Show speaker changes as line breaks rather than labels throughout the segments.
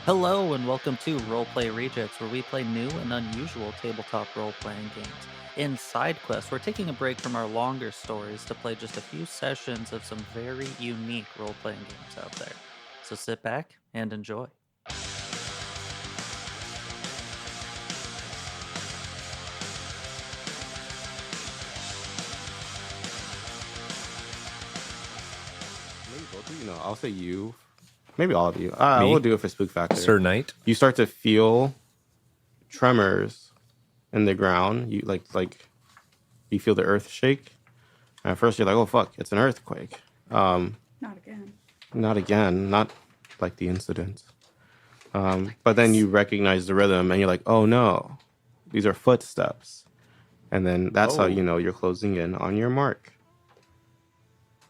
Hello and welcome to Roleplay Rejects, where we play new and unusual tabletop role-playing games. In Side Quest, we're taking a break from our longer stories to play just a few sessions of some very unique role-playing games out there. So sit back and enjoy.
Maybe both of you. No, I'll say you. Maybe all of you.
Me?
We'll do it for Spook Factor.
Sir Knight.
You start to feel tremors in the ground. You like you feel the earth shake. And at first you're like, oh fuck, it's an earthquake.
Not again.
Not again. Not like the incident. But then you recognize the rhythm and you're like, oh no, these are footsteps. And then that's how
Oh.
you know you're closing in on your mark.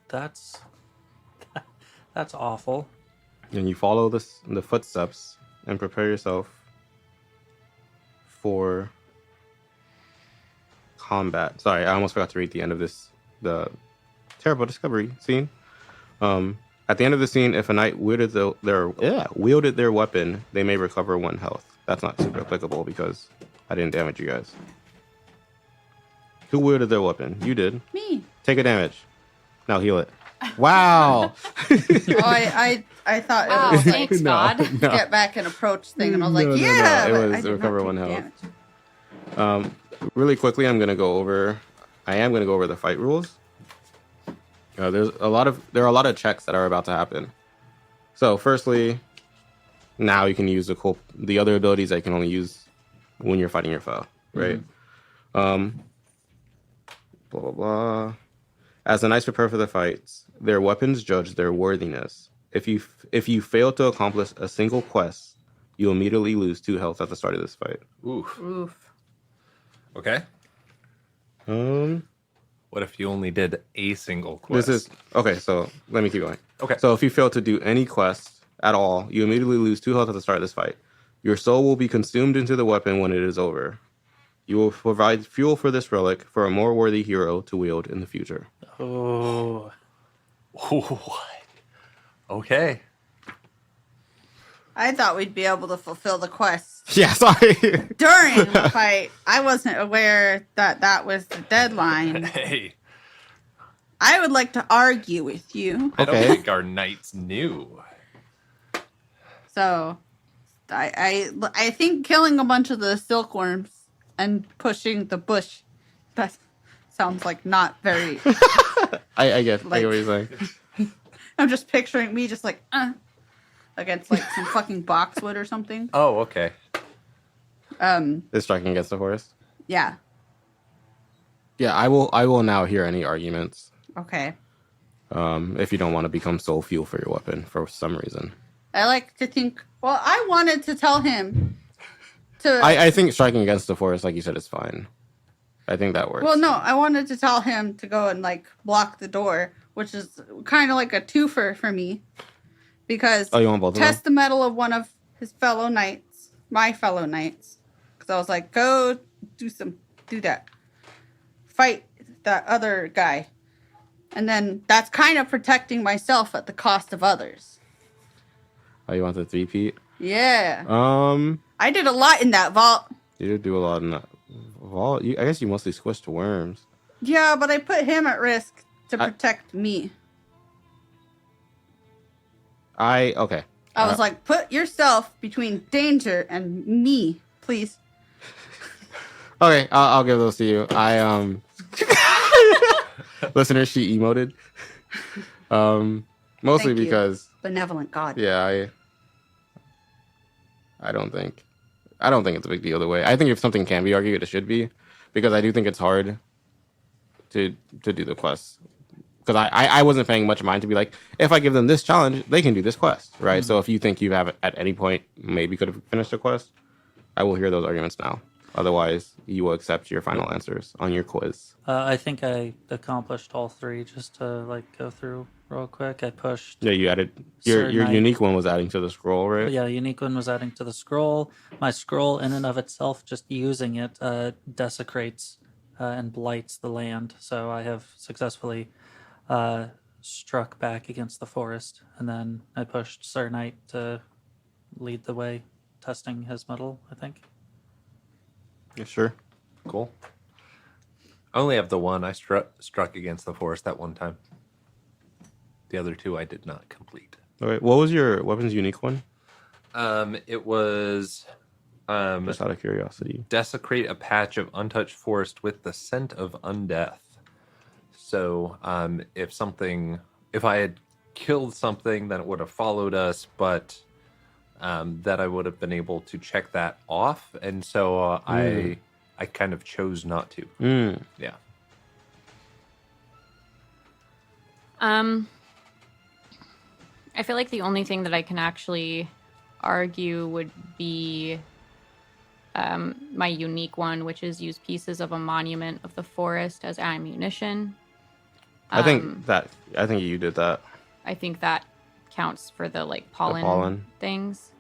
That's awful.
And you follow the footsteps and prepare yourself for combat. Sorry, I almost forgot to read the end of the terrible discovery scene. At the end of the scene, if a knight wielded their weapon, they may recover 1 health. That's not super applicable because I didn't damage you guys. Who wielded their weapon? You did.
Me.
Take a damage. Now heal it. Wow.
I thought
Wow,
it was like
thanks, God.
No.
get back and approach thing, and I was like,
No,
yeah.
It
but I
was
did not
recover
take
1 health.
damage.
Really quickly, I am going to go over the fight rules. There are a lot of checks that are about to happen. So, firstly, now you can use the other abilities that you can only use when you're fighting your foe, right? Blah blah blah. As the knights prepare for the fights, their weapons judge their worthiness. If you fail to accomplish a single quest, you immediately lose 2 health at the start of this fight.
Oof.
Oof.
Okay. What if you only did a single quest?
This is okay. So let me keep going.
Okay.
So if you fail to do any quest at all, you immediately lose 2 health at the start of this fight. Your soul will be consumed into the weapon when it is over. You will provide fuel for this relic for a more worthy hero to wield in the future.
Oh,
What? Okay.
I thought we'd be able to fulfill the quest
Yeah, sorry.
during the fight. I wasn't aware that was the deadline.
Hey,
I would like to argue with you.
I don't
Okay.
think our knights knew.
So, I think killing a bunch of the silkworms and pushing the bush, that sounds like not very.
I get what you're saying.
I'm just picturing me just like against like some fucking boxwood or something.
Oh, okay.
Is striking against the forest.
Yeah.
Yeah, I will now hear any arguments.
Okay.
If you don't want to become soul fuel for your weapon for some reason.
I like to think. Well, I wanted to tell him to.
I think striking against the forest, like you said, is fine. I think that works.
Well, no, I wanted to tell him to go and like block the door, which is kind of like a twofer for me, because
Oh, you want both of them?
test the metal of one of his fellow knights, my fellow knights, because I was like, go do that, fight that other guy, and then that's kind of protecting myself at the cost of others.
Oh, you want the 3-peat?
Yeah,
I
I did a lot in that vault.
You did do a lot in that vault. I guess you mostly squished worms.
Yeah, but I put him at risk to protect me.
Okay.
I was like, put yourself between danger and me, please.
Okay, I'll give those to you. Listeners, she emoted. Mostly
Thank you.
because
Benevolent God.
yeah, I don't think it's a big deal the way. I think if something can be argued, it should be, because I do think it's hard to do the quest. Because I wasn't paying much mind to be like, if I give them this challenge, they can do this quest, right? So if you think you have at any point maybe could have finished the quest, I will hear those arguments now. Otherwise, you will accept your final answers on your quiz.
I think I accomplished all 3 just to like go through real quick. I pushed.
Yeah, you added your
Sir Knight.
unique one was adding to the scroll, right?
Yeah, unique one was adding to the scroll. My scroll, in and of itself, just using it, desecrates and blights the land. So I have successfully struck back against the forest, and then I pushed Sir Knight to lead the way testing his metal, I think.
Yeah, sure.
Cool. I only have the one. I struck against the forest that one time. The other two I did not complete.
All right. What was your weapons unique one?
It was
Just out of curiosity.
desecrate a patch of untouched forest with the scent of undeath. So, if I had killed something, then it would have followed us, but that I would have been able to check that off, and so I kind of chose not to. Yeah.
I feel like the only thing that I can actually argue would be my unique one, which is use pieces of a monument of the forest as ammunition.
I think you did that.
I think that counts for the like pollen,
pollen.
things.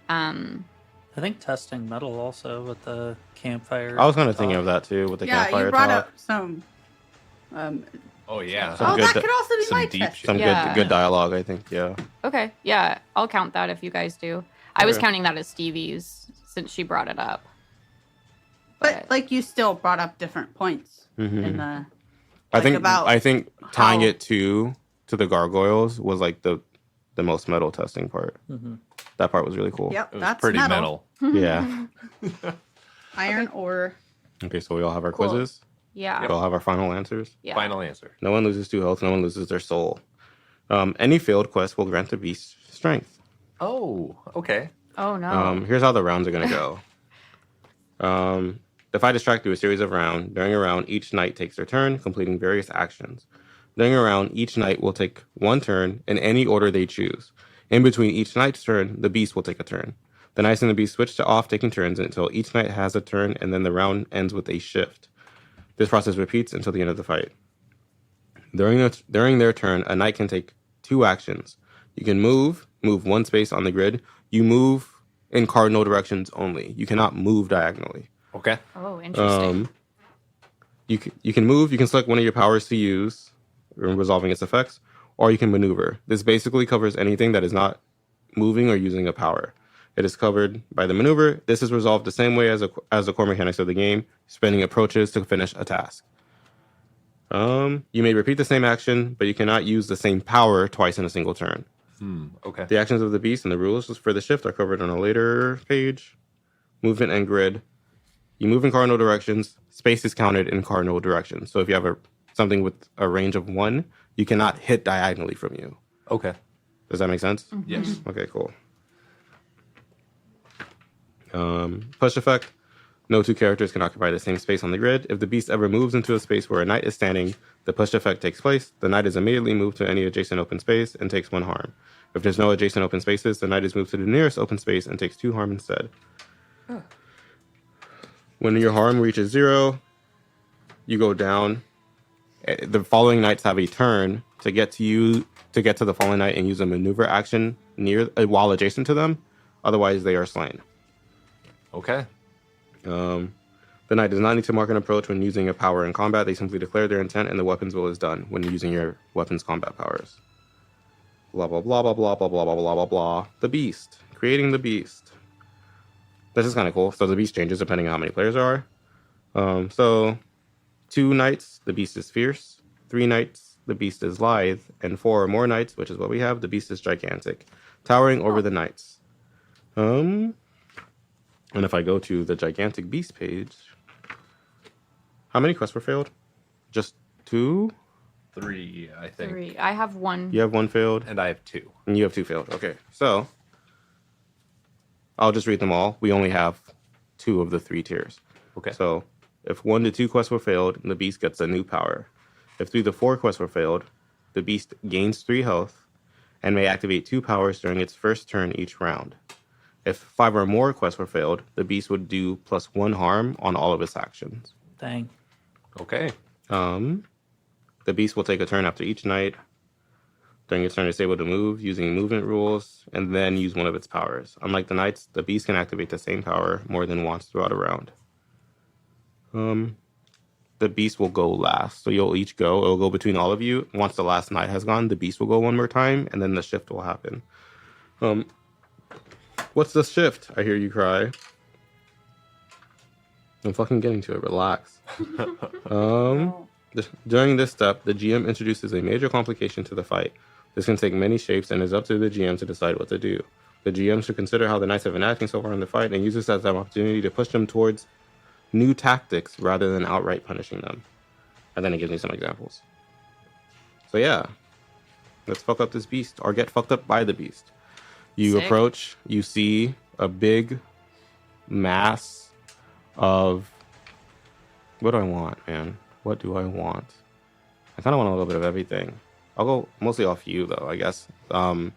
I think testing metal also with the campfire.
I was kind of thinking of that too with the
Yeah,
campfire
you brought
talk.
up some.
Oh yeah.
Some
Oh,
good
that could also be
some
my
deep
test.
shit.
Some
Yeah.
good dialogue, I think. Yeah.
Okay, yeah, I'll count that if you guys do. I was
Okay.
counting that as Stevie's since she brought it up.
But like you still brought up different points
Mhm.
in the.
I think
about
tying
how-
it to the gargoyles was like the most metal testing part.
Mm-hmm.
That part was really cool.
Yep,
It was
that's
pretty
metal.
metal.
Yeah.
Iron ore.
Okay, so we all have our
Cool.
quizzes.
Yeah,
We all have our final answers.
yeah.
Final answer.
No one loses 2 health. No one loses their soul. Any failed quest will grant the beast strength.
Oh, okay.
Oh no.
Here's how the rounds are going to go. If I distract through a series of rounds, during a round, each knight takes their turn, completing various actions. During a round, each knight will take one turn in any order they choose. In between each knight's turn, the beast will take a turn. The knights and the beast switch to off taking turns until each knight has a turn, and then the round ends with a shift. This process repeats until the end of the fight. During their turn, a knight can take 2 actions. You can move 1 space on the grid. You move in cardinal directions only. You cannot move diagonally.
Okay.
Oh, interesting.
You can move. You can select one of your powers to use, resolving its effects, or you can maneuver. This basically covers anything that is not moving or using a power. It is covered by the maneuver. This is resolved the same way as the core mechanics of the game, spending approaches to finish a task. You may repeat the same action, but you cannot use the same power twice in a single turn.
Okay.
The actions of the beast and the rules for the shift are covered on a later page. Movement and grid. You move in cardinal directions. Space is counted in cardinal directions. So if you have something with a range of 1, you cannot hit diagonally from you.
Okay.
Does that make sense?
Yes.
Okay, cool. Push effect. No 2 characters can occupy the same space on the grid. If the beast ever moves into a space where a knight is standing, the push effect takes place. The knight is immediately moved to any adjacent open space and takes 1 harm. If there's no adjacent open spaces, the knight is moved to the nearest open space and takes 2 harm instead. When your harm reaches 0, you go down. The following knights have a turn to get to the fallen knight and use a maneuver action while adjacent to them. Otherwise, they are slain.
Okay.
The knight does not need to mark an approach when using a power in combat. They simply declare their intent, and the weapon's will is done when using your weapon's combat powers. Blah blah blah blah blah blah blah blah blah blah blah. The beast, creating the beast. This is kind of cool. So the beast changes depending on how many players there are. So 2 knights, the beast is fierce. 3 knights, the beast is lithe, and 4 or more knights, which is what we have, the beast is gigantic, towering over the knights. And if I go to the gigantic beast page, how many quests were failed? Just 2?
3, I think.
3. I have 1.
You have 1 failed,
And I have 2.
and you have 2 failed. Okay, so I'll just read them all. We only have 2 of the 3 tiers.
Okay.
So if 1 to 2 quests were failed, the beast gets a new power. If 3 to 4 quests were failed, the beast gains 3 health and may activate 2 powers during its first turn each round. If 5 or more quests were failed, the beast would do +1 harm on all of its actions.
Dang.
Okay.
The beast will take a turn after each night. During its turn, it's able to move using movement rules and then use one of its powers. Unlike the knights, the beast can activate the same power more than once throughout a round. The beast will go last. So you'll each go. It'll go between all of you. Once the last knight has gone, the beast will go one more time, and then the shift will happen. What's the shift? I hear you cry. I'm fucking getting to it. Relax.
Oh.
During this step, the GM introduces a major complication to the fight. This can take many shapes and is up to the GM to decide what to do. The GM should consider how the knights have been acting so far in the fight and use this as an opportunity to push them towards new tactics rather than outright punishing them. And then it gives me some examples. So yeah, let's fuck up this beast or get fucked up by the beast. You
Sick.
approach, you see a big mass of... What do I want, man? What do I want? I kind of want a little bit of everything. I'll go mostly off you, though, I guess. Kind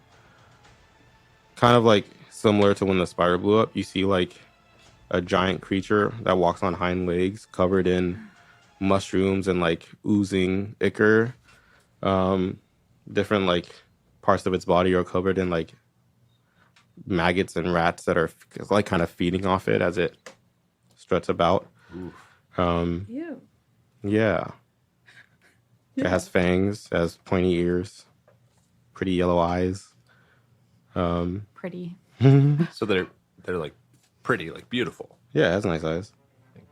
of like similar to when the spider blew up. You see like a giant creature that walks on hind legs covered in mushrooms and like oozing ichor. Different like parts of its body are covered in like maggots and rats that are like kind of feeding off it as it struts about.
Ew.
Yeah. It has fangs, it has pointy ears, pretty yellow eyes.
Pretty.
So they're like pretty, like beautiful.
Yeah, it has nice eyes.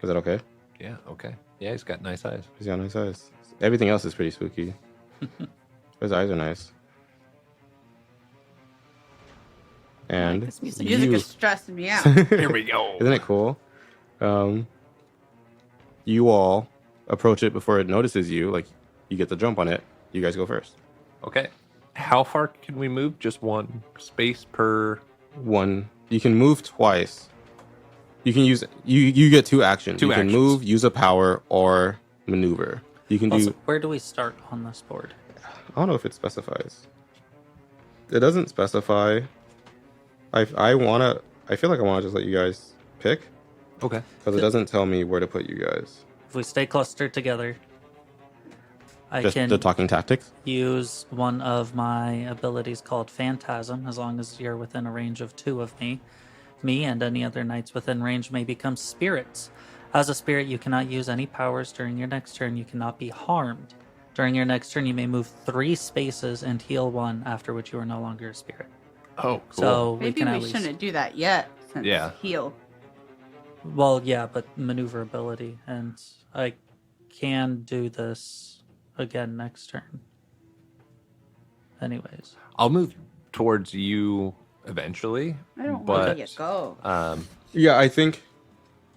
Is that okay?
Yeah. Okay. Yeah, he's got nice eyes.
He's got nice eyes. Everything else is pretty spooky. His eyes are nice. And
this music.
Music
you,
is stressing me out.
Here we go.
isn't it cool? You all approach it before it notices you. Like, you get the jump on it. You guys go first.
Okay. How far can we move? Just one space per.
One. You can move twice. You can use... You get two actions.
Two
you
actions.
can move, use a power, or maneuver. You can
Also,
do...
where do we start on this board?
I don't know if it specifies. It doesn't specify. I feel like I want to just let you guys pick
Okay.
because it doesn't tell me where to put you guys.
If we stay clustered together, I
Just
can
the talking tactics.
use one of my abilities called Phantasm, as long as you're within a range of 2 of me. Me and any other knights within range may become spirits. As a spirit, you cannot use any powers during your next turn. You cannot be harmed. During your next turn, you may move 3 spaces and heal 1, after which you are no longer a spirit.
Oh, cool.
So we
Maybe
can
we
at least...
shouldn't do that yet. Since
Yeah.
Heal.
Well, yeah, but maneuverability, and I can do this again next turn. Anyways,
I'll move towards you eventually.
I don't want
but
to go.
Yeah, I think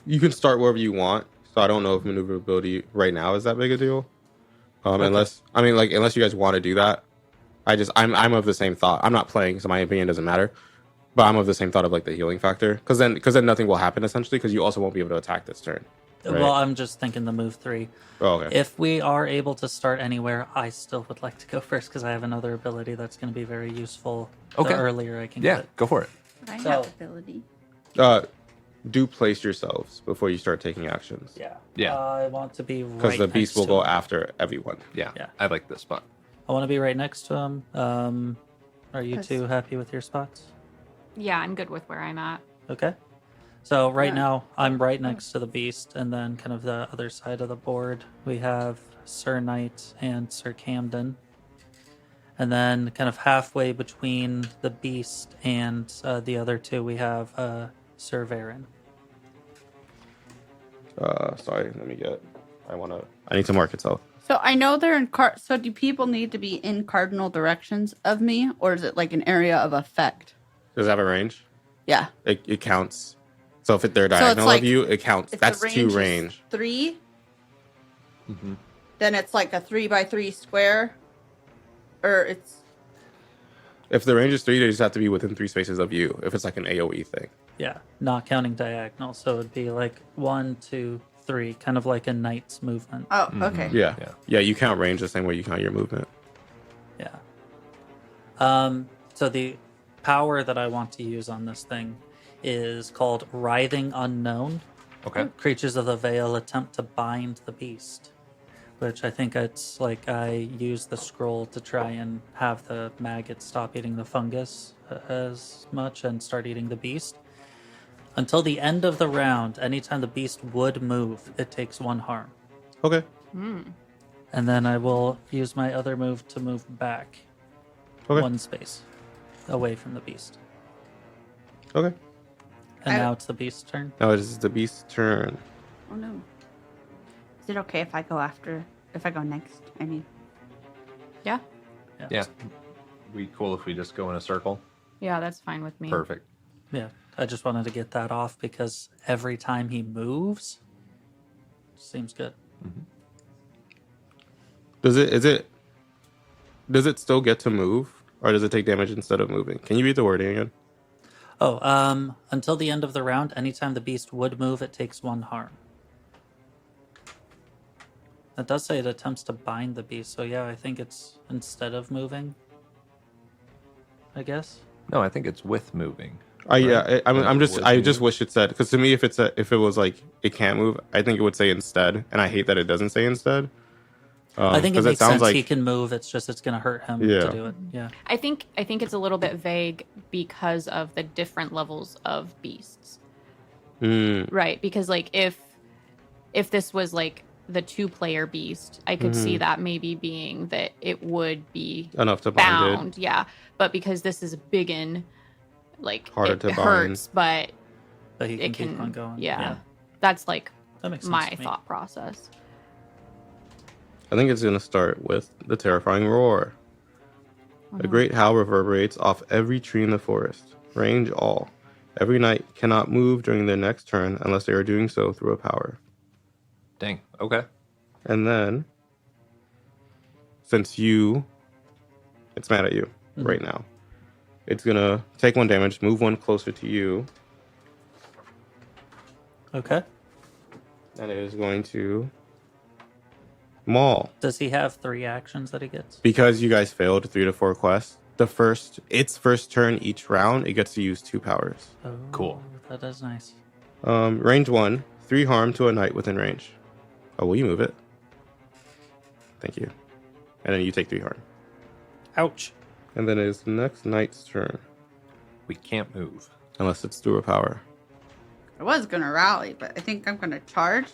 you can start wherever you want. So I don't know if maneuverability right now is that big a deal. Unless you guys want to do that. I'm of the same thought. I'm not playing, so my opinion doesn't matter. But I'm of the same thought of like the healing factor, because then nothing will happen essentially, because you also won't be able to attack this turn. Right?
well, I'm just thinking the move 3.
Oh, okay.
If we are able to start anywhere, I still would like to go first because I have another ability that's going to be very useful.
Okay.
The earlier I can
Yeah,
get it.
go for it.
I
so-
have ability.
Do place yourselves before you start taking actions,
Yeah.
Yeah.
I want to be
because
right
the beast
next
will
to
go
him.
after everyone.
Yeah.
Yeah.
I like this spot.
I want to be right next to him. Are you
Yes.
two happy with your spots?
Yeah, I'm good with where I'm at.
Okay. So right
Yeah.
now I'm right next to the beast, and then kind of the other side of the board we have Sir Knight and Sir Camden, and then kind of halfway between the beast and the other two we have Sir Varen.
Sorry, I need to mark itself.
So I know they're in So do people need to be in cardinal directions of me, or is it like an area of effect?
Does it have a range?
Yeah.
It counts. So if they're
So it's
diagonal
like-
of you, it counts.
If
That's
the
2
is
range.
3,
Mm-hmm.
then it's like a 3x3 square, or it's
If the range is 3, they just have to be within 3 spaces of you. If it's like an AOE thing.
Yeah, not counting diagonal, so it'd be like 1, 2, 3, kind of like a knight's movement.
oh okay.
Yeah.
Yeah.
Yeah, you count range the same way you count your movement.
Yeah. So the power that I want to use on this thing is called Writhing Unknown.
Okay.
Creatures of the Veil attempt to bind the beast, which I think it's like I use the scroll to try and have the maggots stop eating the fungus as much and start eating the beast. Until the end of the round, anytime the beast would move, it takes 1 harm.
Okay.
And then I will use my other move to move back
Okay.
1 space away from the beast.
Okay.
And
I-
now it's the beast's turn.
Now it is the beast's turn.
Oh no. Is it okay if I go next? I mean,
Yeah.
Yeah. We cool if we just go in a circle?
Yeah, that's fine with me.
Perfect.
Yeah. I just wanted to get that off because every time he moves, seems good.
Does it still get to move, or does it take damage instead of moving? Can you read the wording again?
Oh, until the end of the round, anytime the beast would move, it takes 1 harm. It does say it attempts to bind the beast, so yeah, I think it's instead of moving. I guess.
No, I think it's with moving.
Yeah,
Like,
I
with
just
move?
wish it said, because to me, if it was like it can't move, I think it would say instead, and I hate that it doesn't say instead.
I think it
'cause
makes
sounds
sense.
like
He can move. It's just it's gonna hurt him
Yeah.
to do it. Yeah.
I think it's a little bit vague because of the different levels of beasts. Right, because like if this was like the 2-player beast, I could see that maybe being that it would be
enough to bind it.
bound, yeah. But because this is a biggin, like
Harder
it
to bind.
hurts, but
But he can
it can
keep on going.
Yeah. That's like
That makes sense
my
to me.
thought process.
I think it's going to start with the terrifying roar. A great howl reverberates off every tree in the forest. Range all. Every knight cannot move during their next turn unless they are doing so through a power.
Dang. Okay.
And then, since it's mad at you right now, it's going to take 1 damage, move 1 closer to you,
Okay.
and it is going to maul.
Does he have 3 actions that he gets?
Because you guys failed 3 to 4 quests, its first turn each round, it gets to use 2 powers.
Oh,
Cool.
That is nice.
Range 1, 3 harm to a knight within range. Oh, will you move it? Thank you. And then you take 3 harm.
Ouch.
And then it is the next knight's turn,
We can't move.
unless it's through a power.
I was gonna rally, but I think I'm gonna charge.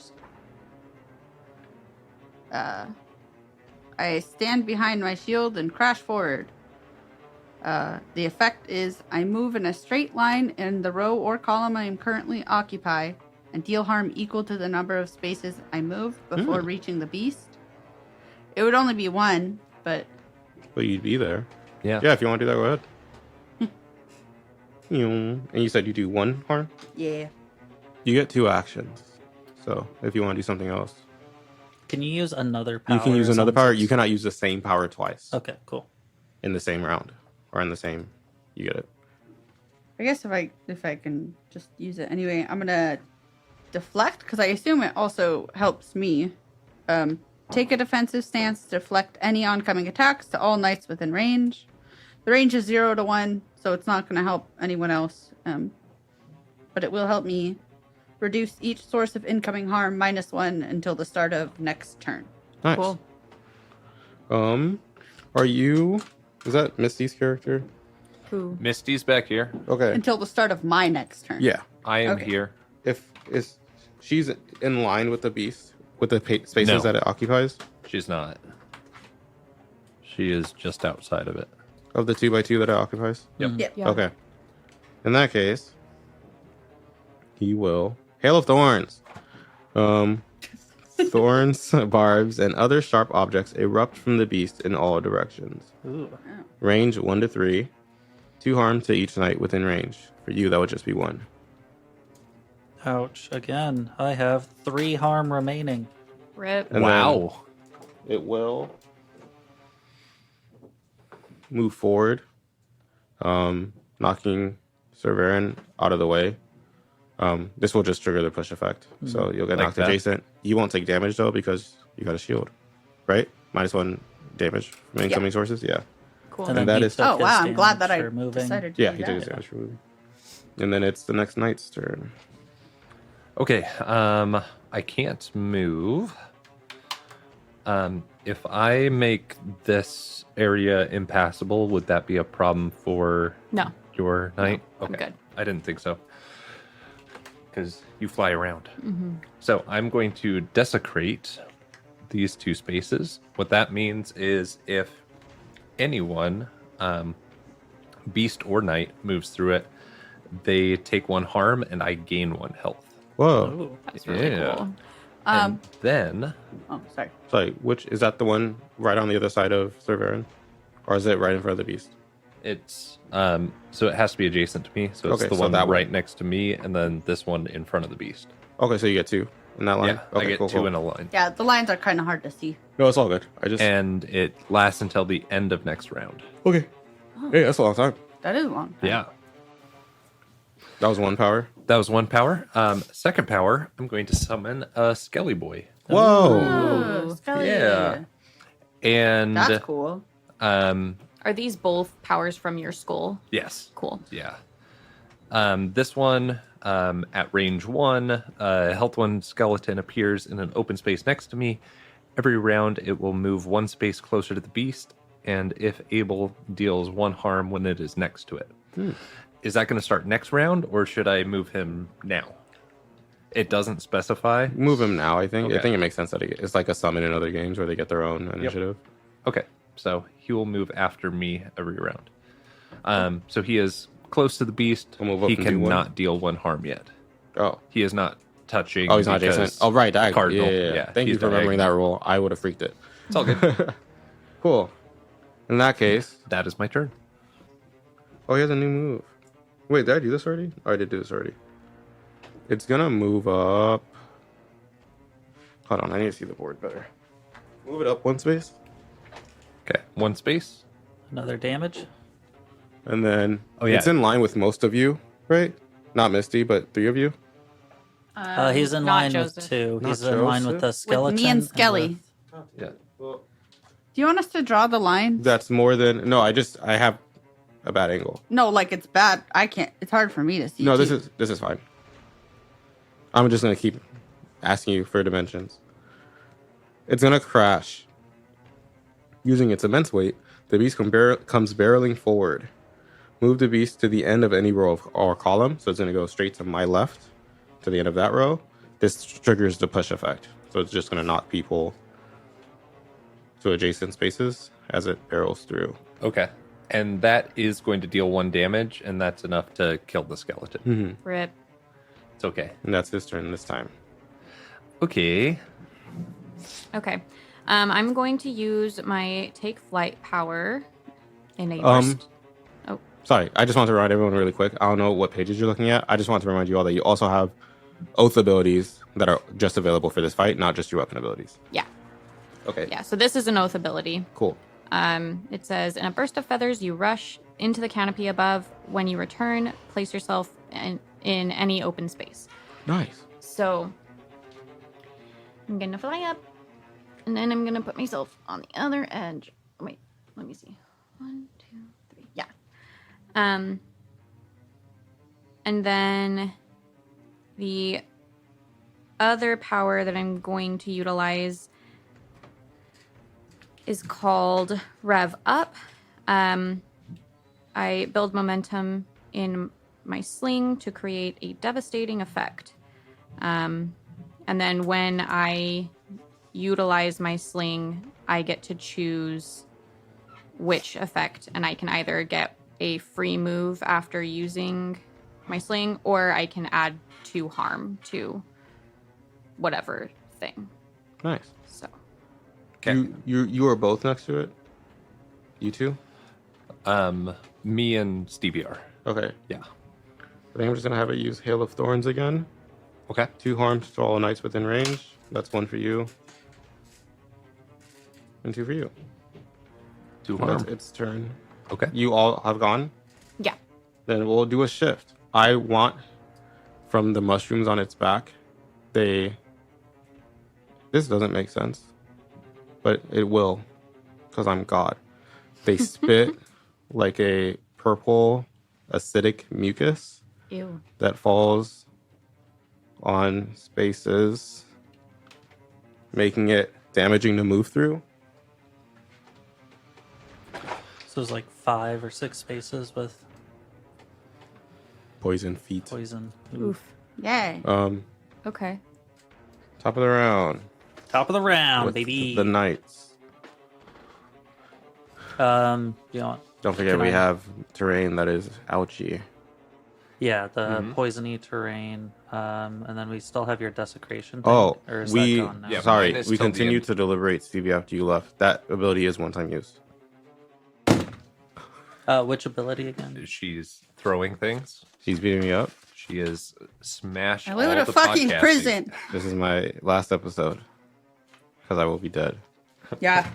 I stand behind my shield and crash forward. The effect is I move in a straight line in the row or column I am currently occupy and deal harm equal to the number of spaces I move before reaching the beast. It would only be 1, but
But you'd be there.
Yeah.
Yeah, if you want to do that, go ahead. And you said you do 1 harm?
yeah.
You get 2 actions. So if you want to do something else,
Can you use another power?
you can use
or
another power.
something?
You cannot use the same power twice
Okay, cool.
in the same round or in the same. You get it.
I guess if I can just use it anyway, I'm gonna deflect because I assume it also helps me. Take a defensive stance, deflect any oncoming attacks to all knights within range. The range is 0 to 1, so it's not gonna help anyone else. But it will help me reduce each source of incoming harm -1 until the start of next turn.
Nice.
Cool.
Are you? Is that Misty's character?
Who?
Misty's back here.
Okay.
Until the start of my next turn.
Yeah.
I am
Okay.
here.
If she's in line with the beast with the spaces
No.
that it occupies
She's not. She is just outside of it.
of the 2x2 that it occupies.
Yep.
Yep.
Yeah.
Okay. In that case, he will hail of thorns. Thorns, barbs, and other sharp objects erupt from the beast in all directions.
Ooh.
Range 1 to 3. 2 harm to each knight within range. For you, that would just be 1.
Ouch. Again, I have 3 harm remaining.
Rip.
And
Wow.
It will move forward, knocking Cerverin out of the way. This will just trigger the push effect. So you'll get
Like
knocked
that?
adjacent. You won't take damage though because you got a shield, right? -1 damage from incoming sources. Yeah.
Cool.
And
And
then
that
he
is-
took
Oh
his
wow! I'm glad
damage
that I
for moving.
decided to
Yeah,
do
he
that.
took his damage for moving. And then it's the next knight's turn.
Okay. I can't move. If I make this area impassable, would that be a problem for
No.
your knight?
I'm
Okay.
good.
I didn't think so. Because you fly around. So I'm going to desecrate these 2 spaces. What that means is if anyone, beast or knight, moves through it, They take 1 harm, and I gain 1 health.
Whoa.
Ooh.
That's really
Yeah.
cool.
And then
Oh, sorry.
Sorry, which is that the one right on the other side of Cerverin? Or is it right in front of the beast?
it's so it has to be adjacent to me. So it's
Okay,
the
so
one
that one.
right next to me, and then this one in front of the beast.
Okay, so you get 2 in that line?
Yeah,
Okay,
I get
cool,
2
cool.
in a line.
Yeah, the lines are kind of hard to see.
No, it's all good. I just...
And it lasts until the end of next round.
Okay. Hey, that's a long time.
That is long.
Yeah.
That was 1 power.
That was 1 power. Second power, I'm going to summon a Skelly Boy.
Whoa.
Oh, Skelly.
Yeah. And
That's cool.
Are these both powers from your skull?
yes.
Cool.
Yeah. This one, at range 1, health 1 skeleton appears in an open space next to me. Every round, it will move 1 space closer to the beast, and if able, deals 1 harm when it is next to it. Is that going to start next round, or should I move him now? It doesn't specify.
Move him now, I think. I
Okay.
think it makes sense that it's like a summon in other games where they get their own initiative.
Okay, so he will move after me every round. So he is close to the beast.
I'll move up
He
and do one.
cannot deal 1 harm yet.
Oh.
He is not touching.
Oh, he's not
because
adjacent. Oh, right.
Cardinal.
Yeah. Thank you
he's
for remembering
diagonal.
that rule. I would have freaked it.
It's all good.
Cool. In that case...
That is my turn.
Oh, he has a new move. Wait, did I do this already? Oh, I did do this already. It's gonna move up... Hold on, I need to see the board better. Move it up 1 space.
Okay, 1 space.
Another damage.
And then...
Oh, yeah.
It's in line with most of you, right? Not Misty, but 3 of you.
He's in
not
line
Joseph.
with 2.
Not
He's in line with the
Joseph?
skeleton.
With me and Skelly.
Yeah.
Well,
Do you want us to draw the line?
that's more than... No, I have a bad angle.
No, like it's bad. I can't. It's hard for me to see.
No,
too.
this is fine. I'm just gonna keep asking you for dimensions. It's gonna crash. Using its immense weight, the beast comes barreling forward. Move the beast to the end of any row or column, so it's gonna go straight to my left, to the end of that row. This triggers the push effect, so it's just gonna knock people to adjacent spaces as it barrels through.
Okay. And that is going to deal 1 damage, and that's enough to kill the skeleton.
Rip.
It's okay.
And that's his turn this time.
Okay.
Okay. I'm going to use my take flight power in a
Um,
burst. Oh,
Sorry, I just want to remind everyone really quick. I don't know what pages you're looking at. I just want to remind you all that you also have oath abilities that are just available for this fight, not just your weapon abilities.
yeah.
Okay,
Yeah. So this is an oath ability.
cool.
It says, in a burst of feathers, you rush into the canopy above. When you return, place yourself in any open space.
Nice.
So I'm going to fly up, and then I'm going to put myself on the other edge. Wait, let me see. 1, 2, 3. Yeah. And then the other power that I'm going to utilize is called Rev Up. I build momentum in my sling to create a devastating effect. And then when I utilize my sling, I get to choose which effect, and I can either get a free move after using my sling, or I can add 2 harm to whatever thing.
Nice.
So
Okay.
You are both next to it? You two?
Me and Stevie are.
Okay.
Yeah.
I think I'm just going to have it use Hail of Thorns again.
Okay.
2 harms to all knights within range. That's 1 for you. And 2 for you.
2
And
harm.
that's its turn.
Okay.
You all have gone?
yeah.
Then we'll do a shift. I want from the mushrooms on its back, this doesn't make sense, but it will, because I'm God. They spit like a purple acidic mucus
Ew.
that falls on spaces, making it damaging to move through.
So it's like 5 or 6 spaces with
Poison feet.
poison.
Oof.
Yay.
Okay.
Top of the round.
Top of the round,
with
baby.
the knights.
You know,
Don't forget
Can
we
I-
have terrain that is ouchy.
Yeah, the
Mhm.
poisony terrain, and then we still have your desecration thing,
Oh,
or is that
we
gone now?
Yeah,
sorry,
mine is
we
till the
continued
end.
to deliberate, Stevie, after you left. That ability is one-time use.
Which ability again?
She's throwing things.
She's beating me up.
She is smashed
I
all
live in a
the
fucking
podcasting.
prison.
This is my last episode because I will be dead.
Yeah.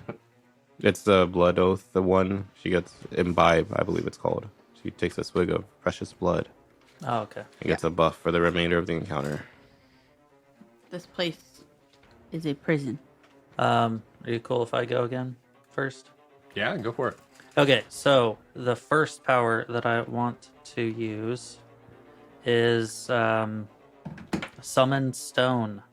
It's the blood oath, the one she gets imbibe, I believe it's called. She takes a swig of precious blood
Oh, okay.
and gets a buff for the remainder of the encounter.
This place is a prison.
Are you cool if I go again first?
Yeah, go for it.
Okay, so the first power that I want to use is summon stone.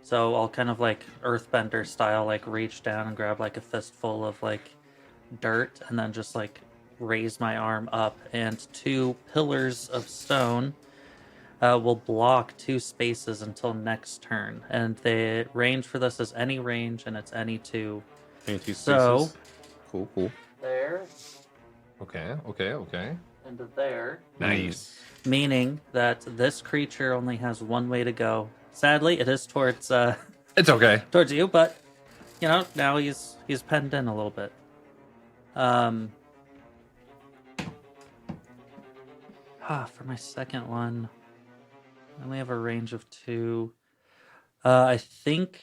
So I'll kind of like earthbender style, like reach down and grab like a fistful of like dirt and then just like raise my arm up, and 2 pillars of stone will block 2 spaces until next turn. And the range for this is any range, and it's any 2.
22
So-
spaces. Cool.
There
Okay.
and there.
Nice.
Meaning that this creature only has one way to go. Sadly, it is towards
It's okay.
towards you, but you know, now he's penned in a little bit. For my second one, I only have a range of 2. I think,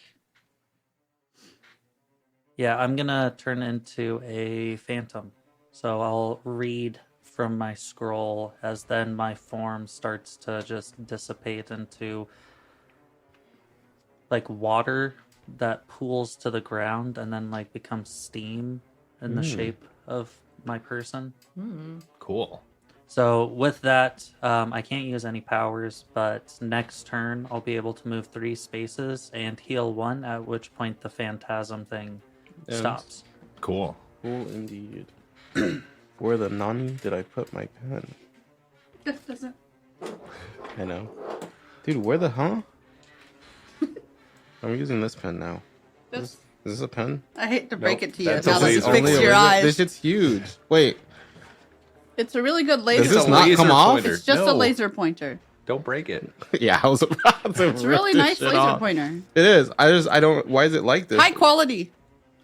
yeah, I'm gonna turn into a phantom. So I'll read from my scroll as then my form starts to just dissipate into like water that pools to the ground and then like becomes steam in the shape of my person.
Cool.
So with that, I can't use any powers, but next turn I'll be able to move 3 spaces and heal 1, at which point the phantasm thing
Ends.
stops.
Cool.
Cool indeed. Where the nani did I put my pen?
This doesn't.
I know. Dude, where the I'm using this pen now.
This.
Is this a pen?
I hate to break
Nope,
it to you.
that's
Now
a
that you
laser
fix
pointer.
your eyes.
This shit's huge. Wait,
It's a really good laser.
does this
a
not
laser
come off?
pointer.
It's just a
No.
laser pointer.
Don't break it.
Yeah, I was about to.
It's a really nice laser pointer.
It is. I don't. Why is it like this?
High quality.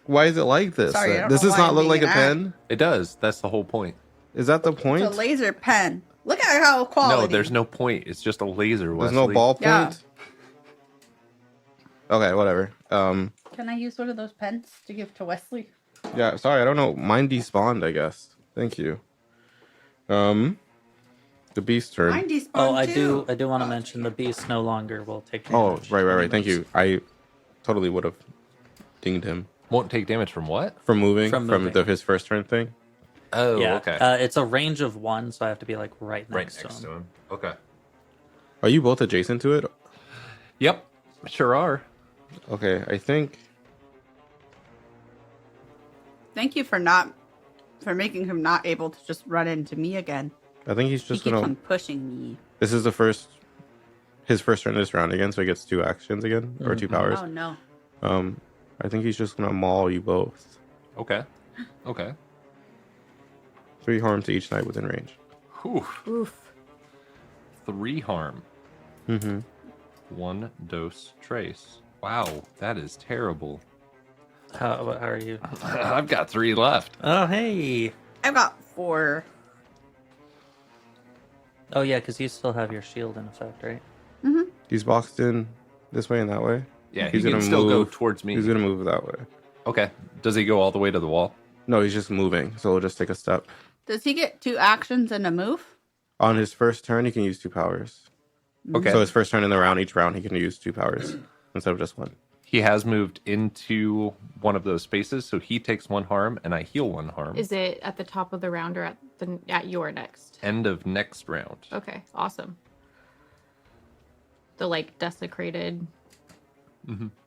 Why is it like this?
Sorry, I don't
Does
know
this
why
not
I'm
look like
being
a
an
pen?
It does. That's the whole point.
Is that the point?
It's a laser pen. Look at how quality.
No, there's no point. It's just a laser.
There's
Wesley.
no ball point.
Yeah.
Okay, whatever.
Can I use one of those pens to give to Wesley?
Yeah. Sorry, I don't know. Mine despawned. I guess. Thank you. The beast turn.
Mine despawned
Oh, I
too.
do want to mention the beast no longer will take
Oh,
damage.
right. Thank you. I totally would have dinged him
Won't take damage from what?
from moving
From
from,
moving.
his first turn thing.
Oh,
Yeah,
okay.
it's a range of 1, so I have to be like right
right
next,
next
to him.
to him. Okay.
Are you both adjacent to it?
Yep. Sure are.
Okay, I think.
Thank you for making him not able to just run into me again.
I think he's
He
just
keeps
gonna.
on pushing me.
This is his first turn this round again, so he gets 2 actions again or 2 powers.
Oh no.
I think he's just gonna maul you both.
Okay. Okay.
3 harm to each knight within range.
Whew.
Oof.
3 harm.
Mm-hmm.
1 dose trace. Wow, that is terrible.
How are you?
I've got 3 left.
Oh, hey.
I've got 4.
Oh, yeah, because you still have your shield in effect, right?
He's boxed in this way and that way.
Yeah,
He's
he can
gonna
still go
move.
towards me.
He's gonna move that way.
Okay. Does he go all the way to the wall?
No, he's just moving, so he'll just take a step.
Does he get 2 actions and a move?
On his first turn, he can use 2 powers.
Okay.
So his first turn in the round, each round, he can use 2 powers instead of just 1.
He has moved into one of those spaces, so he takes 1 harm and I heal 1 harm.
Is it at the top of the round or at your next?
End of next round.
Okay, awesome. The like desecrated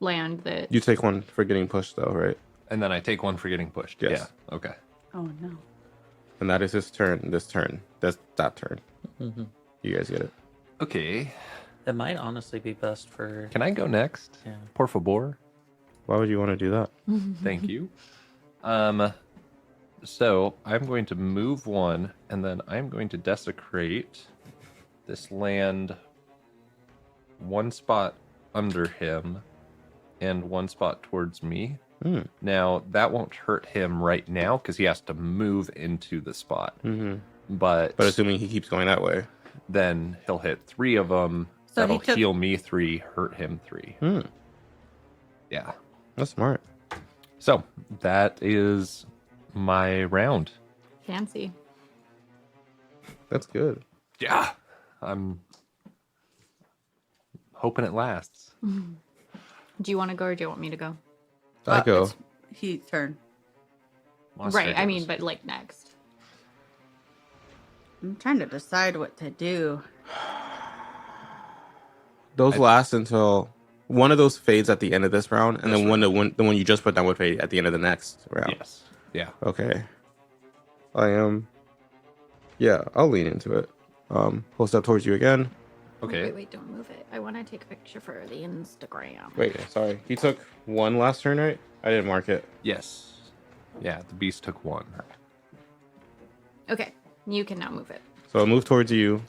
land that
You take 1 for getting pushed, though, right?
And then I take 1 for getting pushed.
Yes.
Yeah. Okay.
Oh no.
And that is his turn. This turn. That's that turn. You guys get it.
Okay.
It might honestly be best for...
Can I go next?
Yeah.
Por favor.
Why would you want to do that?
Thank you. So I'm going to move 1, and then I'm going to desecrate this land one spot under him and one spot towards me. Now, that won't hurt him right now because he has to move into the spot. But
assuming he keeps going that way.
then he'll hit 3 of them.
So
That'll
he took-
heal me 3, hurt him 3. Yeah.
That's smart.
So that is my round.
Fancy.
That's good.
Yeah. I'm hoping it lasts.
Do you want to go or do you want me to go?
I go.
It's He's turn.
Right, I mean, but like next.
I'm trying to decide what to do.
Those last until one of those fades at the end of this round, and then the one you just put down would fade at the end of the next round.
Yes. Yeah.
Okay. I am. Yeah, I'll lean into it. Pull step towards you again.
Okay.
Wait, don't move it. I want to take a picture for the Instagram.
Wait, sorry. He took 1 last turn, right? I didn't mark it.
Yes. Yeah, the beast took 1.
Okay, you can now move it.
So I'll move towards you.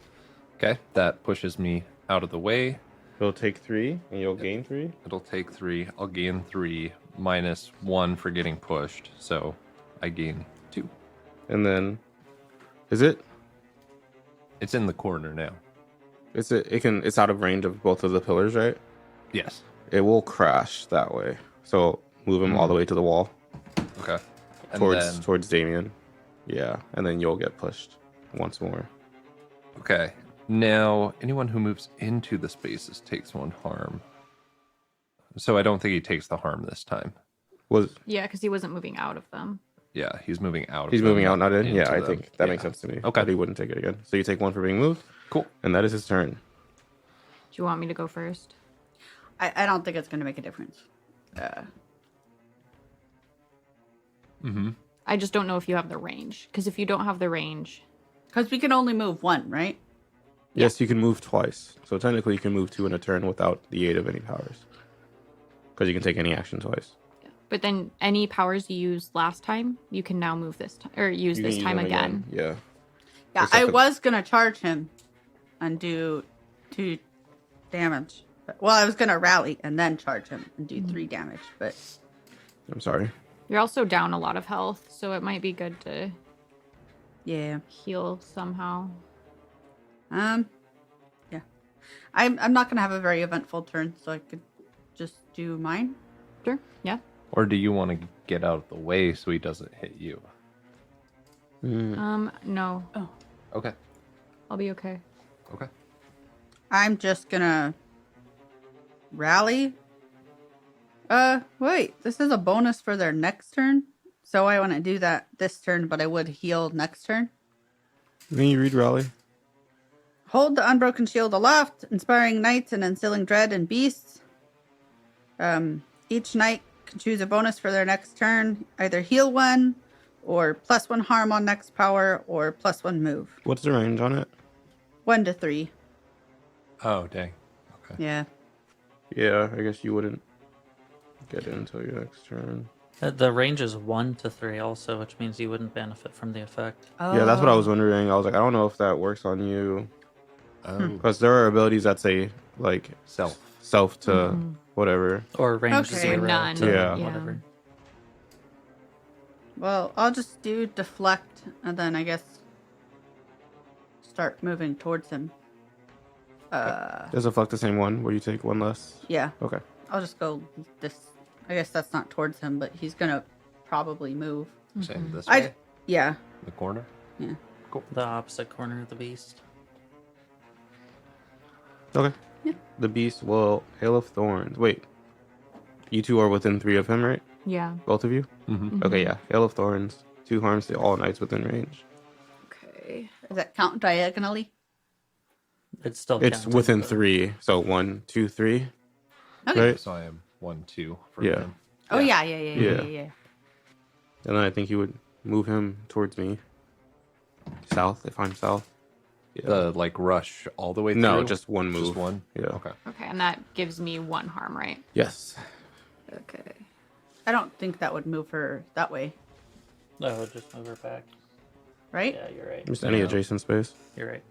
Okay, that pushes me out of the way.
He'll take 3, and you'll gain 3.
It'll take 3. I'll gain 3 minus 1 for getting pushed. So I gain 2.
And then, is it?
It's in the corner now.
It's out of range of both of the pillars, right?
Yes.
It will crash that way. So move him all the way to the wall
Okay. And
towards Damien. Yeah, and then you'll get pushed once more.
okay. Now, anyone who moves into the spaces takes 1 harm. So I don't think he takes the harm this time.
Yeah, because he wasn't moving out of them.
Yeah, he's moving out.
He's
of them
moving out, not in?
into
Yeah, I
them.
think that
Yeah.
makes sense to me.
Okay.
But he wouldn't take it again. So you take 1 for being moved,
Cool.
and that is his turn.
Do you want me to go first?
I don't think it's going to make a difference.
I just don't know if you have the range. Because if you don't have the range,
Because we can only move 1, right?
Yes, you can move twice. So technically you can move 2 in a turn without the aid of any powers. Because you can take any action twice.
but then any powers you used last time, you can now move this time or use
You
this
can use
time
them
again.
Yeah.
Yeah,
Except
I
for-
was going to charge him and do 2 damage. Well, I was going to rally and then charge him and do 3 damage. But
I'm sorry.
You're also down a lot of health, so it might be good to
yeah.
heal somehow.
Yeah. I'm not going to have a very eventful turn, so I could just do mine.
Sure. Yeah.
Or do you want to get out of the way so he doesn't hit you?
No.
Oh.
Okay.
I'll be okay.
Okay.
I'm just gonna rally. Wait, this is a bonus for their next turn. So I want to do that this turn, but I would heal next turn.
Can you read Raleigh?
Hold the unbroken shield aloft, inspiring knights and instilling dread in beasts. Each knight can choose a bonus for their next turn. Either heal 1, or +1 harm on next power, or +1 move.
What's the range on it?
1 to 3.
Oh, dang. Okay.
Yeah.
Yeah, I guess you wouldn't get it until your next turn.
The range is 1 to 3 also, which means you wouldn't benefit from the effect.
Yeah, that's what I was wondering. I was like, I don't know if that works on you.
Oh,
Because there are abilities that say, like, self to whatever.
Or range
Okay.
0
None.
to
Yeah.
whatever.
Well, I'll just do deflect and then I guess start moving towards him.
Does deflect the same one where you take 1 less?
Yeah,
Okay.
I'll just go this. I guess that's not towards him, but he's gonna probably move.
same this
I-
way?
Yeah,
The corner?
yeah.
The opposite corner of the beast.
Okay.
Yeah.
The beast will Hail of Thorns. Wait. You 2 are within 3 of him, right?
Yeah.
Both of you?
Mm-hmm.
Okay, yeah. Hail of Thorns. 2 harms to all knights within range.
Okay.
Does that count diagonally?
It's still
It's
counting,
within
but-
3. So 1, 2, 3.
Okay.
Right?
So I am 1, 2 for
Yeah.
him.
Oh yeah, yeah.
Yeah. And then I think you would move him towards me. South, if I'm south. Yeah.
The like rush all the way through?
No, just 1 move.
Just 1?
Yeah.
Okay.
Okay, and that gives me 1 harm, right?
Yes.
Okay.
I don't think that would move her that way,
No, just move her back.
right?
Yeah, you're right.
Just any
Yeah.
adjacent space.
You're right.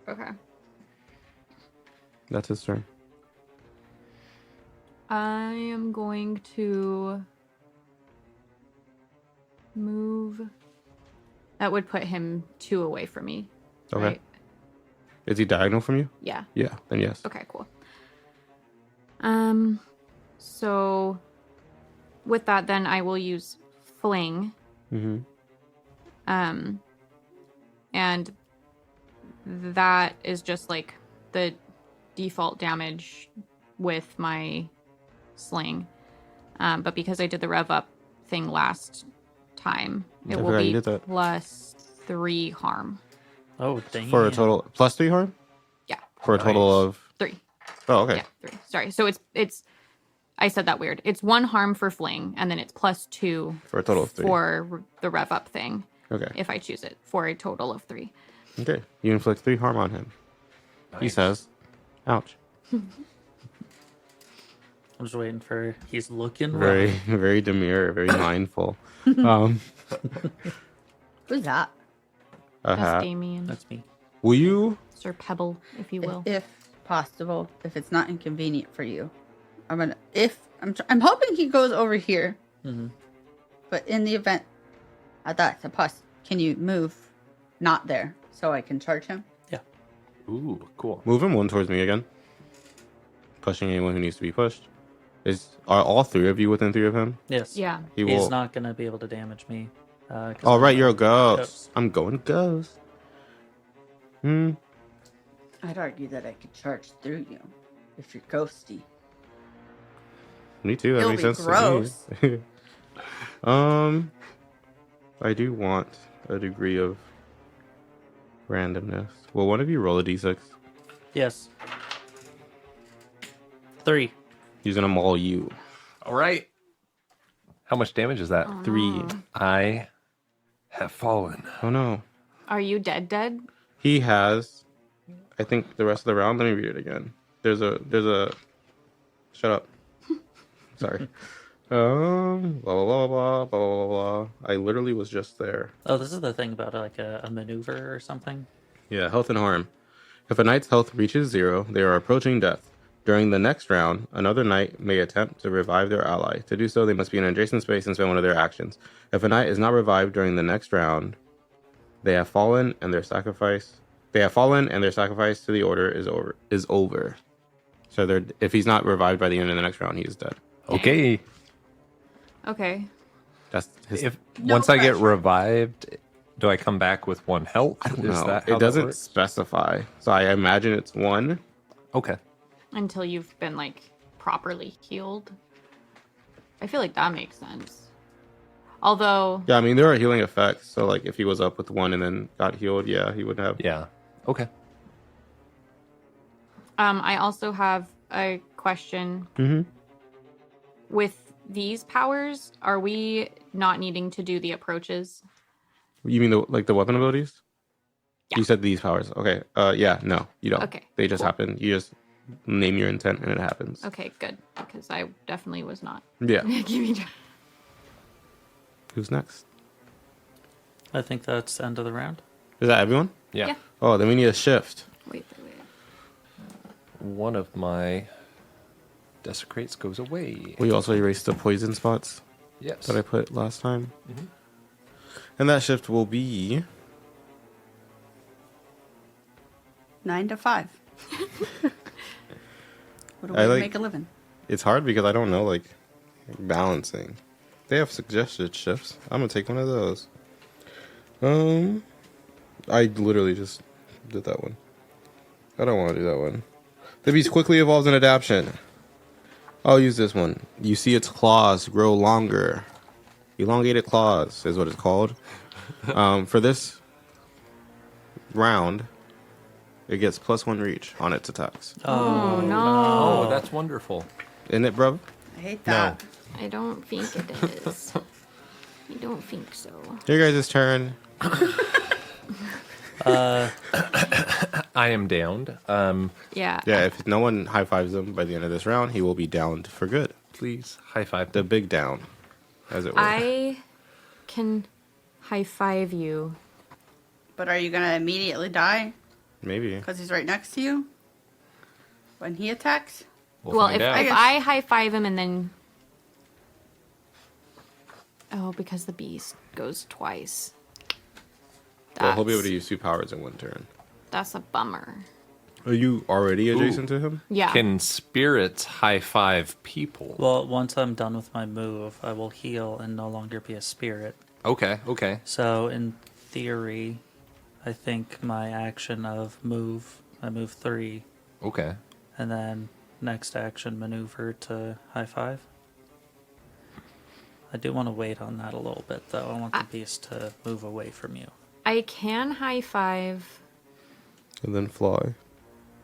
Okay.
That's his turn.
I am going to move. That would put him 2 away from me.
Okay.
Right?
Is he diagonal from you?
Yeah.
Yeah, then yes.
Okay, cool. So with that, then I will use fling.
Mm-hmm.
And that is just like the default damage with my sling. But because I did the rev up thing last time,
I
it will
forgot you
be
did that.
+3 harm.
Oh, damn.
For a total +3 harm?
Yeah,
For a total
Nice.
of
3.
Oh, okay.
Yeah, 3. Sorry. So it's I said that weird. It's 1 harm for fling, and then it's +2
For a total of 3.
for the rev up thing.
Okay.
If I choose it, for a total of 3.
Okay. You inflict 3 harm on him. He
Nice.
says, "Ouch."
I'm just waiting for. He's looking
Very,
rough.
very demure, very mindful. Um,
Who's that?
a
That's
hat.
Damien.
That's me.
Will you?
Sir Pebble, if you will.
If possible, if it's not inconvenient for you, I'm gonna. I'm hoping he goes over here,
Hmm.
but in the event that's a can you move not there so I can charge him?
Ooh, cool.
Move him 1 towards me again. Pushing anyone who needs to be pushed. Are all 3 of you within 3 of him?
Yes.
Yeah.
He
He's
will.
not going to be able to damage me. 'Cause
Oh,
I'm
right, you're a
ghost.
ghost. I'm going ghost. Hmm.
I'd argue that I could charge through you if you're ghosty.
Me too. That
It'll
makes
be
sense
gross.
to me. I do want a degree of randomness. Will one of you roll a d6?
Yes. 3.
He's gonna maul you.
All right. How much damage is that?
3.
I have fallen.
Oh no.
Are you dead?
He has. I think the rest of the round. Let me read it again. There's a. Shut up. Sorry. Blah blah blah blah blah blah blah. I literally was just there.
Oh, this is the thing about like a maneuver or something.
Yeah, health and harm. If a knight's health reaches 0, they are approaching death. During the next round, another knight may attempt to revive their ally. To do so, they must be in an adjacent space and spend one of their actions. If a knight is not revived during the next round, they have fallen and their sacrifice. They have fallen and their sacrifice to the order is over. So if he's not revived by the end of the next round, he is dead.
Okay.
Okay.
That's his.
If
No
once I get
pressure.
revived, do I come back with 1 health?
I don't
Is
know.
that how
It doesn't
that works?
specify. So I imagine it's 1.
Okay.
Until you've been like properly healed. I feel like that makes sense. Although
Yeah, I mean there are healing effects. So like if he was up with 1 and then got healed, yeah, he would have.
Yeah. Okay.
I also have a question.
Mm-hmm.
With these powers, are we not needing to do the approaches?
You mean the weapon abilities?
Yeah.
You said these powers. Okay. Yeah. No, you don't.
Okay,
They just
cool.
happen. You just name your intent and it happens.
Okay, good. Because I definitely was not.
Yeah.
Keeping track.
Who's next?
I think that's the end of the round.
Is that everyone?
Yeah.
Yeah.
Oh, then we need a shift.
Wait.
One of my desecrates goes away.
We also erased the poison spots
Yes.
that I put last time.
Mhm.
And that shift will be
9 to 5. What a
I
way to
like-
make a living.
it's hard because I don't know like balancing. They have suggested shifts. I'm gonna take one of those. I literally just did that one. I don't want to do that one. The beast quickly evolves in adaptation. I'll use this one. You see its claws grow longer. Elongated claws is what it's called. For this round, it gets +1 reach on its attacks.
Oh, no.
Oh, that's wonderful.
Isn't it, bruv?
I hate that.
I don't think it is. I don't think so.
Your guys' turn.
I am downed.
Yeah.
Yeah, if no one high fives him by the end of this round, he will be downed for good.
Please high five.
The big down, as it were.
I can high five you.
But are you going to immediately die
Maybe.
because he's right next to you? When he attacks?
We'll
well,
find
if
out.
I high five him and then. Oh, because the beast goes twice.
Well, he'll be able
That's-
to use 2 powers in 1 turn.
That's a bummer.
Are you already adjacent to him?
Yeah.
Can spirits high five people?
Well, once I'm done with my move, I will heal and no longer be a spirit.
Okay, okay.
So in theory, I think my action of move, I move 3,
Okay.
and then next action maneuver to high five. I do want to wait on that a little bit, though. I want the beast to move away from you.
I can high five
And then fly.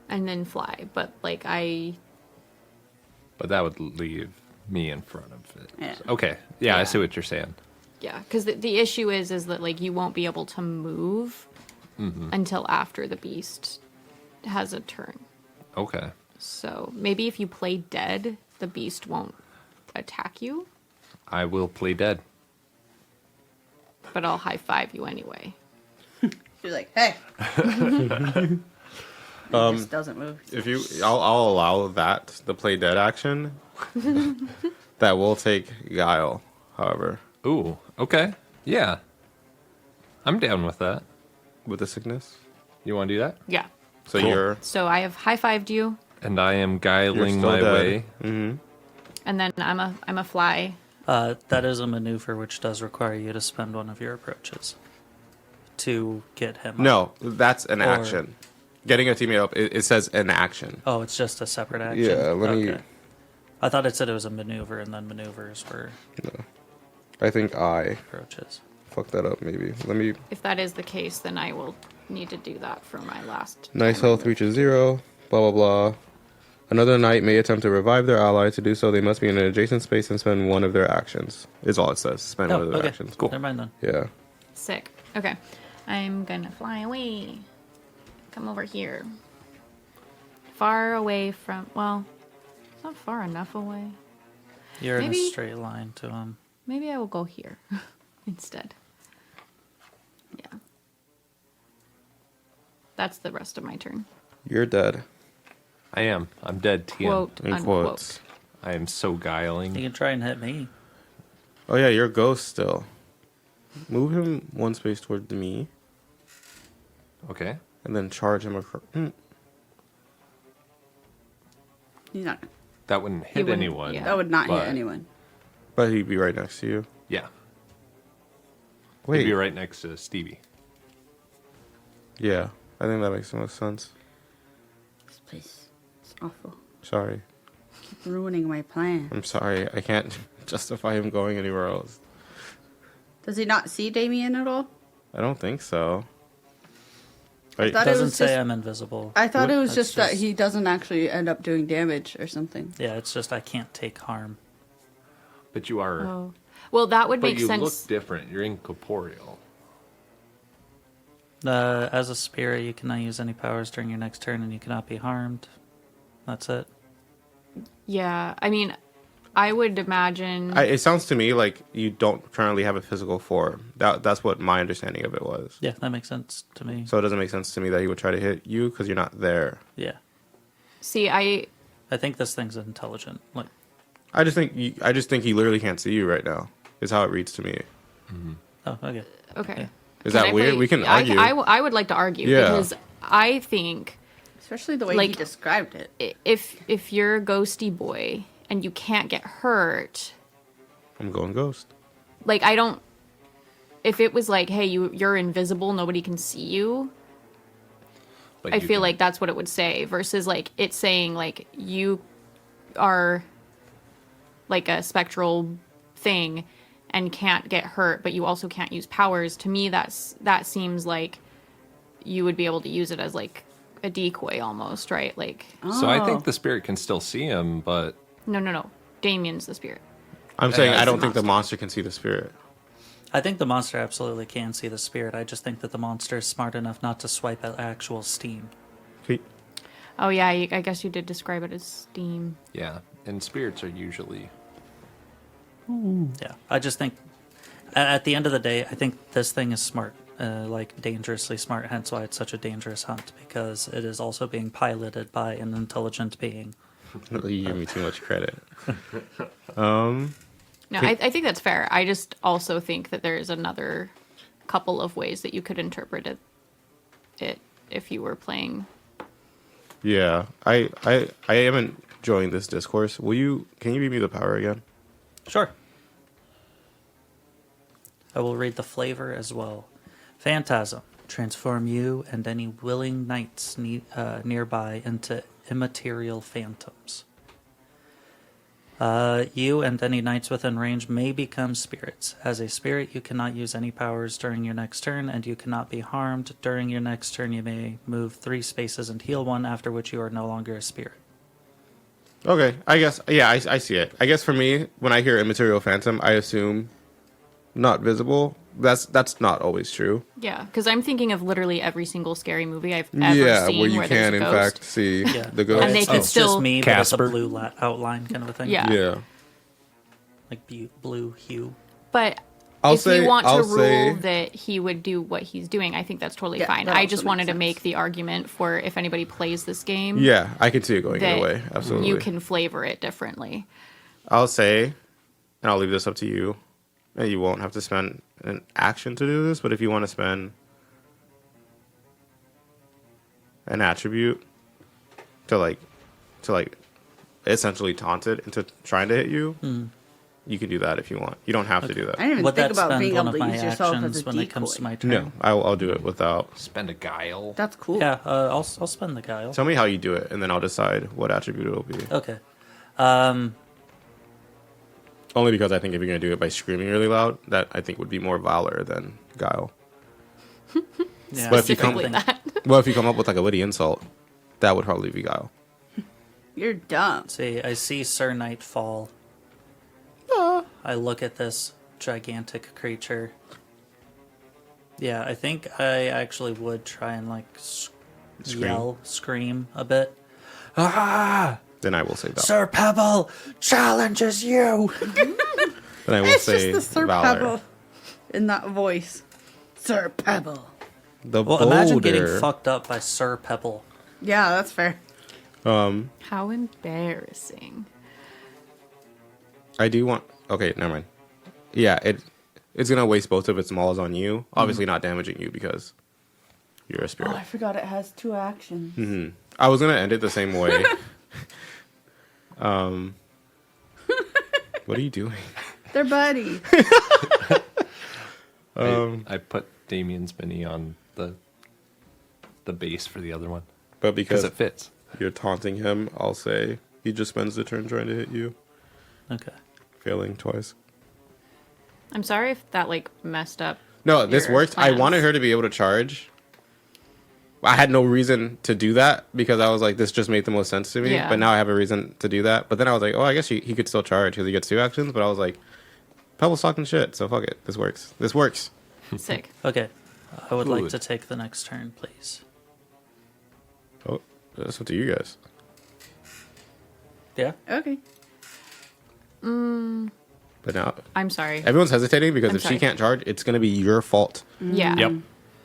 and then fly, but like I.
But that would leave me in front of it.
Yeah.
Okay. Yeah, I
Yeah.
see what you're saying.
Yeah, because the issue is that like you won't be able to move until after the beast has a turn.
Okay.
So maybe if you play dead, the beast won't attack you,
I will play dead.
but I'll high five you anyway.
She's like, hey. He just doesn't move.
If you, I'll allow that, the play dead action. That will take guile, however,
Ooh, okay. Yeah. I'm down with that.
with the sickness.
You want to do that?
Yeah.
So
Cool.
you're
So I have high fived you,
And I am guiling
still
my
dead.
way.
Mm-hmm.
and then I'm a fly.
That is a maneuver which does require you to spend one of your approaches to get him up.
No, that's an
Or-
action. Getting a teammate up, it says an action.
Oh, it's just a separate action?
Yeah, let me-
I thought it said it was a maneuver, and then maneuvers were
I think I
approaches.
fucked that up. Maybe let me.
If that is the case, then I will need to do that for my last.
Nice
time I
health
move.
reaches 0. Blah blah blah. Another knight may attempt to revive their ally. To do so, they must be in an adjacent space and spend one of their actions. Is all it says. Spend
Oh,
one of their
okay.
actions.
Cool. Never mind then.
Yeah.
Sick. Okay. I'm gonna fly away. Come over here. Far away from. Well, it's not far enough away.
You're in a
Maybe-
straight line to him.
Maybe I will go here instead. Yeah. That's the rest of my turn.
You're dead.
I am. I'm dead, TM.
Quote,
In
unquote.
quotes.
I am so
You
guiling.
can try and hit me.
Oh yeah, you're a ghost still. Move him 1 space toward me,
Okay.
and then charge him across.
He's not.
That wouldn't hit
wouldn't-
anyone.
yeah.
That would not
But-
hit anyone.
But he'd be right next to you.
Yeah.
Wait.
He'd be right next to Stevie.
Yeah, I think that makes the most sense.
This place is awful.
Sorry.
Keep ruining my plan.
I'm sorry. I can't justify him going anywhere else.
Does he not see Damien at all?
I don't think so.
I thought
It
it
doesn't
was
say
just.
I'm invisible.
I thought it was
That's
just that he doesn't actually end up doing damage or something.
Yeah, it's just I can't take harm.
But you are.
Oh. Well, that would
but
make
you
sense.
look different. You're incorporeal.
As a spirit, you cannot use any powers during your next turn, and you cannot be harmed. That's it.
Yeah. I mean, I would imagine.
It sounds to me like you don't currently have a physical form. That's what my understanding of it was.
Yeah, that makes sense to me.
So it doesn't make sense to me that he would try to hit you because you're not there.
Yeah,
See, I
I think this thing's intelligent. Like,
I just think he literally can't see you right now. Is how it reads to me.
oh, okay.
okay.
Yeah.
Is
Can
that
I
weird?
play-
We can argue.
I would like to argue
Yeah.
because I think
Especially the way he
Like-
described it.
if you're a ghosty boy and you can't get hurt,
I'm going ghost.
like I don't. If it was like, hey, you're invisible, nobody can see you.
But
I
you
feel
can-
like that's what it would say versus like it's saying like you are like a spectral thing and can't get hurt, but you also can't use powers. To me, that seems like you would be able to use it as like a decoy almost, right? Like
So I
Oh.
think the spirit can still see him, but
no. Damien's the spirit.
I'm saying
that's
I
the
don't think the monster can see the spirit.
I think the monster absolutely can see the spirit. I just think that the monster is smart enough not to swipe out actual steam.
He-
Oh yeah, I guess you did describe it as steam.
yeah. And spirits are usually.
Yeah, I just think at the end of the day, I think this thing is smart like dangerously smart, hence why it's such a dangerous hunt, because it is also being piloted by an intelligent being.
You give me too much credit.
No, I think that's fair. I just also think that there's another couple of ways that you could interpret it if you were playing.
Yeah, I am enjoying this discourse. Can you read me the power again?
Sure. I will read the flavor as well. Phantasm. Transform you and any willing knights nearby into immaterial phantoms. You and any knights within range may become spirits. As a spirit, you cannot use any powers during your next turn, and you cannot be harmed. During your next turn, you may move 3 spaces and heal 1, after which you are no longer a spirit.
Okay, I guess, yeah, I see it. I guess for me, when I hear immaterial phantom, I assume not visible. That's not always true.
Yeah, because I'm thinking of literally every single scary movie I've ever seen
where you
there's
can,
a
in
ghost.
fact, see the ghost.
And they could
It's
still-
just me,
Casper.
but it's a blue outline kind of a thing.
Yeah.
Yeah.
Like blue hue.
But
I'll
if
say-
you want
I'll
to rule
say-
that he would do what he's doing, I think that's totally
Yeah,
fine.
that
I
also
just
makes
wanted to
sense.
make the argument for if anybody plays this game,
Yeah, I can see it going
that
either way. Absolutely.
you can flavor it differently.
I'll say, and I'll leave this up to you, and you won't have to spend an action to do this, but if you want to spend an attribute to like essentially taunt it into trying to hit you, you can do that if you want. You don't have to do
I
that.
didn't even
Would
think
that
about
spend
being
one
able
of
to
my
use yourself as
actions
a
when
decoy.
it comes to my turn?
No, I'll do it without.
Spend a guile.
That's cool.
Yeah, I'll spend the guile.
Tell me how you do it, and then I'll decide what attribute it'll be.
Okay.
Only because I think if you're going to do it by screaming really loud, that I think would be more valor than guile.
Yeah,
But if you come-
Specifically that.
Well, if you come up with like a witty insult, that would probably be guile.
You're dumb.
See, I see Sir Knight fall. I look at this gigantic creature. Yeah, I think I actually would try and like scream a bit. Ah!
Then I will say valor.
Sir Pebble challenges you.
Then I will
It's
say
just the Sir
valor.
Pebble in that voice. Sir Pebble.
The
Well, imagine
boulder.
getting fucked up by Sir Pebble.
Yeah, that's fair.
How embarrassing.
I do want. Okay, never mind. Yeah, it's gonna waste both of its mauls on you. Obviously, not damaging you because you're a spirit.
Oh, I forgot it has 2 actions.
I was gonna end it the same way. What are you doing?
They're buddies.
I put Damien's mini on the base for the other one
But
because
because
it fits.
you're taunting him, I'll say he just spends the turn trying to hit you,
Okay.
failing twice.
I'm sorry if that like messed up.
No, this
your
worked. I
plans.
wanted her to be able to charge. I had no reason to do that because I was like, this just made the most sense to me.
Yeah.
But now I have a reason to do that. But then I was like, oh, I guess he could still charge because he gets 2 actions. But I was like, Pebble's talking shit, so fuck it. This works. This works.
Sick.
Okay. I would like
Good.
to take the next turn, please.
Oh, that's up to you guys.
Yeah?
Okay.
But now
I'm sorry.
everyone's hesitating because
I'm
if
sorry.
she can't charge, it's going to be your fault.
Yeah.
Yep.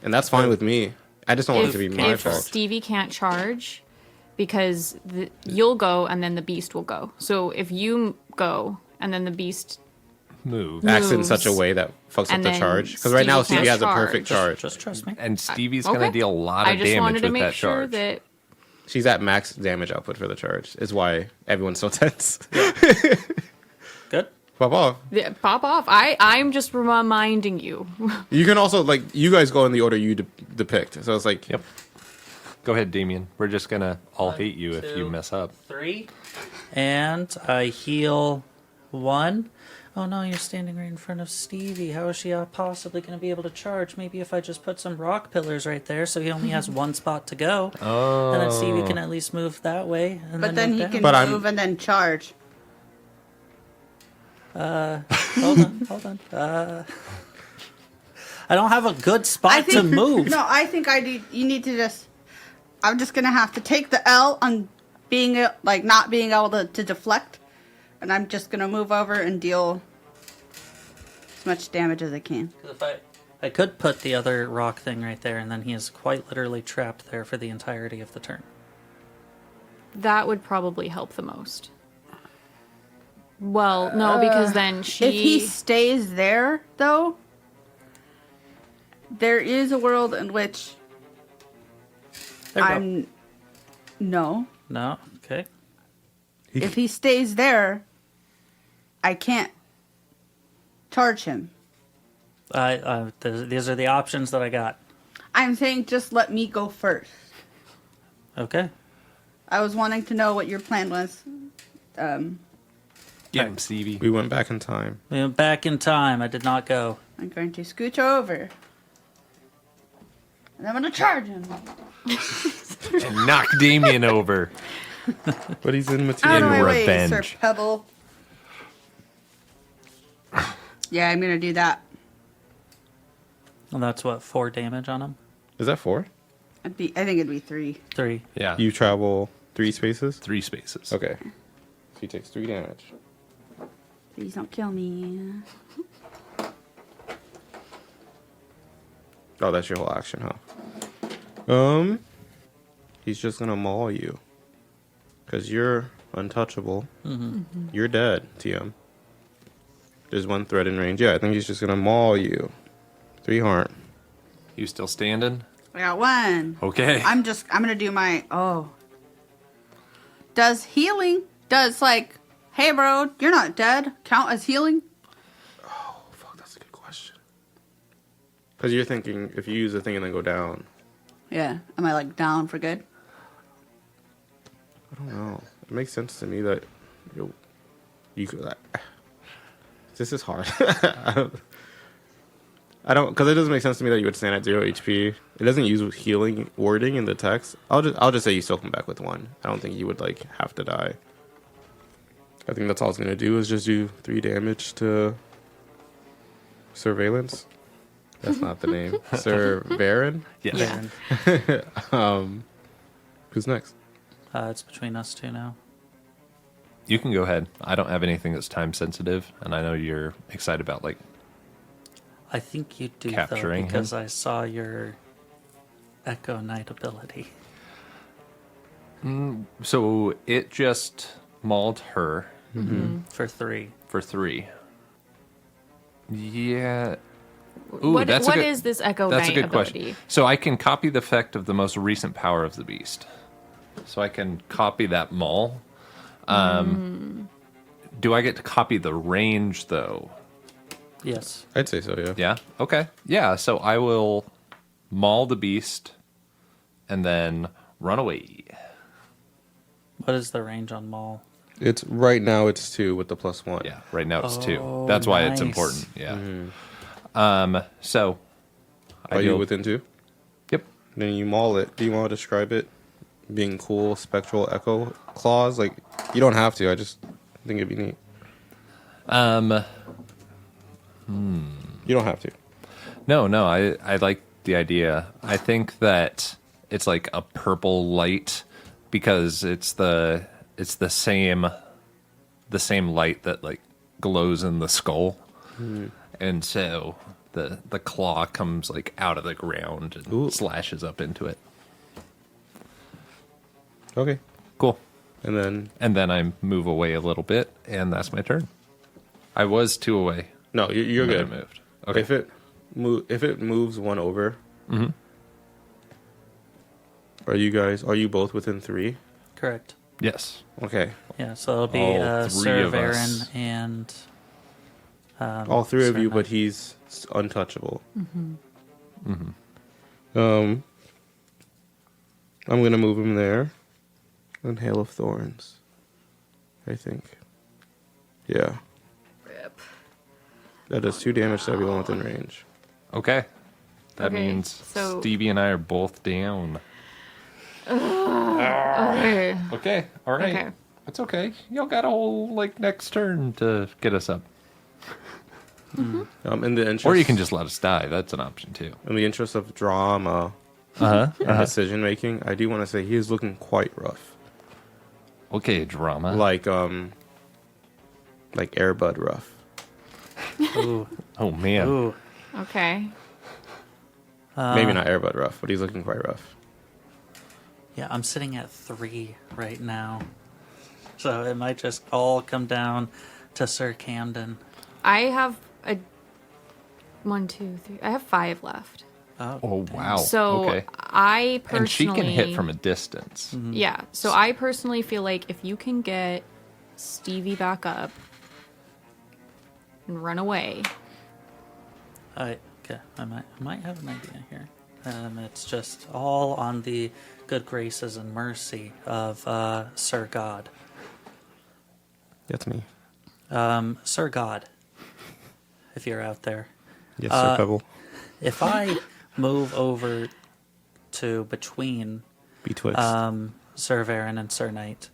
And that's fine with me. I just don't want it to be my
if
fault.
Stevie can't charge, because you'll go and then the beast will go. So if you go and then the beast,
Move.
Acts in
moves,
such a way that fucks up
and
the
then
charge. Because right now
Stevie
Stevie
can't
has a perfect charge.
Just trust me.
And Stevie's
okay.
gonna deal a lot of
I just
damage
wanted to
with
make
that
sure
charge.
that
She's at max damage output for the charge. Is why everyone's so tense.
Good?
Pop off.
yeah, pop off. I'm just reminding you.
You can also like you guys go in the order you depict. So it's like
Yep. Go ahead, Damien. We're just gonna all hate you if you
two,
mess up.
3. And I heal 1. Oh no, you're standing right in front of Stevie. How is she possibly going to be able to charge? Maybe if I just put some rock pillars right there so he only has 1 spot to go.
Oh.
And then Stevie can at least move that way. And
But then
move
he
down.
can
But I'm-
move and then charge.
Hold on. I don't have a good spot to move.
No, I think you need to just. I'm just gonna have to take the L on being not being able to deflect, and I'm just gonna move over and deal as much damage as I can.
If I I could put the other rock thing right there, and then he is quite literally trapped there for the entirety of the turn.
That would probably help the most. Well, no, because then she...
If he stays there, though, there is a world in which
There we go.
I'm... No.
No? Okay.
If he stays there, I can't charge him.
These are the options that I got.
I'm saying just let me go first.
Okay.
I was wanting to know what your plan was.
Get him, Stevie.
We went back in time.
We went back in time. I did not go.
I'm going to scooch over. And I'm going to charge him.
And knock Damien over.
But he's in
Out
material.
of my way,
revenge.
Sir Pebble. Yeah, I'm going to do that.
And that's what, 4 damage on him?
Is that 4?
I think it'd be 3.
3.
Yeah.
You travel 3 spaces?
3 spaces.
Okay. So he takes 3 damage.
Please don't kill me.
Oh, that's your whole action, huh? He's just gonna maul you. Cause you're untouchable. You're dead, TM. There's 1 threat in range. Yeah, I think he's just gonna maul you. 3 harm.
You still standing?
I got 1.
Okay.
I'm going to do my... Oh. Does healing... Does, like... Hey, bro, you're not dead. Count as healing?
Oh, fuck, that's a good question. Cause you're thinking if you use the thing and then go down.
Yeah. Am I, like, down for good?
I don't know. It makes sense to me that you could. This is hard. I don't, because it doesn't make sense to me that you would stand at 0 HP. It doesn't use healing wording in the text. I'll just say you still come back with 1. I don't think you would like have to die. I think that's all it's gonna do is just do 3 damage to surveillance. That's not the name. Sir Baron.
Yes.
Yeah.
Who's next?
It's between us two now.
You can go ahead. I don't have anything that's time sensitive, and I know you're excited about like
I think you do,
Capturing
though, because
him?
I saw your Echo Knight ability.
so it just mauled her
For 3.
for 3. Yeah. Ooh,
What
that's a good,
is this Echo
That's a
Knight
good
ability?
question. So I can copy the effect of the most recent power of the beast. So I can copy that maul. Do I get to copy the range though?
Yes.
I'd say so. Yeah.
Yeah. Okay. Yeah. So I will maul the beast and then run away.
What is the range on Maul?
It's right now. It's 2 with the +1.
Yeah. Right now it's 2.
Oh,
That's why it's
nice.
important. Yeah. So
Are you within 2?
Yep.
Then you maul it. Do you want to describe it? Being cool, spectral echo claws. Like you don't have to. I just think it'd be neat. You don't have to.
No. I like the idea. I think that it's like a purple light because it's the same light that like glows in the skull, and so the claw comes like out of the ground and
Ooh.
slashes up into it.
Okay.
Cool.
And then
And then I move away a little bit, and that's my turn. I was 2 away.
no, you're
and then
good.
I moved. Okay.
If it moves 1 over, are you both within 3?
Correct.
Yes.
Okay.
Yeah, so it'll be
All 3
Sir
of
Varen
us.
and...
All 3 of
Sir
you,
Knight.
but he's untouchable. I'm gonna move him there. And Hail of Thorns. I think. Yeah.
Rip.
That does 2 damage to everyone within range.
Okay. That
Okay,
means
so-
Stevie and I are both down.
Okay.
Okay. All right.
Okay.
It's okay. Y'all got a whole like next turn to get us up,
In the interest,
or you can just let us die. That's an option too.
in the interest of drama
Uh-huh.
and decision making, I do want to say he is looking quite rough.
Okay, drama.
Like Airbud rough.
Ooh.
Oh man.
Ooh.
Okay.
Maybe not airbud rough, but he's looking quite rough.
Yeah, I'm sitting at 3 right now. So it might just all come down to Sir Camden.
I have a 1, 2, 3. I have 5 left.
Oh,
dang.
wow.
So
okay.
I personally,
And she can hit from a distance.
Yeah. So I personally feel like if you can get Stevie back up and run away.
Okay, I might have an idea here. It's just all on the good graces and mercy of Sir God.
That's me.
Sir God, if you're out there.
Yes, Sir Pebble.
If I move over to between
Betwixt.
Sir Varen and Sir Knight,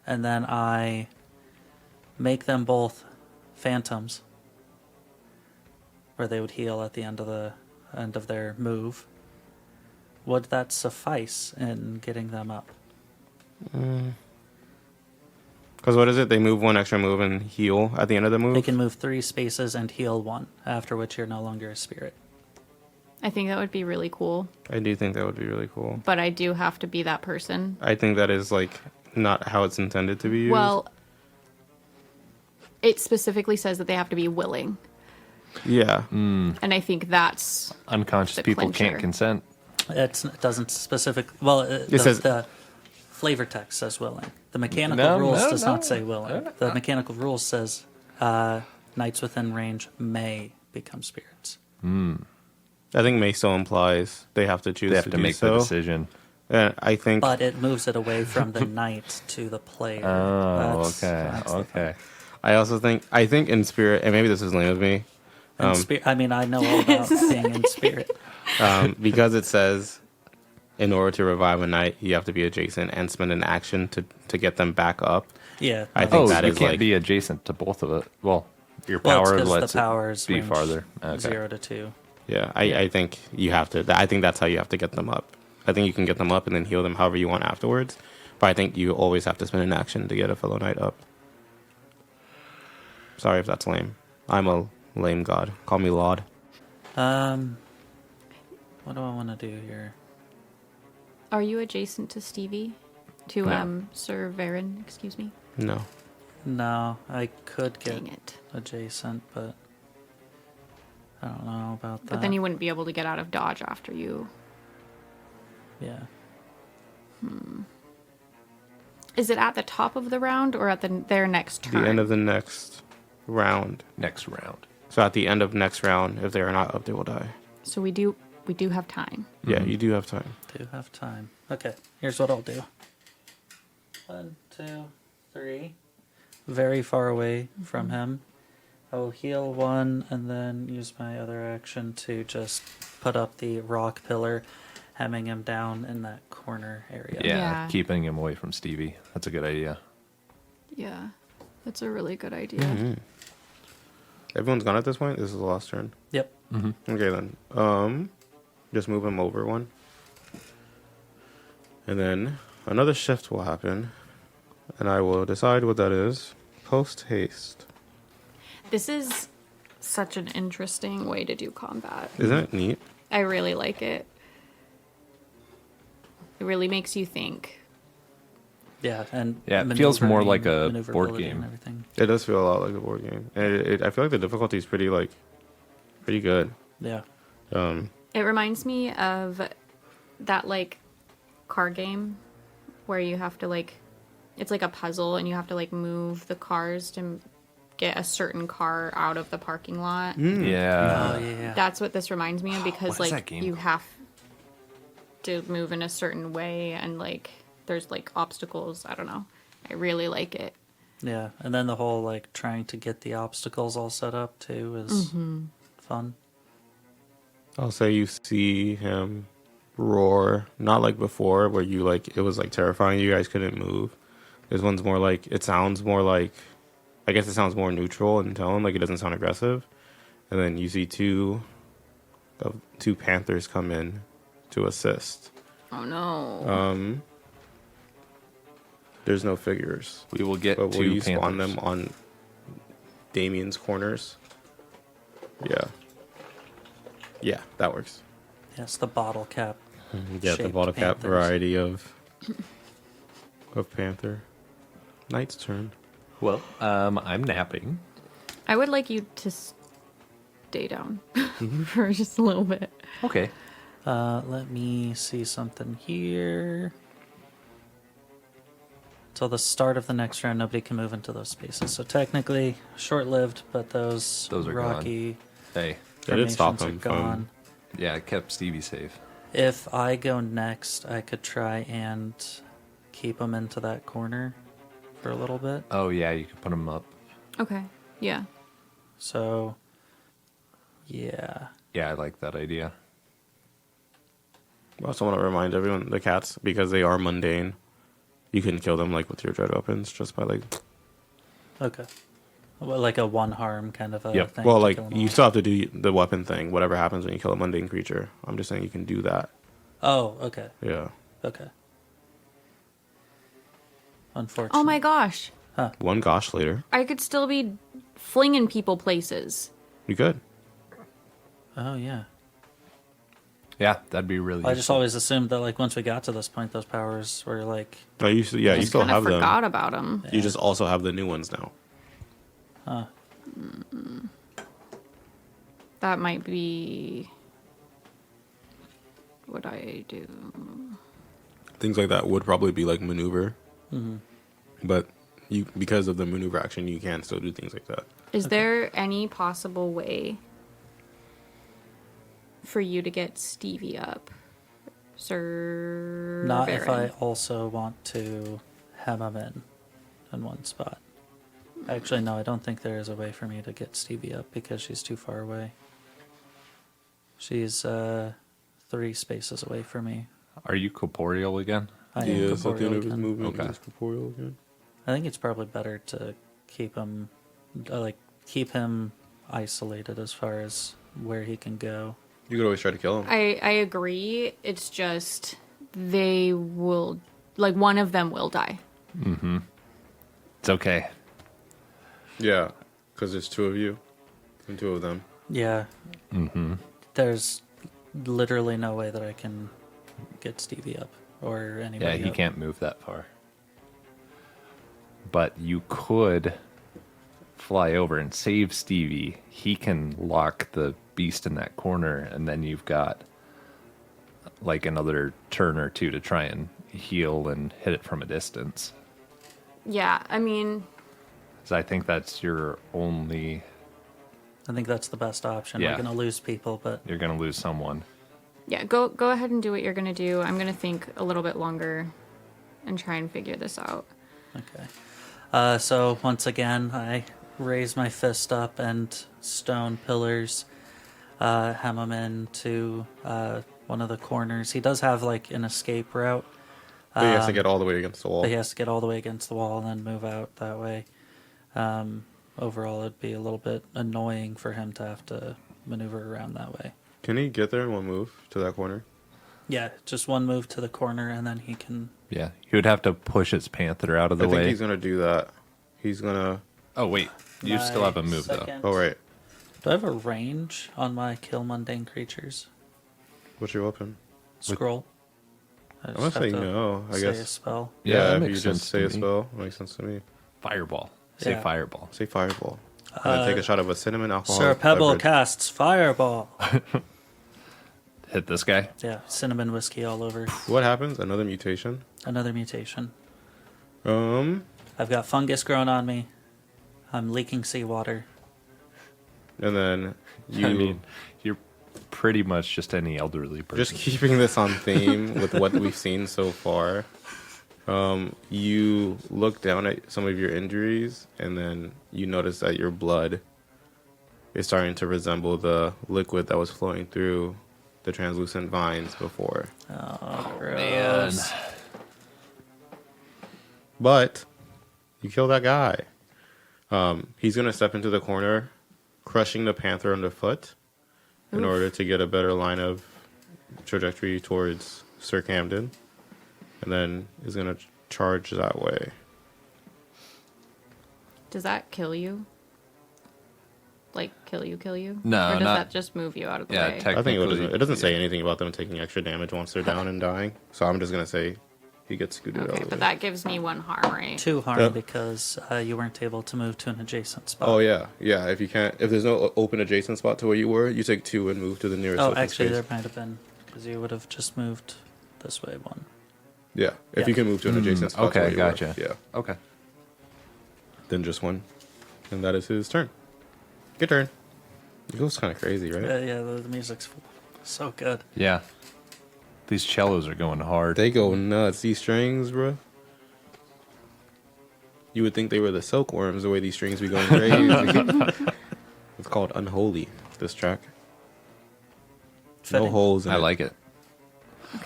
and then I make them both phantoms, where they would heal at the end of their move, would that suffice in getting them up?
Because what is it? They move one extra move and heal at the end of the move?
They can move 3 spaces and heal 1, after which you're no longer a spirit.
I think that would be really cool,
I do think that would be really cool.
but I do have to be that person.
I think that is, like, not how it's intended to be used.
Well, it specifically says that they have to be willing,
yeah.
and I think that's
Unconscious
the
people
clincher.
can't consent.
It doesn't specifically. Well,
says-
the flavor text says willing. The mechanical rules does not say willing. The mechanical rules says knights within range may become spirits.
I think May still implies they have to choose
They have
to
to
do
make
so.
the decision.
And I think...
But it moves it away from the knight to the player.
Oh,
That's the
okay.
I also think... I think in spirit... And maybe this is lame of me.
I mean, I know all about being in spirit.
Because it says... In order to revive a knight, you have to be adjacent and spend an action to get them back up.
Yeah.
I think
Oh,
that
you
is
can't
like...
be adjacent to both of it. Well, your
Well,
power
it's 'cause
lets
the powers
it be
range
farther. Okay.
0 to 2.
Yeah, I think you have to. I think that's how you have to get them up. I think you can get them up and then heal them however you want afterwards. But I think you always have to spend an action to get a fellow knight up. Sorry if that's lame. I'm a lame god. Call me Laud.
What do I want to do here?
Are you adjacent to Stevie? To
No.
Sir Varen, excuse me.
No.
No, I could get
Dang it.
adjacent, but I don't know about that.
But then you wouldn't be able to get out of dodge after you.
Yeah.
Is it at the top of the round or at their next turn?
The end of the next round.
Next round.
So at the end of next round, if they are not up, they will die.
So we do have time.
Yeah, you do have time.
Do have time. Okay, here's what I'll do. 1, 2, 3. Very far away from him. I will heal 1 and then use my other action to just put up the rock pillar, hemming him down in that corner area.
Yeah.
Keeping him away from Stevie. That's a good idea.
Yeah. That's a really good idea.
Mm-hmm. Everyone's gone at this point? This is the last turn.
Yep.
Okay, then. Just move him over 1. And then another shift will happen. And I will decide what that is. Post haste.
This is such an interesting way to do combat.
Isn't it neat?
I really like it. It really makes you think.
Yeah, and
Yeah, it feels more like a
maneuverability
board
and
game.
everything.
It does feel a lot like a board game. And I feel like the difficulty is pretty good.
Yeah.
It reminds me of that like car game where you have to it's like a puzzle and you have to move the cars to get a certain car out of the parking lot.
Yeah.
Oh, yeah.
That's what this reminds me of because
What is that game
you
called?
have to move in a certain way and there's obstacles. I don't know. I really like it.
Yeah, and then the whole trying to get the obstacles all set up too is fun.
I'll say you see him roar, not like before where you it was terrifying, you guys couldn't move. This one's more it sounds more I guess it sounds more neutral in tone, it doesn't sound aggressive. And then you see two panthers come in to assist.
Oh no.
There's no figures,
We will get
but will
to
you spawn
Panthers.
them on Damien's corners? Yeah, that works.
Yes, the bottle cap.
Yeah, the
shaped
bottle cap
panthers.
variety of panther. Knight's turn.
Well, I'm napping.
I would like you to stay down for just a little bit.
Okay.
Let me see something here. Till the start of the next round, nobody can move into those spaces. So technically, short-lived, but those
Those are
rocky
Hey.
That did stop
formations are
him from-
gone.
Yeah, it kept Stevie safe.
If I go next, I could try and keep him into that corner for a little bit.
Oh, yeah, you could put him up.
Okay. Yeah.
So, yeah.
Yeah, I like that idea.
I also want to remind everyone, the cats, because they are mundane, you can kill them like with your dread weapons just by like.
Okay. Well, like a one harm kind of a
Yep.
thing.
Well,
to
like
kill them
you
all.
still have to do the weapon thing. Whatever happens when you kill a mundane creature, I'm just saying you can do that.
Oh, okay.
Yeah.
Okay. Unfortunately.
Oh my gosh.
One gosh later,
I could still be flinging people places.
you could.
Oh, yeah.
Yeah, that'd be really
I just
useful.
always assumed that, like, once we got to this point, those powers were like,
No, you yeah, you
Just
still
kind of
have them.
forgot about them.
You just also have the new ones now.
That might be what I do.
Things like that would probably be like maneuver, but you because of the maneuver action, you can still do things like that.
Is there any possible way for you to get Stevie up, Sir?
not if I
Baron?
also want to hem him in one spot. Actually, no, I don't think there is a way for me to get Stevie up because she's too far away. She's 3 spaces away from me.
Are you corporeal again?
I
He
am
is at the end
corporeal
of his
again.
movement.
Okay.
He's corporeal again.
I think it's probably better to keep him, keep him isolated as far as where he can go.
You could always try to kill him.
I agree. It's just they will, like, one of them will die.
It's okay.
Yeah, because there's 2 of you and 2 of them.
Yeah. There's literally no way that I can get Stevie up or
Yeah,
anybody
he
up.
can't move that far. But you could fly over and save Stevie. He can lock the beast in that corner, and then you've got like another turn or 2 to try and heal and hit it from a distance.
Yeah, I mean,
So I think that's your only.
I think that's the best option.
Yeah.
We're going to lose people, but
You're gonna lose someone.
yeah, go ahead and do what you're gonna do. I'm gonna think a little bit longer and try and figure this out.
okay. So once again, I raise my fist up and stone pillars, hem him into one of the corners. He does have like an escape route.
But he has to get all the way against the wall.
But he has to get all the way against the wall and then move out that way. Overall, it'd be a little bit annoying for him to have to maneuver around that way.
Can he get there in one move to that corner?
Yeah, just one move to the corner and then he can.
Yeah, he would have to push his panther out of the
I think
way.
he's gonna do that. He's gonna.
Oh wait, you still have a move though.
Oh right.
Do I have a range on my kill mundane creatures?
What's your weapon?
Scroll.
I'm gonna say no. I
say a
guess.
spell.
Yeah,
Yeah,
that
if you
makes
just
sense
say
to
a
me.
spell, it makes sense to me.
Fireball. Say
Yeah.
fireball.
Say fireball. I'm gonna take a shot of a cinnamon alcohol.
Sir Pebble casts Fireball.
Hit this guy.
Yeah, cinnamon whiskey all over.
What happens? Another mutation.
Another mutation.
Um,
I've got fungus growing on me. I'm leaking seawater.
and then you
I mean, you're pretty much just any elderly person.
just keeping this on theme with what we've seen so far. You look down at some of your injuries, and then you notice that your blood is starting to resemble the liquid that was flowing through the translucent vines before.
Oh,
man.
gross.
But you kill that guy. He's gonna step into the corner, crushing the panther underfoot, in order to get a better line of trajectory towards Sir Camden, and then is gonna charge that way.
Does that kill you? like kill you?
No,
or does
not-
that just move you out of the
Yeah,
way?
I think
technically.
it doesn't say anything about them taking extra damage once they're down and dying. So I'm just gonna say he gets scooted out
Okay,
of the
but
way.
that gives me 1 harm, right?
2 harm
Yep.
because you weren't able to move to an adjacent spot.
Oh yeah. If there's no open adjacent spot to where you were, you take 2 and move to the nearest
Oh,
open
actually,
space.
there might have been because you would have just moved this way 1.
Yeah, if
Yeah.
you can move to an adjacent spot. to
Okay,
where you
gotcha.
were. Yeah,
Okay.
then just 1, and that is his turn. Good turn. It goes kind of crazy, right?
Yeah, the music's so good.
Yeah. These cellos are going hard.
They go nuts. These strings, bro. You would think they were the silkworms the way these strings be going crazy. It's called Unholy. This track. No
Fitting.
holes in
I
it.
like it.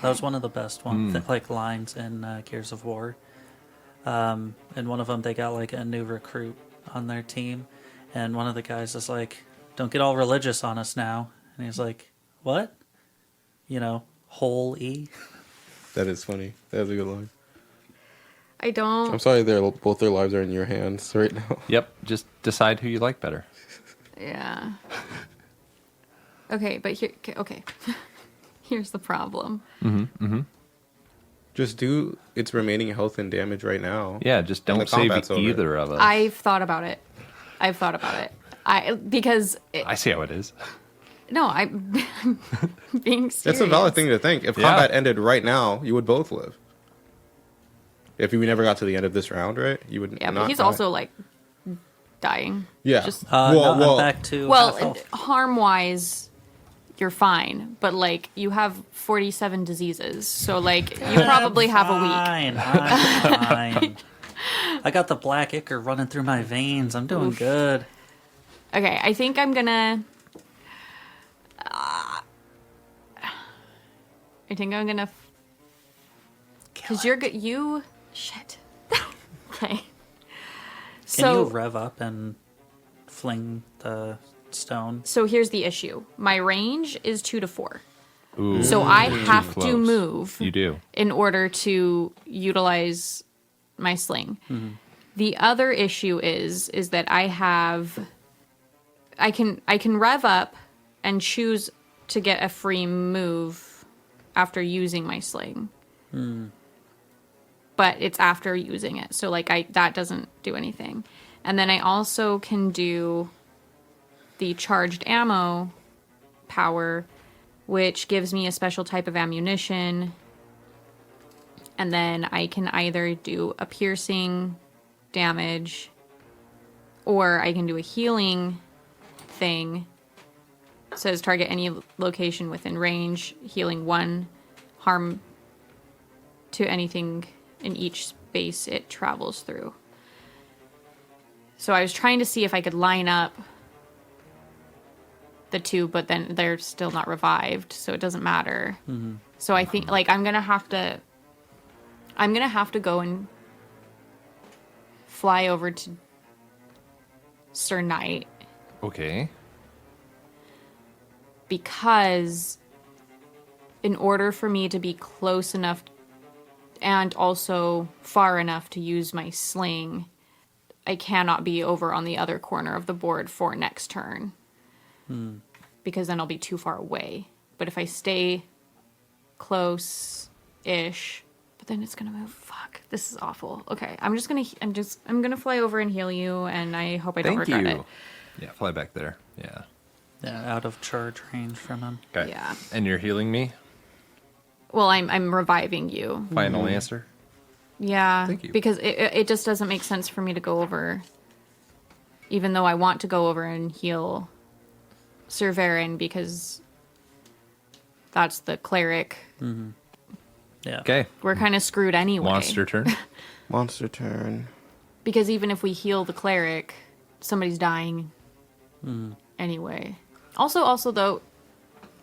That was one of the best like lines in Gears of War. In one of them, they got like a new recruit on their team, and one of the guys is like, "Don't get all religious on us now," and he's like, "What? You know, whole E."
That is funny. That is a good line.
I don't.
I'm sorry, both their lives are in your hands right now.
Yep. Just decide who you like better.
Yeah. Okay, but here. Okay. Here's the problem.
Just do its remaining health and damage right now.
Yeah, just
And
don't
the combat's
save
over.
either of us.
I've thought about it. Because
I see how it is.
no, I'm being serious.
It's a valid thing to think. If
Yeah.
combat ended right now, you would both live. If we never got to the end of this round, right? You would.
Yeah,
not
but he's
die.
also like dying.
Yeah.
Just
No, I'm back to half health.
harm wise, you're fine. But like you have 47 diseases, so like you probably have a week.
Fine, I'm fine. I got the black ichor running through my veins. I'm doing good.
Okay, I think I'm gonna. I think I'm gonna. Because you're good. You. Shit. Okay.
Can you rev up and fling the stone?
So here's the issue. My range is 2 to 4.
Ooh,
So I
too
have to
close.
move
You do.
in order to utilize my sling. The other issue is that I can rev up and choose to get a free move after using my sling. But it's after using it. So like that doesn't do anything. And then I also can do the charged ammo power, which gives me a special type of ammunition. And then I can either do a piercing damage or I can do a healing thing. It says target any location within range, healing 1 harm to anything in each space it travels through. So I was trying to see if I could line up the 2, but then they're still not revived, so it doesn't matter. So I think like I'm gonna have to go and fly over to Sir Knight
Okay.
because in order for me to be close enough and also far enough to use my sling, I cannot be over on the other corner of the board for next turn. Because then I'll be too far away. But if I stay close-ish, but then it's gonna move. Fuck, this is awful. Okay, I'm gonna fly over and heal you, and I hope I don't
Thank
regret
you.
it.
Yeah, fly back there. Yeah.
Yeah, out of charge range from him.
Okay.
Yeah.
And you're healing me?
Well, I'm reviving you.
Final answer?
Yeah,
Thank you.
because it just doesn't make sense for me to go over, even though I want to go over and heal Sir Varen because that's the cleric.
Yeah.
Okay.
We're kind of screwed anyway.
Monster turn.
Monster turn.
Because even if we heal the cleric, somebody's dying anyway. Also though,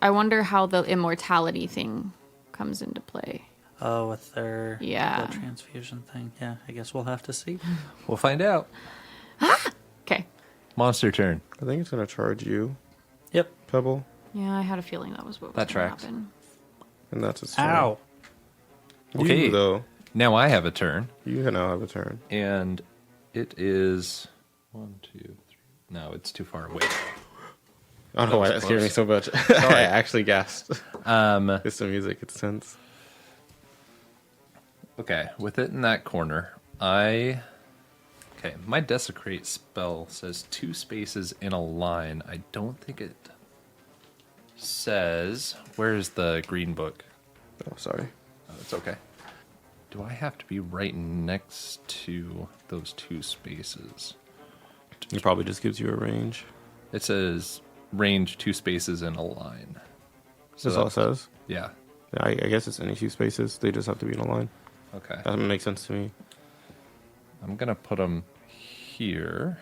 I wonder how the immortality thing comes into play.
Oh, with their
Yeah.
blood transfusion thing. Yeah, I guess we'll have to see.
We'll find out.
Okay.
Monster turn.
I think it's gonna charge you,
Yep.
Pebble,
Yeah, I had a feeling that was what was
That
gonna
tracks.
happen.
and that's its turn.
Ow.
Okay.
You, though,
Now I have a turn.
you now have a turn.
And it is 1, 2, 3. No, it's too far away.
I don't know why
was
that scared me
close.
so much. I actually gasped. It's the music. It's tense.
Okay, with it in that corner, Okay, my Desecrate spell says 2 spaces in a line. I don't think it says... Where's the green book?
Oh, sorry.
Oh, it's okay. Do I have to be right next to those 2 spaces?
It probably just gives you a range.
It says range 2 spaces in a line.
That's all it says.
Yeah.
Yeah, I guess it's any 2 spaces. They just have to be in a line.
Okay.
That makes sense to me.
I'm going to put them here.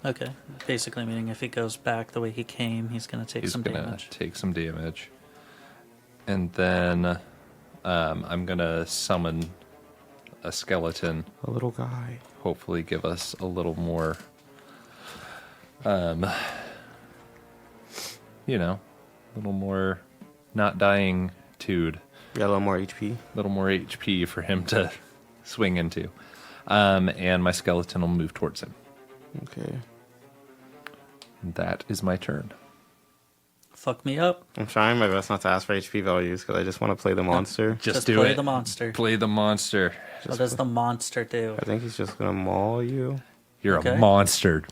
Okay. Basically meaning if he goes back the way he came, he's going to take
He's
some
going to
damage.
take some damage. And then I'm going to summon a skeleton.
A little guy.
Hopefully give us a little more, a little more not dying tude.
Yeah, a little more HP.
A little more HP for him to swing into. And my skeleton will move towards him.
Okay.
That is my turn.
Fuck me up.
I'm trying my best not to ask for HP values because I just want to play the monster.
Just
do
play
it.
the monster.
Play the monster.
What does the monster do?
I think he's just going to maul you.
You're
Okay.
a monster.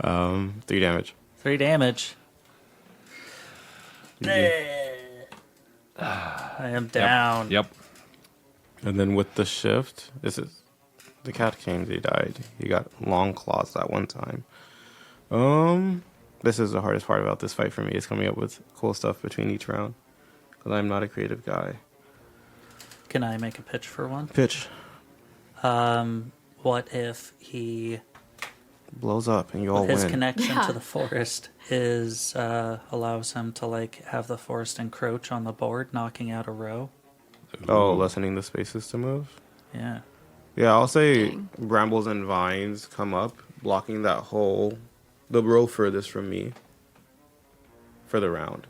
3 damage.
3 damage. I am down.
Yep.
And then with the shift, the cat came, they died. He got long claws that one time. This is the hardest part about this fight for me, is coming up with cool stuff between each round. Because I'm not a creative guy.
Can I make a pitch for one?
Pitch
What if he,
blows up and you all
his
win.
connection
Yeah.
to the forest is allows him to like have the forest encroach on the board, knocking out a row?
Oh, lessening the spaces to move?
Yeah.
Yeah, I'll say
Dang.
brambles and vines come up, blocking that hole, the row furthest from me, for the round.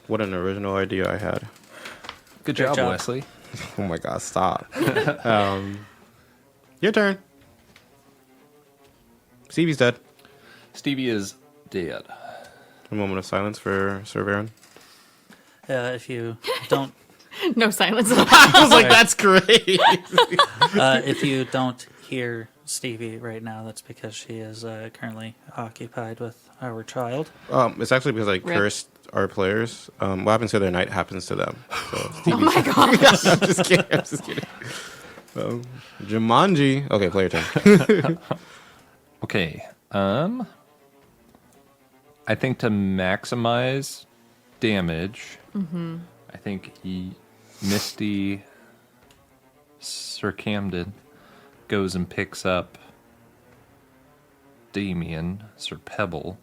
What an original idea I had.
Good
Great
job,
job.
Wesley.
Oh my god, stop. Your turn. Stevie's dead.
Stevie is dead.
A moment of silence for Sir Baron.
If you don't,
No silence allowed.
I was like, that's great.
if you don't hear Stevie right now, that's because she is currently occupied with our child.
It's actually because I
Rip.
cursed our players. What happens to their night happens to them. So
Oh
Stevie's
my god.
I'm just kidding. I'm just kidding. Jumanji. Okay, player turn.
Okay. I think to maximize damage, I think Misty Sir Camden goes and picks up Damien, Sir Pebble,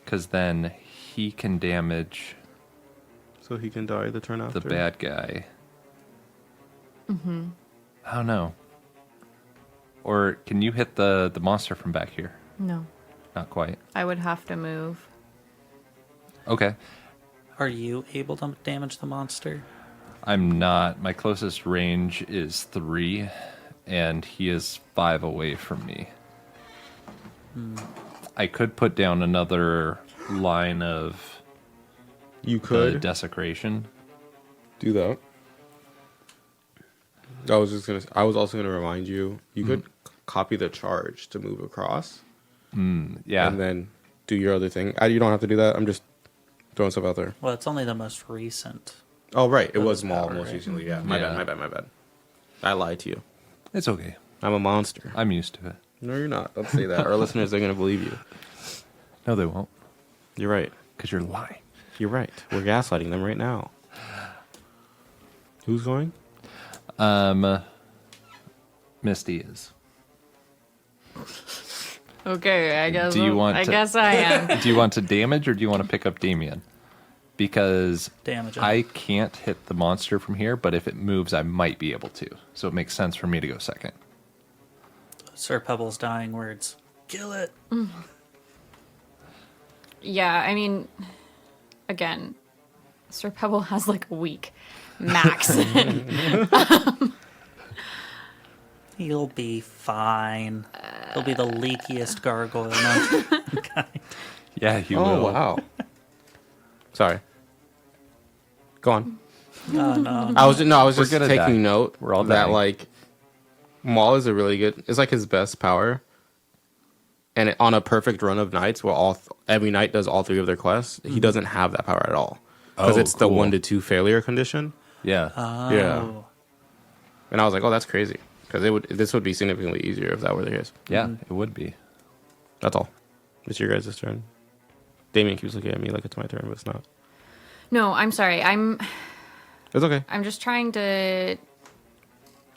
because then he can damage
So he can die the turn after.
the bad guy. I don't know. Or can you hit the monster from back here?
No.
Not quite.
I would have to move.
Okay.
Are you able to damage the monster?
I'm not. My closest range is 3, and he is 5 away from me. I could put down another line of
You
the
could
desecration.
do that. I was also gonna remind you. You could copy the charge to move across,
Yeah.
and then do your other thing. You don't have to do that. I'm just throwing stuff out there.
Well, it's only the most recent.
Oh right, it
That
was
was
Maul
power,
most
right?
recently. Yeah, my
Yeah.
bad. I lied to you.
It's okay.
I'm a monster.
I'm used to it.
No, you're not. Don't say that. Our listeners are gonna believe you.
No, they won't.
You're right.
Because you're lying.
You're right. We're gaslighting them right now. Who's going?
Misty is.
Okay, I guess.
Do you want
I
to-
guess I am.
Do you want to damage or do you want to pick up Damien? Because
Damage him.
I can't hit the monster from here, but if it moves, I might be able to. So it makes sense for me to go second.
Sir Pebble's dying words. Kill it.
Yeah, I mean, again, Sir Pebble has like a week max.
He'll be fine. He'll be the leakiest gargoyle. No.
Yeah, you
Oh
will.
wow. Sorry. Go on.
Oh, no.
I was
We're
just
gonna
taking
die.
note
We're all
that
dying.
like Maul is a really good. It's like his best power, and on a perfect run of nights where every knight does all 3 of their quests, he doesn't have that power at all because
Oh,
it's the
cool.
1 to 2 failure condition.
Yeah.
Oh.
Yeah. And I was like, oh, that's crazy because this would be significantly easier if that were the case.
Yeah, it would be.
That's all. It's your guys' turn. Damien keeps looking at me like it's my turn, but it's not.
No, I'm sorry. I'm
It's okay.
just trying to.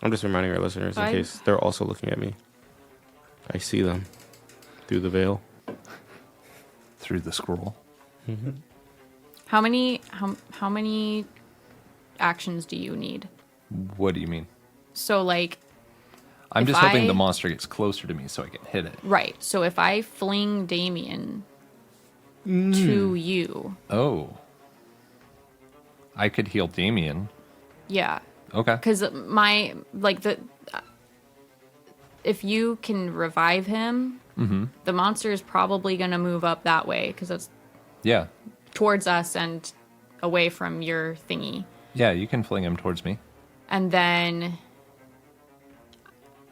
I'm just reminding our listeners in
Fine.
case they're also looking at me. I see them through the veil.
Through the scroll.
How many actions do you need?
What do you mean?
So like,
I'm
If
just hoping
I-
the monster gets closer to me so I can hit it.
right. So if I fling Damien to you,
Oh. I could heal Damien.
yeah,
Okay.
because if you can revive him, the monster is probably going to move up that way because it's
Yeah.
towards us and away from your thingy.
Yeah, you can fling him towards me.
And then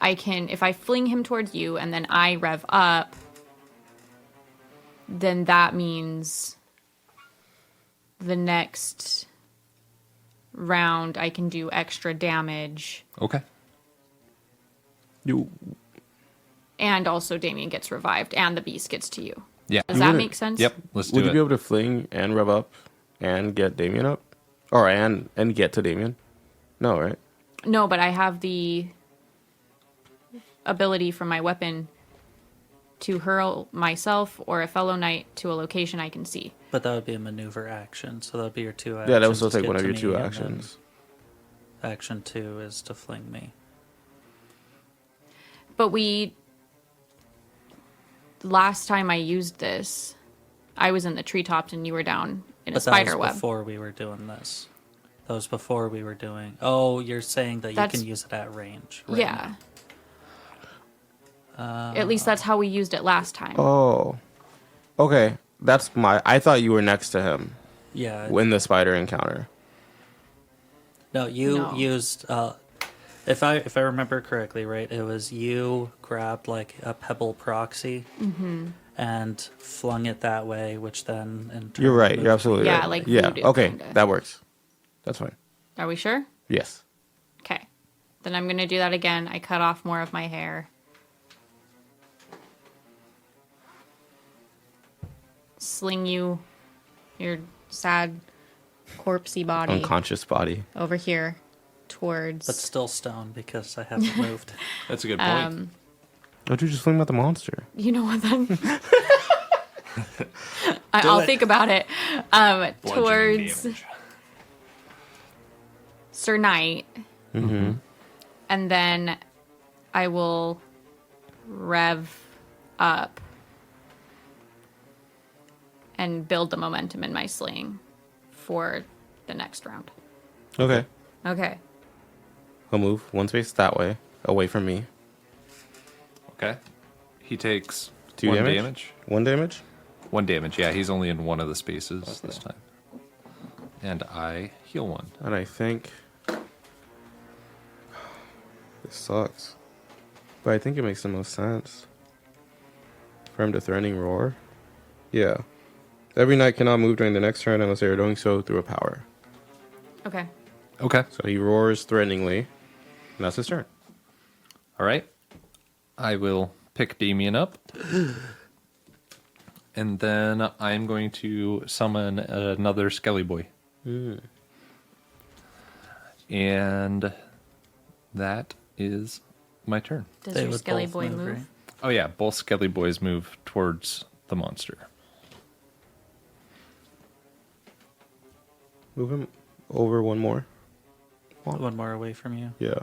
if I fling him towards you and then I rev up, then that means the next round I can do extra damage.
Okay.
You
And also Damien gets revived and the beast gets to you.
Yeah.
Does
You
that
wouldn't-
make sense?
Yep. Let's do
would you
it.
be able to fling and rev up and get Damien up? Or and get to Damien? No, right?
No, but I have the ability from my weapon to hurl myself or a fellow knight to a location I can see.
But that would be a maneuver action, so that would be your 2 actions.
Yeah, that would still
to
take
get
one of
to
your
me,
2
and then
actions.
Action 2 is to fling me.
But last time I used this, I was in the treetops and you were down in a
But that
spider
was
web.
before we were doing this. That was before we were doing. Oh, you're saying that you
That's-
can use it at range. Right
Yeah. At least that's how we used it last time.
Oh. Okay. That's I thought you were next to him
Yeah.
in the spider encounter.
No, you
No.
used. If I remember correctly, right, it was you grabbed like a pebble proxy and flung it that way, which then in turn
You're right.
moved
You're absolutely
Yeah,
right.
like
yeah.
voodoo,
Okay,
kinda.
that works. That's fine.
Are we sure?
Yes.
Okay. Then I'm going to do that again. I cut off more of my hair. Sling you, your sad, corpsey body,
Unconscious body.
over here towards.
but still stone because I haven't moved.
That's a good point.
Don't you just fling him at the monster?
You know what then?
Do
I'll
it.
think about it. Towards Sir Knight.
Mm-hmm.
And then I will rev up and build the momentum in my sling for the next round.
Okay.
Okay.
He'll move 1 space that way, away from me.
Okay. He takes
2
1
damage?
damage.
1 damage?
1 damage. Yeah, he's only in one of the spaces this time. And I heal 1.
And I think this sucks, but I think it makes the most sense for him to threatening roar. Yeah, every knight cannot move during the next turn unless they are doing so through a power.
Okay.
Okay.
So he roars threateningly, and that's his turn.
All right. I will pick Damien up. And then I'm going to summon another Skelly Boy. And that is my turn.
Does
They
your
would
Skelly
both
Boy
move,
move?
right?
Oh, yeah. Both Skelly Boys move towards the monster.
Move him over 1 more.
One more away from you.
Yeah,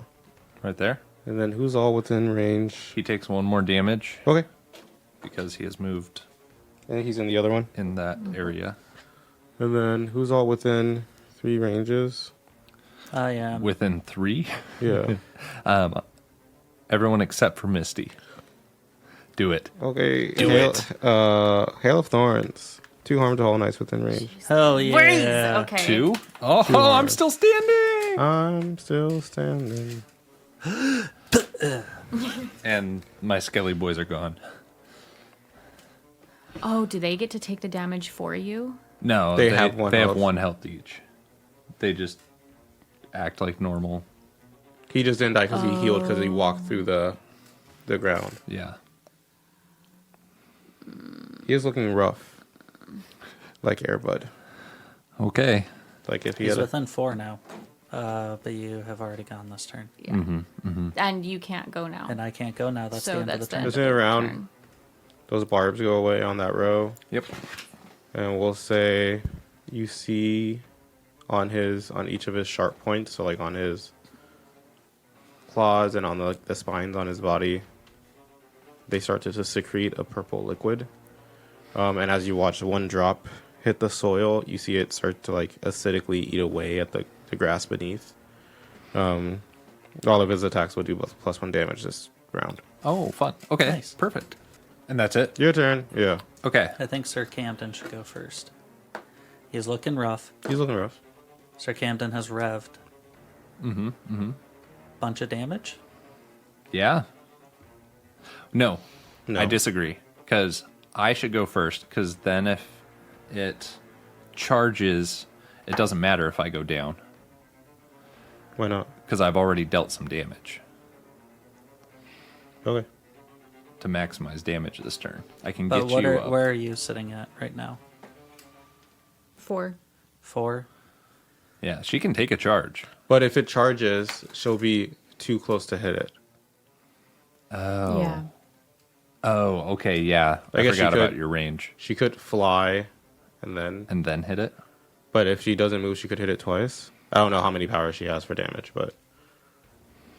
Right there.
and then who's all within range?
He takes 1 more damage
Okay,
because he has moved
and he's in the other one.
in that area.
And then who's all within 3 ranges?
I am.
Within 3.
Yeah.
Everyone except for Misty. Do it.
Okay.
Do
hail,
it.
Hail of Thorns. 2 harm to all knights within range.
Hell yeah.
Breeze. Okay.
2? Oh, I'm
hard.
still standing.
I'm still standing.
And my skelly boys are gone.
Oh, do they get to take the damage for you?
No,
They have one
They have
health.
1 health each. They just act like normal.
He just didn't die because he healed because he walked through the ground.
Yeah.
He is looking rough. Like Airbud.
Okay.
Like if he
He's
had a,
within 4 now. But you have already gone this turn.
Yeah. And you can't go now.
And I can't go now. That's the
so
end
that's
of the
the
turn.
end
Isn't
of
it
the
around?
turn.
those barbs go away on that row.
Yep.
And we'll say you see on each of his sharp points, so like on his claws and on the spines on his body, they start to just secrete a purple liquid. And as you watch one drop hit the soil, you see it start to like acidically eat away at the grass beneath. All of his attacks will do +1 damage this round.
Oh, fun. Okay.
Nice.
Perfect. And that's it?
Your turn. Yeah.
Okay.
I think Sir Camden should go first. He's looking rough.
He's looking rough.
Sir Camden has revved. Bunch of damage.
Yeah. No.
No.
I disagree. Because I should go first. Because then if it charges, it doesn't matter if I go down.
Why not?
Because I've already dealt some damage
Okay.
to maximize damage this turn. I can
But
get you up.
where are you sitting at right now?
4.
4?
Yeah, she can take a charge.
But if it charges, she'll be too close to hit it.
Oh.
Yeah.
Oh, okay, yeah.
I
I
guess
forgot
you
about
could-
your range.
She could fly, and then
Hit it?
but if she doesn't move, she could hit it twice. I don't know how many powers she has for damage, but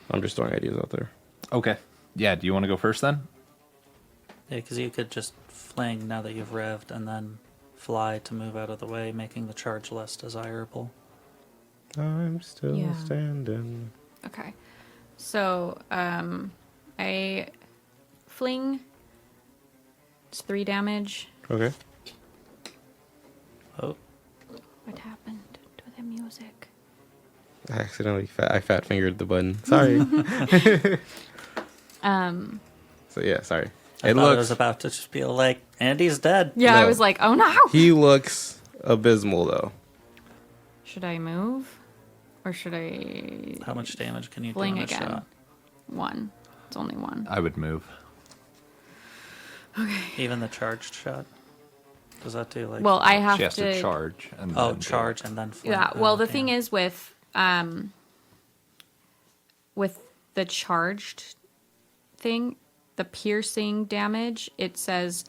I'm just throwing ideas out there.
Okay. Yeah, do you want to go first then?
Yeah, because you could just fling now that you've revved and then fly to move out of the way, making the charge less desirable.
I'm still
Yeah.
standing.
Okay. So, I fling. It's 3 damage.
Okay.
Oh,
What happened to the music?
I accidentally I fat fingered the button. Sorry. So yeah, sorry.
I thought it was about to just be like, Andy's dead.
Yeah, I
No.
was like, oh no!
He looks abysmal though.
Should I move? Or should I
How much damage can you do
fling
in a
again?
shot?
1. It's only 1.
I would move.
Even the charged shot? Does that do like...
Well, I have
She has
to
to charge. And
Oh,
then
charge and then fling.
Yeah,
Oh,
well, the
damn.
thing is with the charged thing, the piercing damage, it says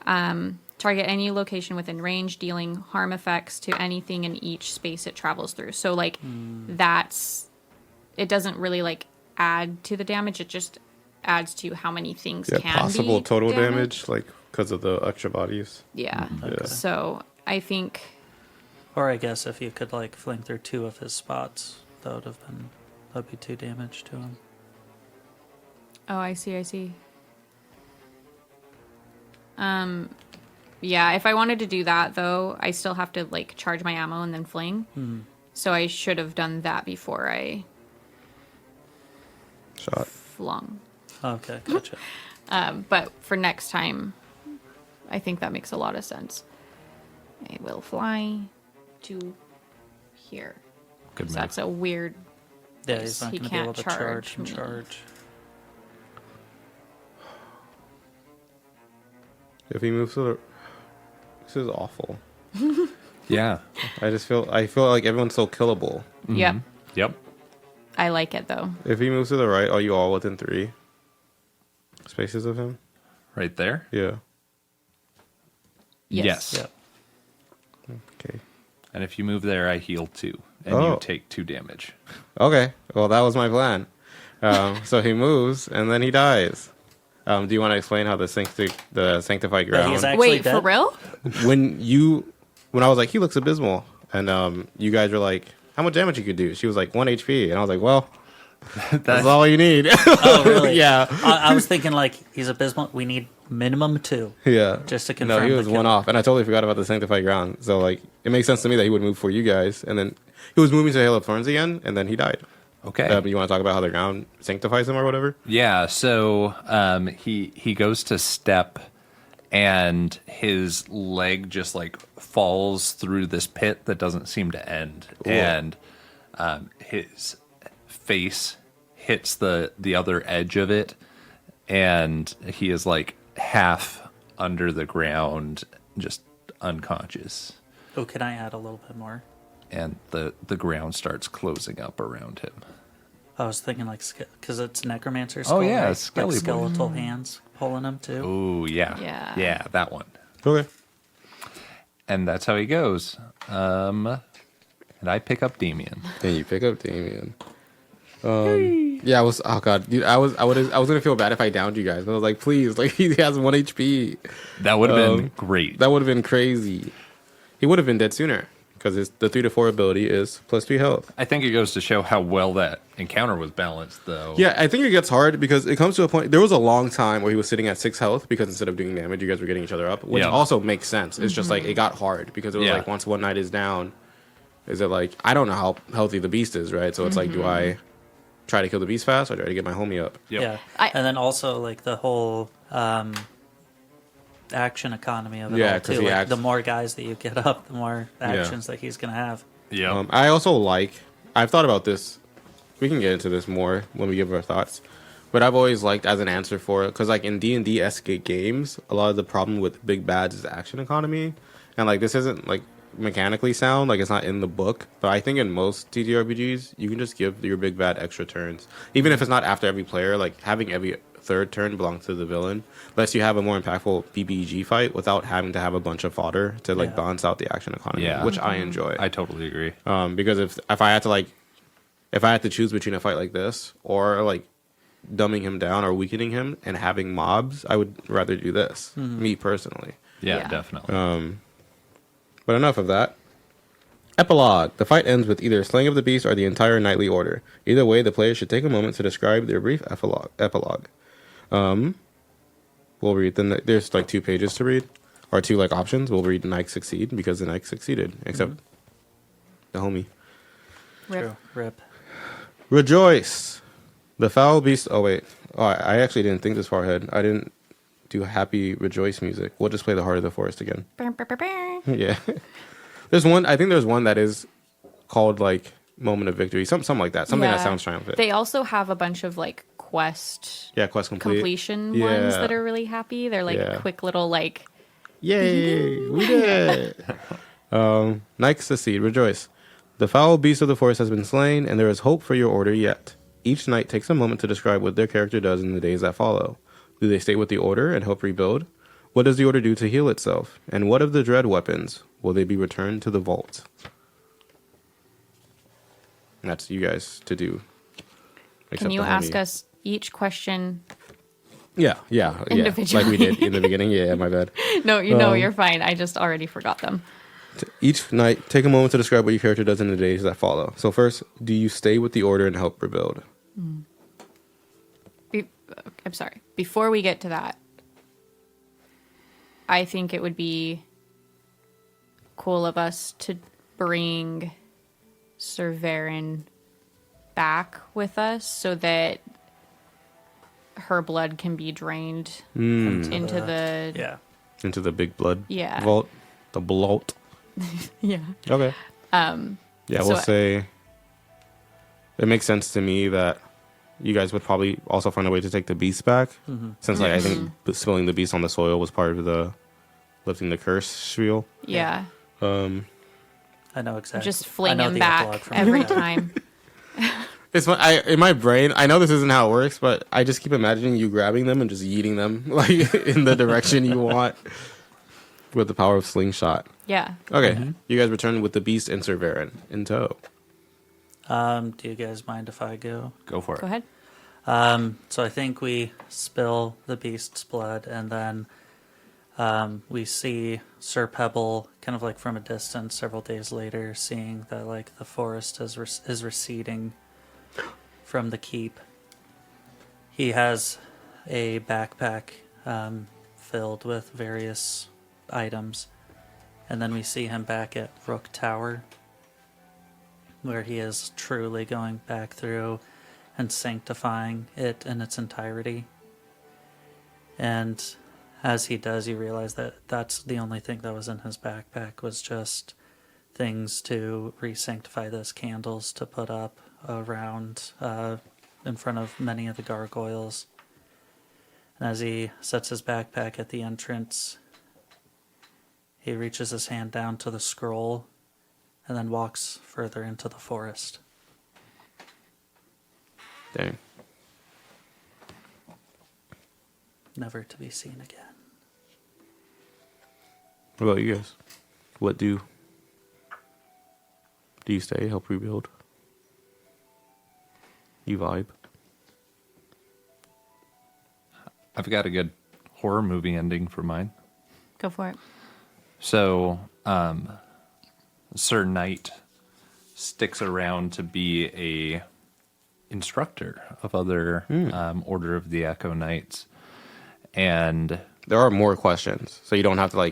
target any location within range, dealing harm effects to anything in each space it travels through. So, like, it doesn't really, like, add to the damage. It just adds to how many things
Yeah,
can
possible
be
total
damaged.
damage, like because of the extra bodies.
Yeah.
Yeah.
So, I think...
Or I guess if you could like fling through 2 of his spots, that'd be 2 damage to him.
Oh, I see. Yeah, if I wanted to do that, though, I still have to, like, charge my ammo and then fling. So I should have done that before I
Shot.
flung.
Okay, gotcha.
But for next time, I think that makes a lot of sense. I will fly to here.
Good
'Cause
move.
that's a weird...
Yeah, he's not
He
going to be able
can't
to charge
charge
and
me.
charge.
If he moves to the, this is awful.
Yeah.
I feel like everyone's so killable.
Yep.
Yep.
I like it, though.
If he moves to the right, are you all within 3 spaces of him?
Right there?
Yeah.
Yes.
Yep.
Okay.
And if you move there, I heal 2. And
Oh.
you take 2 damage.
Okay. Well, that was my plan. So he moves and then he dies. Do you want to explain how the sanctified
Yeah,
ground?
he's actually
Wait,
dead?
for real?
when I was like, he looks abysmal, and you guys were like, how much damage you could do? She was like 1 HP, and I was like, well, That's all you need.
Oh, really?
Yeah.
I was thinking like he's abysmal. We need minimum 2.
Yeah.
Just to confirm
No, he
the
was
kill.
one off, and I totally forgot about the sanctified ground. So like, it makes sense to me that he would move for you guys, and then he was moving to Hail of Thorns again, and then he died.
Okay.
You want to talk about how the ground sanctifies him or whatever?
Yeah, so he goes to step, and his leg just like falls through this pit that doesn't seem to end,
Ooh.
and his face hits the other edge of it, and he is like half under the ground, just unconscious,
Oh, can I add a little bit more?
and the ground starts closing up around him.
I was thinking like because it's necromancer.
Oh,
Skull,
yeah,
right?
Skelly boy.
like skeletal hands pulling him too.
Oh yeah,
Yeah.
that one.
Okay.
And that's how he goes. And I pick up Damien.
And you pick up Damien. Yeah, I was. Oh god, dude, I was gonna feel bad if I downed you guys. But I was like, please, like he has 1 HP.
That would have been great.
That would have been crazy. He would have been dead sooner because the 3 to 4 ability is +3 health.
I think it goes to show how well that encounter was balanced, though.
Yeah, I think it gets hard because it comes to a point. There was a long time where he was sitting at 6 health because instead of doing damage, you guys were getting each other up, which
Yeah.
also makes sense. It's just like it got hard because it was
Yeah.
like once one knight is down, is it like I don't know how healthy the beast is, right? So it's like, do I try to kill the beast fast or try to get my homie up?
Yep.
Yeah,
I-
and then also like the whole action economy of it
Yeah,
all
'cause
too.
he
Like,
acts-
the more guys that you get up, the more actions that he's gonna have.
Yeah.
I also like. I've thought about this. We can get into this more when we give our thoughts. But I've always liked as an answer for it because like in D&D esque games, a lot of the problem with big bads is action economy, and like this isn't like mechanically sound, like it's not in the book. But I think in most TTRPGs, you can just give your big bad extra turns, even if it's not after every player. Like having every third turn belong to the villain lets you have a more impactful PBEG fight without having to have a bunch of fodder to like
Yeah.
balance out the action economy,
Yeah.
which I enjoy.
I totally agree.
Because if I had to choose between a fight like this or like dumbing him down or weakening him and having mobs, I would rather do this. Me personally.
Yeah,
Yeah.
definitely.
But enough of that. Epilogue. The fight ends with either slaying of the beast or the entire knightly order. Either way, the player should take a moment to describe their brief epilogue. We'll read there's like 2 pages to read, or 2 like options. We'll read Knights succeed because the Knights succeeded, except the homie.
Rip.
True. Rip.
Rejoice. The foul beast. Oh wait. Oh, I actually didn't think this far ahead. I didn't do happy rejoice music. We'll just play the Heart of the Forest again. Yeah. There's one. I think there's one that is called like Moment of Victory. Something like that. Something that
Yeah.
sounds triumphant.
They also have a bunch of like quest
Yeah. Quest complete.
completion ones
Yeah.
that are really happy. They're like
Yeah.
quick little like
Yay! We did it. Knights succeed. Rejoice. The foul beast of the forest has been slain, and there is hope for your order yet. Each knight takes a moment to describe what their character does in the days that follow. Do they stay with the order and help rebuild? What does the order do to heal itself? And what of the dread weapons? Will they be returned to the vault? And that's you guys to do.
Can
Except
you
the
ask
homie.
us each question?
Yeah.
individually?
Like we did in the beginning. Yeah, my bad.
No, you're fine. I just already forgot them.
Each night, take a moment to describe what your character does in the days that follow. So first, do you stay with the order and help rebuild?
I'm sorry. Before we get to that, I think it would be cool of us to bring Sir Varen back with us so that her blood can be drained into the
Yeah.
Into the big blood
Yeah.
vault, the bloat.
yeah.
Okay. Yeah,
so
we'll say it makes sense to me that you guys would probably also find a way to take the beast back, since like I think spilling the beast on the soil was part of the lifting the curse spiel.
Yeah.
I know exactly.
Just
I
fling
know
him
the epilogue
back
from
every
that.
time.
It's fun. In my brain, I know this isn't how it works, but I just keep imagining you grabbing them and just yeeting them like in the direction you want with the power of slingshot.
Yeah.
Okay, you guys return with the beast and Sir Varen in tow.
Do you guys mind if I go?
Go for it.
Go ahead.
So I think we spill the beast's blood, and then we see Sir Pebble kind of like from a distance several days later, seeing that like the forest is receding from the keep. He has a backpack filled with various items. And then we see him back at Rook Tower, where he is truly going back through and sanctifying it in its entirety. And as he does, you realize that that's the only thing that was in his backpack was just things to re-sanctify this, candles to put up around in front of many of the gargoyles. And as he sets his backpack at the entrance, he reaches his hand down to the scroll and then walks further into the forest.
Dang.
Never to be seen again.
What about you guys? What do you stay, help rebuild? You vibe?
I've got a good horror movie ending for mine.
Go for it.
So, Sir Knight sticks around to be a instructor of other Order of the Echo Knights, and
There are more questions, so you don't have to
No,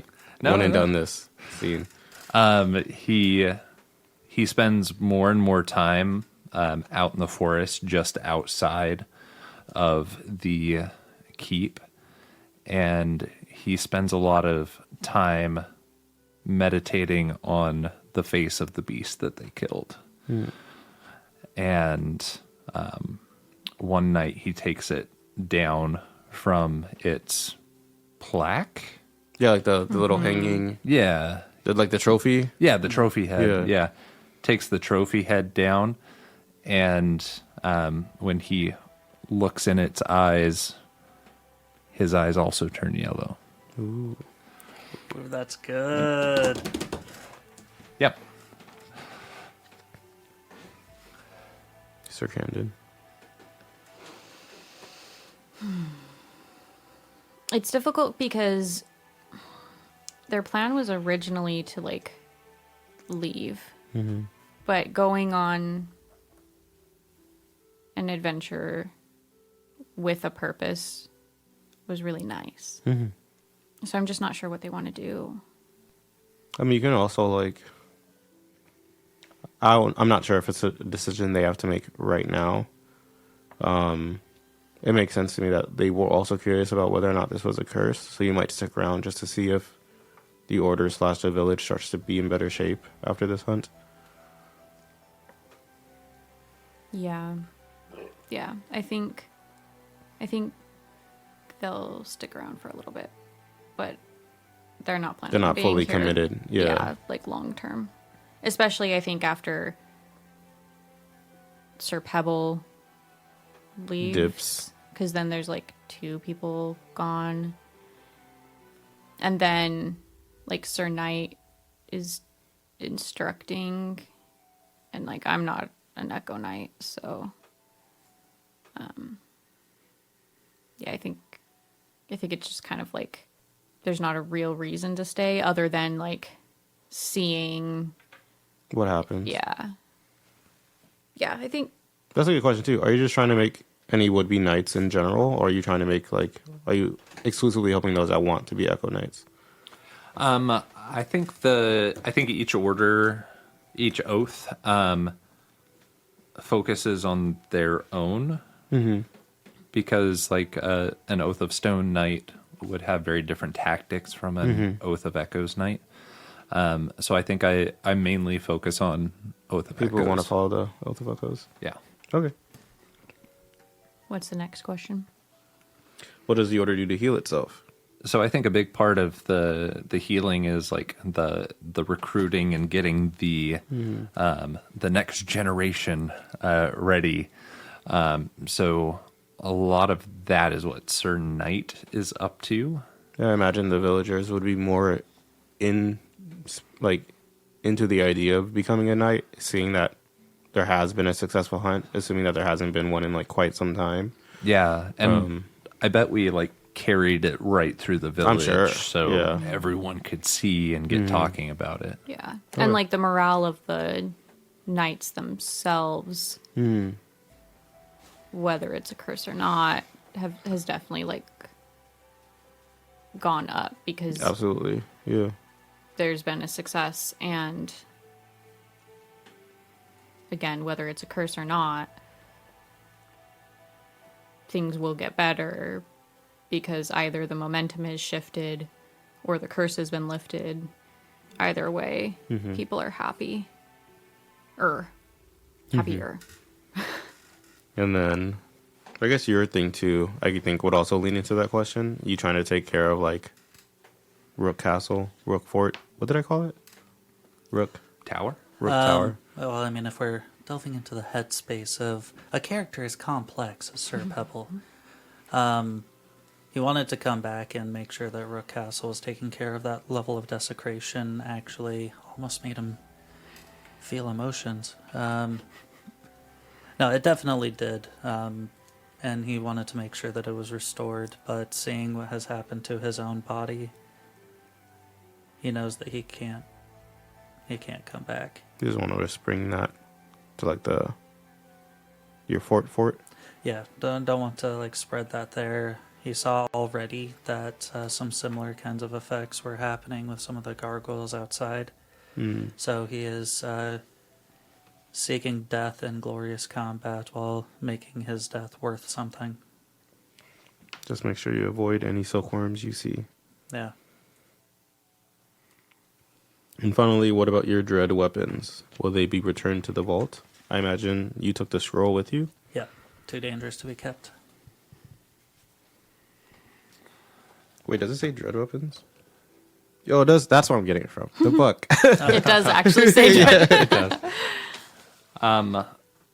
one
no,
and
no.
done this scene.
he spends more and more time out in the forest, just outside of the keep, and he spends a lot of time meditating on the face of the beast that they killed. And one night he takes it down from its plaque.
Yeah, like the little hanging,
Yeah.
the trophy.
Yeah, the trophy head.
Yeah.
Yeah. Takes the trophy head down, and when he looks in its eyes, his eyes also turn yellow.
Ooh, that's good.
Yep.
Sir Camden.
It's difficult because their plan was originally to leave, but going on an adventure with a purpose was really nice. So I'm just not sure what they want to do.
I mean, you can also I'm not sure if it's a decision they have to make right now. It makes sense to me that they were also curious about whether or not this was a curse, so you might stick around just to see if the order / the village starts to be in better shape after this hunt.
Yeah. Yeah. I think they'll stick around for a little bit, but they're not planning.
They're
on
not
being
fully
here,
committed. Yeah.
long term. Especially, I think after Sir Pebble leaves,
Dips.
because then there's 2 people gone, and then Sir Knight is instructing, and I'm not an Echo Knight, so yeah, I think it's just kind of there's not a real reason to stay other than seeing.
What happens?
Yeah, I think
That's a good question too. Are you just trying to make any would-be knights in general, or are you trying to make are you exclusively helping those that want to be Echo Knights?
I think each order, each oath, focuses on their own, because an Oath of Stone Knight would have very different tactics from an Oath of Echoes Knight. So I think I mainly focus on Oath of
People
Echoes.
want to follow the Oath of Echoes.
Yeah.
Okay.
what's the next question?
What does the order do to heal itself?
So I think a big part of the healing is the recruiting and getting the next generation ready. So a lot of that is what Sir Knight is up to.
Yeah, I imagine the villagers would be more into the idea of becoming a knight, seeing that there has been a successful hunt, assuming that there hasn't been one in quite some time.
Yeah, and I bet we carried it right through the village,
sure,
so
yeah.
everyone could see and get talking about it.
Yeah, and the morale of the knights themselves whether it's a curse or not, has definitely like gone up because
Absolutely. Yeah.
there's been a success, and again, whether it's a curse or not, things will get better because either the momentum has shifted or the curse has been lifted. Either way, people are happy. Happier.
And then I guess your thing too, I think would also lean into that question. You trying to take care of like Rook Castle, Rook Fort. What did I call it? Rook
Tower?
Tower.
Well, I mean, if we're delving into the headspace of a character as complex as Sir Pebble, he wanted to come back and make sure that Rook Castle was taking care of that level of desecration. Actually, almost made him feel emotions. No, it definitely did. And he wanted to make sure that it was restored. But seeing what has happened to his own body, he knows that he can't come back.
You just want to spring that to like your fort.
Yeah, don't want to like spread that there. He saw already that some similar kinds of effects were happening with some of the gargoyles outside. So he is seeking death in glorious combat while making his death worth something.
Just make sure you avoid any silkworms you see.
Yeah.
And finally, what about your dread weapons? Will they be returned to the vault? I imagine you took the scroll with you.
Yeah. Too dangerous to be kept.
Wait, does it say dread weapons? Yo, it does. That's where I'm getting it from. The book.
It does actually say that.
It does.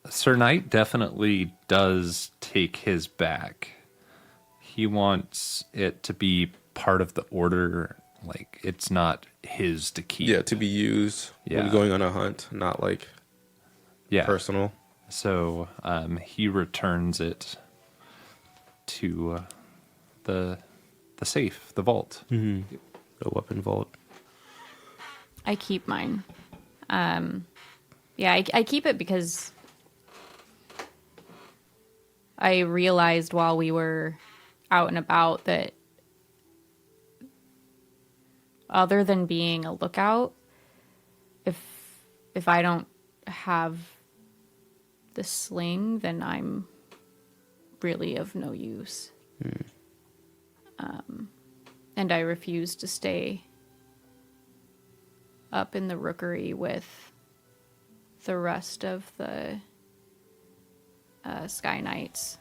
Sir Knight definitely does take his back. He wants it to be part of the order. Like, it's not his to keep.
Yeah, to be used when
Yeah.
going on a hunt, not like personal.
So he returns it to the safe, the vault.
The weapon vault.
I keep mine. Yeah, I keep it because I realized while we were out and about that other than being a lookout, if I don't have the sling, then I'm really of no use. And I refuse to stay up in the rookery with the rest of the Sky Knights.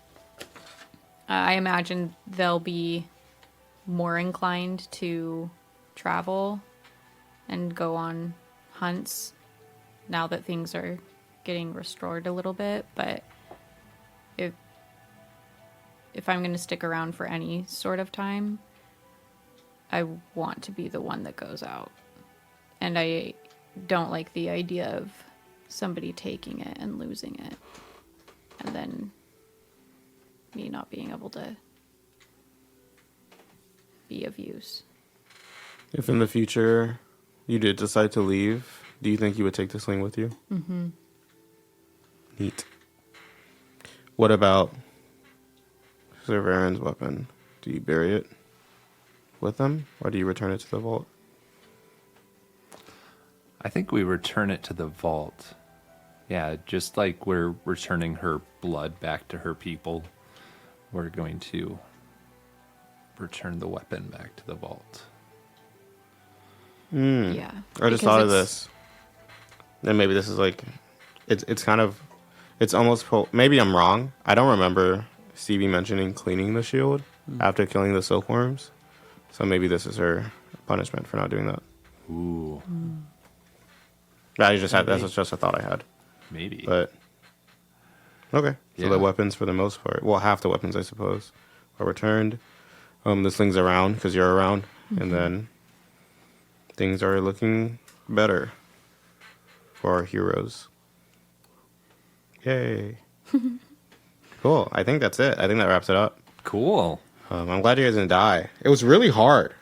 I imagine they'll be more inclined to travel and go on hunts now that things are getting restored a little bit. But if I'm going to stick around for any sort of time, I want to be the one that goes out. And I don't like the idea of somebody taking it and losing it. And then me not being able to be of use.
If in the future you did decide to leave, do you think you would take the sling with you? Mm-hmm. Neat. What about Sir Varen's weapon? Do you bury it with them, or do you return it to the vault?
I think we return it to the vault. Yeah, just like we're returning her blood back to her people, we're going to return the weapon back to the vault.
Yeah.
I just
because
thought of
it's-
this. And maybe this is like, it's kind of, it's almost, maybe I'm wrong. I don't remember Stevie mentioning cleaning the shield after killing the silkworms. So maybe this is her punishment for not doing that.
Ooh,
I just had, that's just a thought I had.
maybe.
But, okay. So
Yeah.
the weapons for the most part, well, half the weapons, I suppose, are returned. The sling's around because you're around. And then things are looking better for our heroes. Yay. Cool. I think that's it. I think that wraps it up.
Cool.
I'm glad you guys didn't die. It was really hard.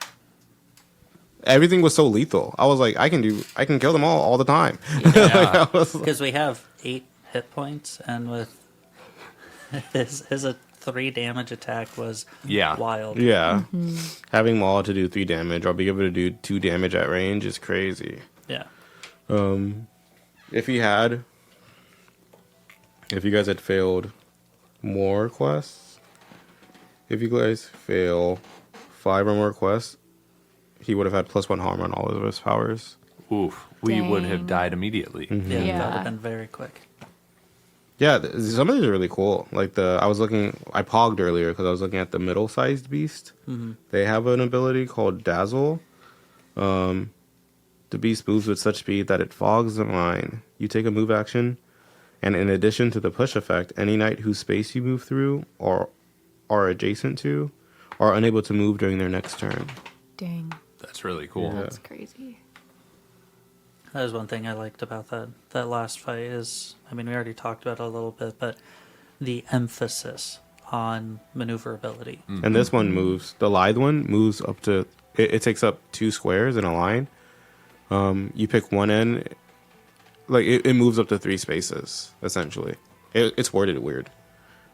Everything was so lethal. I was like, I can kill them all the time.
Yeah.
I was like,
Because we have 8 hit points, and with His a 3 damage attack was
Yeah.
wild.
Yeah. Having Maul to do 3 damage or be able to do 2 damage at range is crazy.
Yeah.
If he had, if you guys had failed more quests, if you guys fail 5 or more quests, he would have had +1 harm on all of his powers.
Oof. We would have
Dang.
died immediately.
Yeah, that would
Yeah.
have been very quick.
Yeah, some of these are really cool. Like I pogged earlier because I was looking at the middle-sized beast. They have an ability called Dazzle. The beast moves with such speed that it fogs the mind. You take a move action, and in addition to the push effect, any knight whose space you move through or are adjacent to are unable to move during their next turn.
Dang.
That's really cool.
That's crazy.
That is one thing I liked about that last fight is, I mean, we already talked about it a little bit, but the emphasis on maneuverability.
And this one moves. The lithe one moves up to. It takes up 2 squares in a line. You pick one end. Like it moves up to 3 spaces essentially. It's worded weird.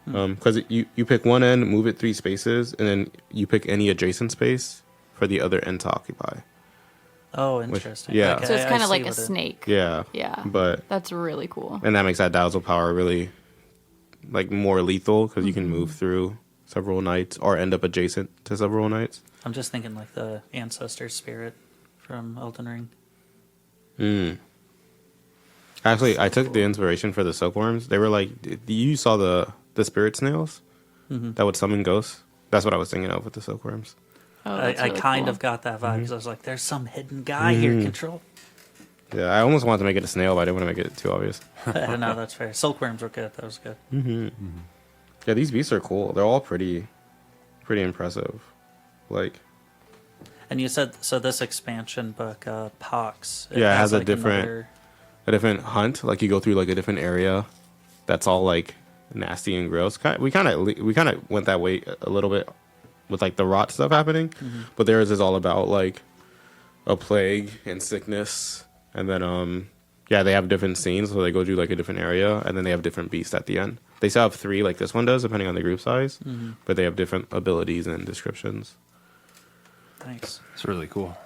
Because you pick one end, move it 3 spaces, and then you pick any adjacent space for the other end to occupy.
Oh, interesting.
yeah.
Okay,
So it's
I
kind of
see
like a
what it-
snake.
Yeah.
Yeah.
But
That's really cool.
and that makes that dazzle power really like more lethal because you can move through several knights or end up adjacent to several knights.
I'm just thinking like the ancestor spirit from Elden Ring.
Actually, I took the inspiration for the silkworms. They were like, you saw the spirit snails that would summon ghosts. That's what I was thinking of with the silkworms.
Oh,
I
that's really
kind
cool.
of got that vibe because I was like, there's some hidden guy here, Control.
Yeah, I almost wanted to make it a snail, but I didn't want to make it too obvious.
No, that's fair. Silkworms were good. That was good.
Yeah, these beasts are cool. They're all pretty impressive. Like,
And you said, so this expansion book, Pox.
Yeah, it has a
like
different-
another-
a different hunt. Like you go through like a different area that's all like nasty and gross. We kind of went that way a little bit with like the rot stuff happening, but theirs is all about like a plague and sickness, and then yeah, they have different scenes, so they go to like a different area, and then they have different beasts at the end. They still have 3 like this one does, depending on the group size, but they have different abilities and descriptions.
Nice.
It's really cool.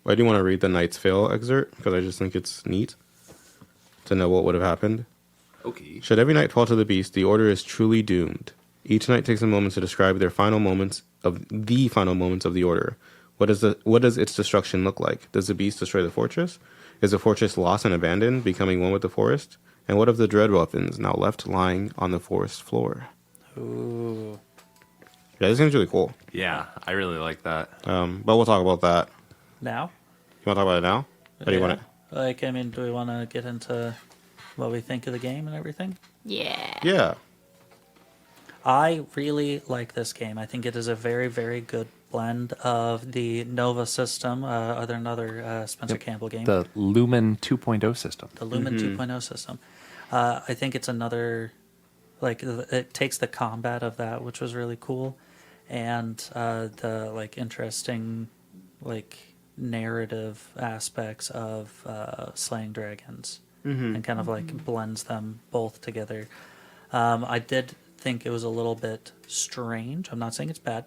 I do want to read the Knight's Fail excerpt because I just think it's neat to know what would have happened.
Okay.
Should every knight fall to the beast, the order is truly doomed. Each knight takes a moment to describe their final moments of the order. What does its destruction look like? Does the beast destroy the fortress? Is the fortress lost and abandoned, becoming one with the forest? And what of the dread weapons now left lying on the forest floor?
Ooh.
Yeah, this seems really cool.
Yeah, I really like that.
But we'll talk about that.
Now?
You want to talk about it now? Or do you want to?
Like, I mean, do we want to get into what we think of the game and everything?
Yeah.
Yeah.
I really like this game. I think it is a very, very good blend of the Nova system, another Spencer Campbell game.
The Lumen 2.0 system.
The Lumen 2.0 system. I think it's another, like, it takes the combat of that, which was really cool, and the, like, interesting, like, narrative aspects of slaying dragons, and kind of, like, blends them both together. I did think it was a little bit strange. I'm not saying it's bad.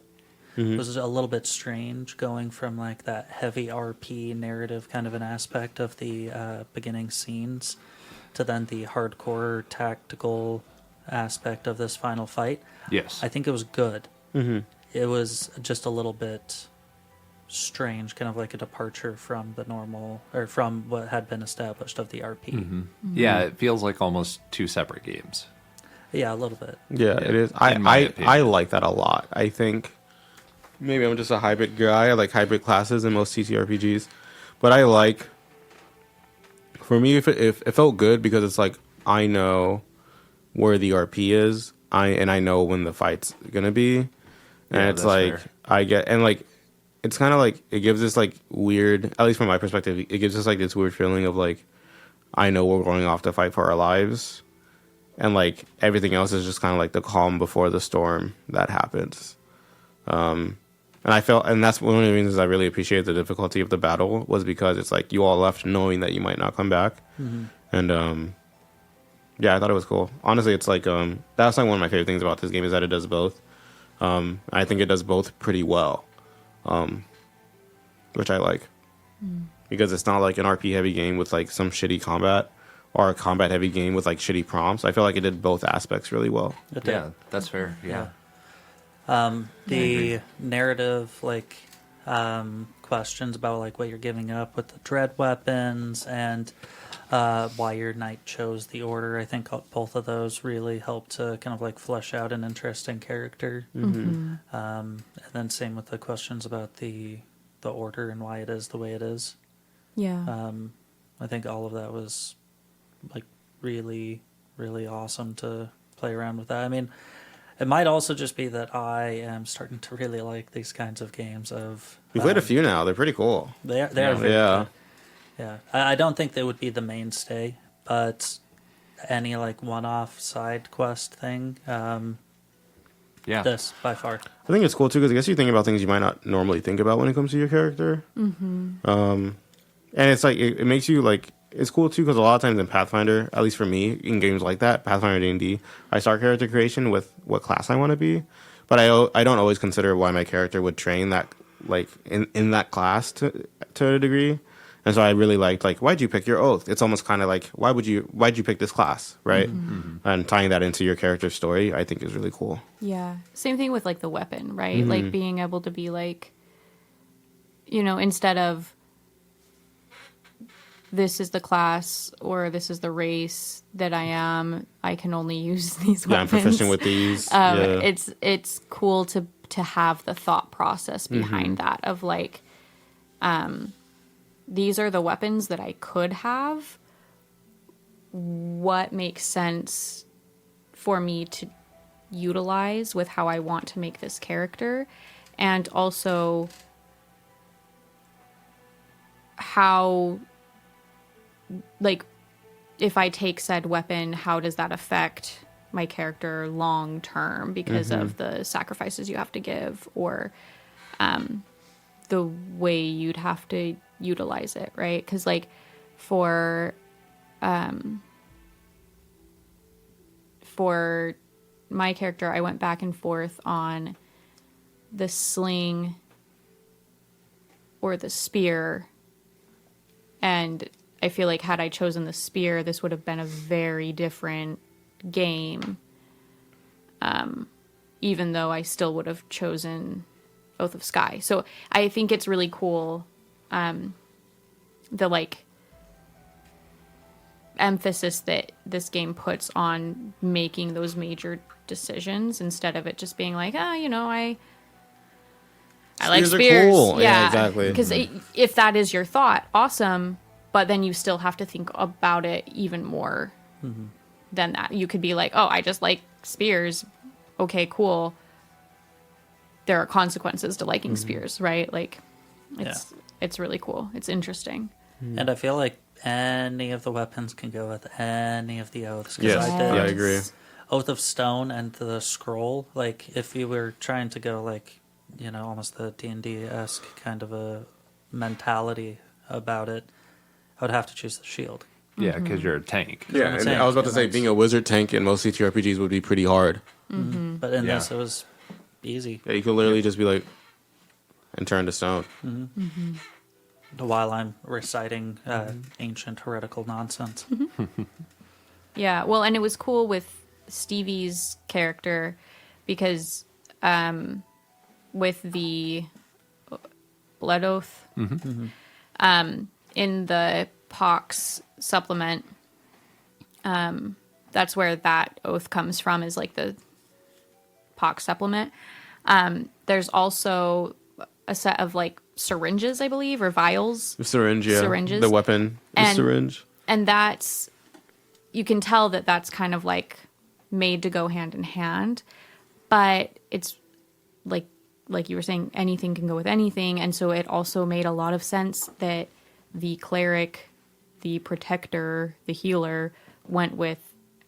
It was a little bit strange going from like that heavy RP narrative kind of an aspect of the beginning scenes to then the hardcore tactical aspect of this final fight.
Yes.
I think it was good. It was just a little bit strange, kind of like a departure from the normal or from what had been established of the RP.
Yeah, it feels like almost 2 separate games.
Yeah, a little bit.
Yeah, it is.
in my opinion.
I like that a lot. I think maybe I'm just a hybrid guy. I like hybrid classes in most TTRPGs, but I like. For me, if it felt good because it's like I know where the RP is, I know when the fight's gonna be, and
Yeah,
it's
that's
like
fair.
I get and like it's kind of like it gives this like weird, at least from my perspective, it gives us like this weird feeling of like I know we're going off to fight for our lives. And like everything else is just kind of like the calm before the storm that happens. And I felt, and that's one of the reasons I really appreciate the difficulty of the battle was because it's like you all left knowing that you might not come back. And Yeah, I thought it was cool. Honestly, it's like that's like one of my favorite things about this game is that it does both. I think it does both pretty well, which I like because it's not like an RP heavy game with like some shitty combat or a combat heavy game with like shitty prompts. I feel like it did both aspects really well.
It did.
Yeah, that's fair. Yeah.
The narrative, like, questions about like what you're giving up with the dread weapons and why your knight chose the order. I think both of those really help to kind of like flesh out an interesting character. And then same with the questions about the order and why it is the way it is.
Yeah.
I think all of that was like really, really awesome to play around with that. I mean, it might also just be that I am starting to really like these kinds of games.
We've played a few now. They're pretty cool.
They are very
Yeah.
good. Yeah, I don't think they would be the mainstay, but any like one-off side quest thing,
Yeah.
this by far.
I think it's cool too because I guess you think about things you might not normally think about when it comes to your character. And it's like it makes you like it's cool too because a lot of times in Pathfinder, at least for me, in games like that, Pathfinder D&D, I start character creation with what class I want to be, but I don't always consider why my character would train that like in that class to a degree. And so I really liked like why'd you pick your oath? It's almost kind of like why'd you pick this class, right? And tying that into your character's story, I think is really cool.
Yeah. Same thing with like the weapon, right? Like being able to be like, you know, instead of this is the class or this is the race that I am, I can only use these
Yeah, I'm
weapons.
proficient with these. Yeah.
It's cool to have the thought process behind that of like, these are the weapons that I could have. What makes sense for me to utilize with how I want to make this character, and also how, like, if I take said weapon, how does that affect my character long term because of the sacrifices you have to give, or the way you'd have to utilize it, right? Because like for my character, I went back and forth on the sling or the spear, and I feel like had I chosen the spear, this would have been a very different game, even though I still would have chosen Oath of Sky. So I think it's really cool, the like emphasis that this game puts on making those major decisions instead of it just being like, you know, I like
Spears are
spears.
cool. Yeah, exactly.
Because if that is your thought, awesome. But then you still have to think about it even more than that. You could be like, oh, I just like spears. Okay, cool. There are consequences to liking spears, right? Like, it's really cool. It's interesting.
And I feel like any of the weapons can go with any of the oaths. 'Cause
Yes.
I did
Yeah, I agree.
Oath of Stone and the Scroll. Like, if you were trying to go like, you know, almost the D&D-esque kind of a mentality about it, I would have to choose the shield.
Yeah, because you're a tank.
Yeah,
I'm
and
saying,
I was about to
and
say
that's-
being a wizard tank in most CTRPGs would be pretty hard.
But in
Yeah.
this, it was easy.
Yeah, you could literally just be like and turn to stone.
While I'm reciting ancient heretical nonsense.
Yeah, well, and it was cool with Stevie's character because with the Blood Oath, in the Pox supplement, that's where that oath comes from, is like the Pox supplement. There's also a set of like syringes, I believe, or vials.
The syringe, yeah.
Syringes.
The weapon, the
And-
syringe.
And that's, you can tell that that's kind of like made to go hand in hand, but it's like you were saying, anything can go with anything. And so it also made a lot of sense that the cleric, the protector, the healer went with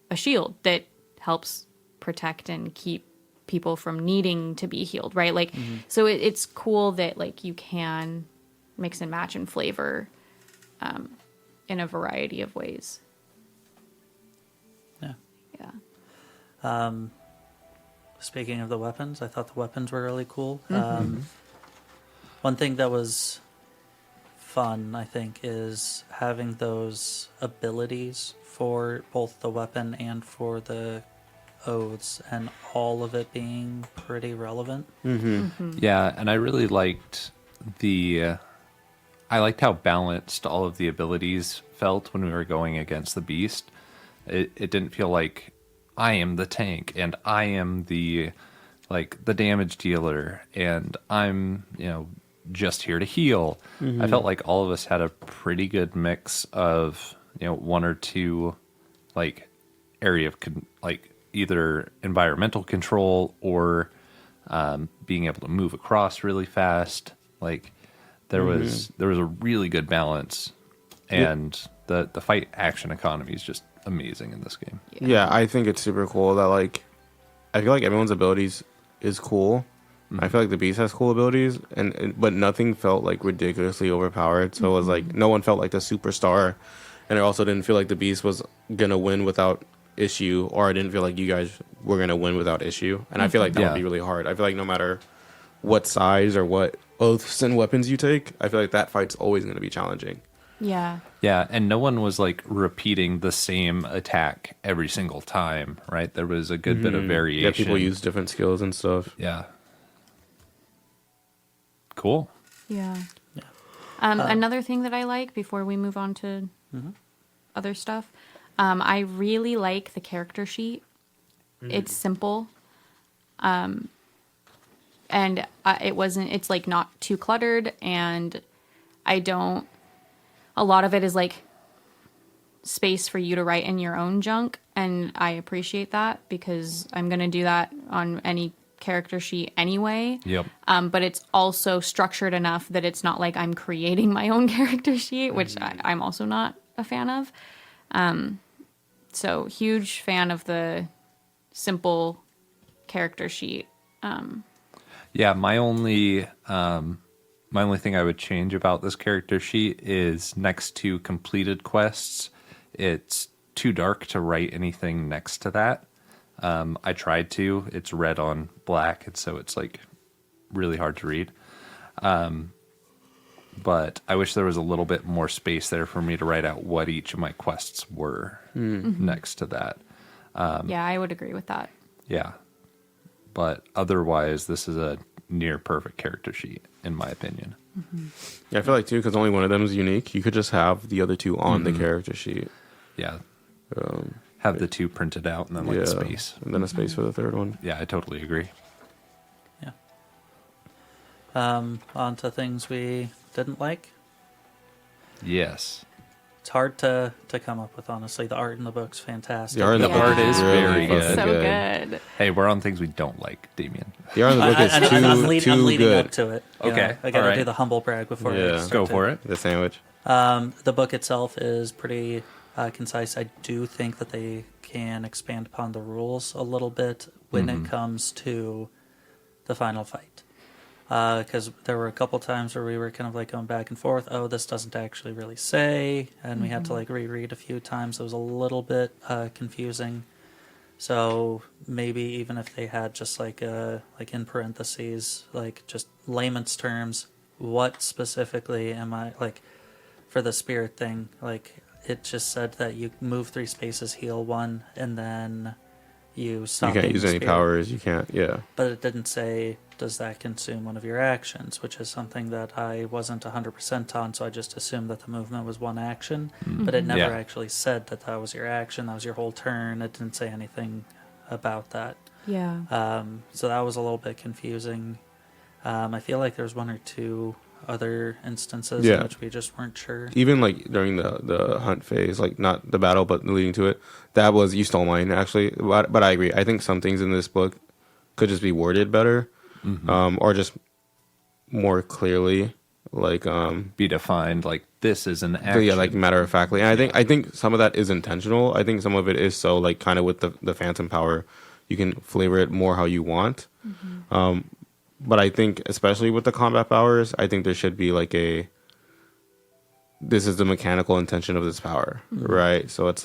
a shield that helps protect and keep people from needing to be healed, right? Like, so it's cool that like you can mix and match and flavor in a variety of ways.
Yeah.
Yeah.
Speaking of the weapons, I thought the weapons were really cool. One thing that was fun, I think, is having those abilities for both the weapon and for the oaths, and all of it being pretty relevant.
Yeah, and I really liked I liked how balanced all of the abilities felt when we were going against the beast. It didn't feel like I am the tank and I am the damage dealer and I'm, just here to heal. I felt like all of us had a pretty good mix of, one or two area of either environmental control or being able to move across really fast. There was a really good balance, and the fight action economy is just amazing in this game.
Yeah, I think it's super cool that I feel like everyone's abilities is cool. I feel like the beast has cool abilities, but nothing felt ridiculously overpowered. So it was no one felt like the superstar, and I also didn't feel like the beast was gonna win without issue, or I didn't feel like you guys were gonna win without issue. And I feel like that would be really hard. I feel like no matter what size or what oaths and weapons you take, I feel like that fight's always gonna be challenging.
Yeah.
Yeah, and no one was repeating the same attack every single time, right? There was a good bit of variation.
Yeah, people use different skills and stuff.
Yeah. Cool.
Yeah. Another thing that I like before we move on to other stuff, I really like the character sheet. It's simple. And it's not too cluttered, and a lot of it is space for you to write in your own junk, and I appreciate that because I'm going to do that on any character sheet anyway.
Yep.
But it's also structured enough that it's not like I'm creating my own character sheet, which I'm also not a fan of. So huge fan of the simple character sheet.
Yeah, my only thing I would change about this character sheet is next to completed quests, it's too dark to write anything next to that. I tried to. It's red on black, and so it's really hard to read. But I wish there was a little bit more space there for me to write out what each of my quests were next to that.
Yeah, I would agree with that.
Yeah. But otherwise, this is a near perfect character sheet, in my opinion.
Yeah, I feel like too, because only one of them is unique. You could just have the other two on the character sheet.
Yeah. Have the two printed out and then space.
And then a space for the third one.
Yeah, I totally agree.
Yeah. On to things we didn't like.
Yes.
It's hard to come up with, honestly. The art in the book's fantastic.
The art in the book is
very good.
So good.
Hey, we're on things we don't like, Damien.
The art in the book is
I'm
too
leading
good.
up to it. You
Okay,
know, I gotta
alright.
do the humble brag before I start
Go
to-
for it.
The sandwich.
The book itself is pretty concise. I do think that they can expand upon the rules a little bit when it comes to the final fight. Because there were a couple times where we were kind of going back and forth. Oh, this doesn't actually really say, and we had to reread a few times. It was a little bit confusing. So maybe even if they had just in parentheses, just layman's terms, what specifically am I for the spirit thing? It just said that you move 3 spaces, heal 1, and then you stop.
You can't
being
use
the
any
spirit.
powers. You can't,
But it didn't say, does that consume one of your actions, which is something that I wasn't 100% on, so I just assumed that the movement was one action. But it never
Yeah.
actually said that that was your action, that was your whole turn. It didn't say anything about that.
Yeah.
So that was a little bit confusing. I feel like there's 1 or 2 other instances in which we just weren't sure.
Even during the hunt phase, not the battle, but leading to it, that was, you stole mine actually. But I agree. I think some things in this book could just be worded better, or just more clearly,
Be defined this is an action.
yeah, matter of factly. And I think some of that is intentional. I think some of it is so kind of with the phantom power, you can flavor it more how you want. But I think, especially with the combat powers, I think there should be this is the mechanical intention of this power, right? So it's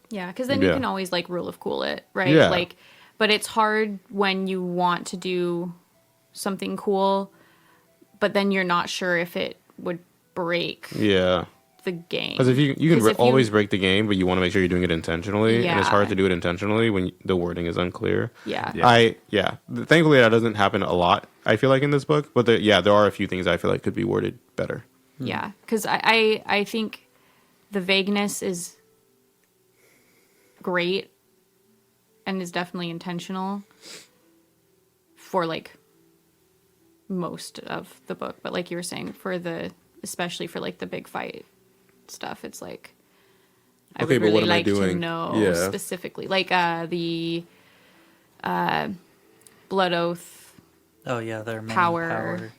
Yeah, because then you
Yeah.
can always like rule of cool it, right?
Yeah.
Like, but it's hard when you want to do something cool, but then you're not sure if it would break
Yeah.
the game.
Because if you can
'Cause if
always break the game, but you want to make sure you're doing it intentionally, and it's hard
Yeah.
to do it intentionally when the wording is unclear.
Yeah.
Thankfully that doesn't happen a lot. I feel like in this book, but there are a few things I feel like could be worded better.
Yeah, because I think the vagueness is great and is definitely intentional for like most of the book, but like you were saying, especially for like the big fight stuff, it's like I
Okay,
would
but what
really
am I
like to
doing?
know
Yeah.
specifically, like the blood oath
Oh yeah, their main
power.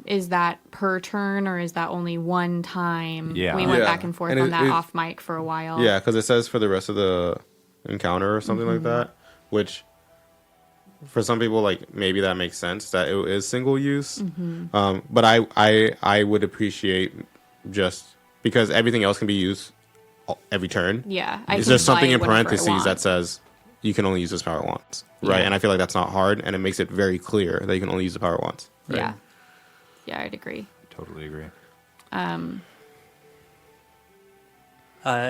Is that per turn or is that only one time?
Yeah.
We went
Yeah.
back and forth
And
on
it-
that
it-
off mic for a while.
Yeah, because it says for the rest of the encounter or something like that, which for some people, like maybe that makes sense that it is single use. But I would appreciate just because everything else can be used every turn.
Yeah.
Is
can
there something
buy
in
whatever I
parentheses
want.
that says you can only use this power once, right?
Yeah.
And I feel like that's not hard, and it makes it very clear that you can only use the power once. Right?
Yeah. Yeah, I'd agree.
Totally agree.
I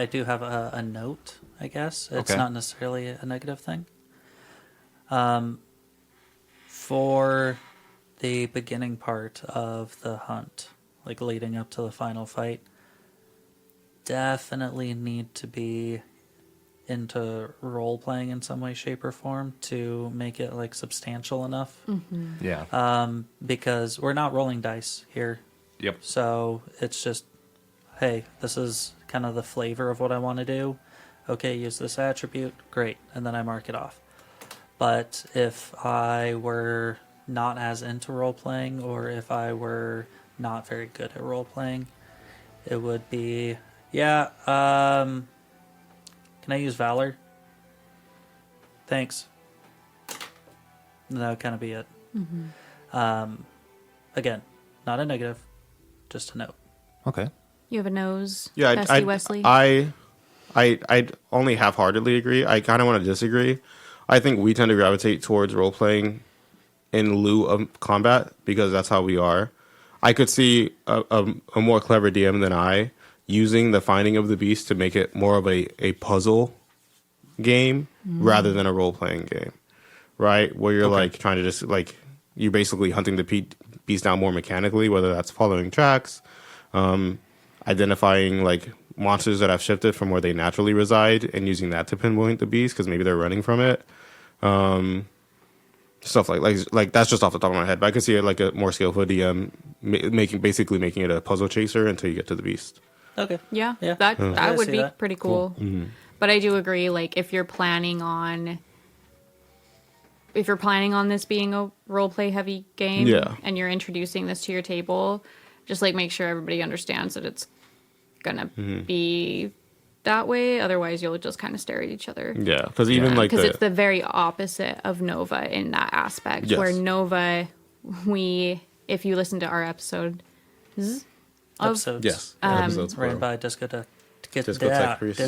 do have a note, I guess. It's
Okay.
not necessarily a negative thing. For the beginning part of the hunt, like leading up to the final fight, definitely need to be into role playing in some way, shape, or form to make it like substantial enough.
Yeah.
Because we're not rolling dice here.
Yep.
So it's just, hey, this is kind of the flavor of what I want to do. Okay, use this attribute. Great. And then I mark it off. But if I were not as into role playing, or if I were not very good at role playing, it would be, yeah, can I use Valor? Thanks. And that would kind of be it. Again, not a negative, just a note.
Okay.
You have a nose,
Yeah,
Bestie Wesley?
I only half-heartedly agree. I kind of want to disagree. I think we tend to gravitate towards role playing in lieu of combat because that's how we are. I could see a more clever DM than I using the finding of the beast to make it more of a puzzle game rather than a role playing game, right? Where you're like trying to just like you're basically hunting the beast down more mechanically, whether that's following tracks, identifying like monsters that have shifted from where they naturally reside and using that to pinpoint the beast because maybe they're running from it. Stuff like that's just off the top of my head, but I could see it like a more skillful DM making it a puzzle chaser until you get to the beast.
Okay.
Yeah,
Yeah.
that
I
would
see
be
that.
pretty cool. But I do agree, like if you're planning on this being a role play heavy game,
Yeah.
and you're introducing this to your table, just like make sure everybody understands that it's gonna be that way. Otherwise, you'll just kind of stare at each other.
Yeah, because even like
Because it's the very opposite of Nova in that aspect.
Yes.
Where Nova, if you listen to our episodes,
Episodes.
yes, episodes
Ran
plural.
by Disco
Tech Priest.
Disco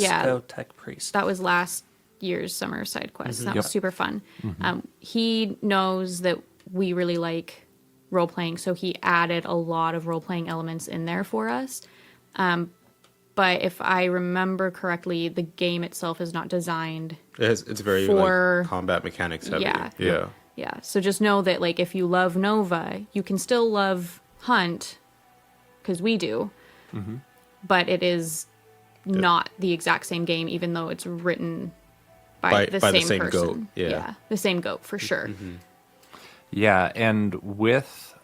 Yeah.
Tech Priest.
that was last year's summer side quest. And that was super fun. He knows that we really like role playing, so he added a lot of role playing elements in there for us. But if I remember correctly, the game itself is not designed.
It's very
For-
like combat mechanics heavy.
Yeah.
Yeah.
Yeah, so just know that like if you love Nova, you can still love Hunt, because we do. But it is not the exact same game, even though it's written by the same person.
goat. Yeah.
the same goat for sure.
Yeah, and with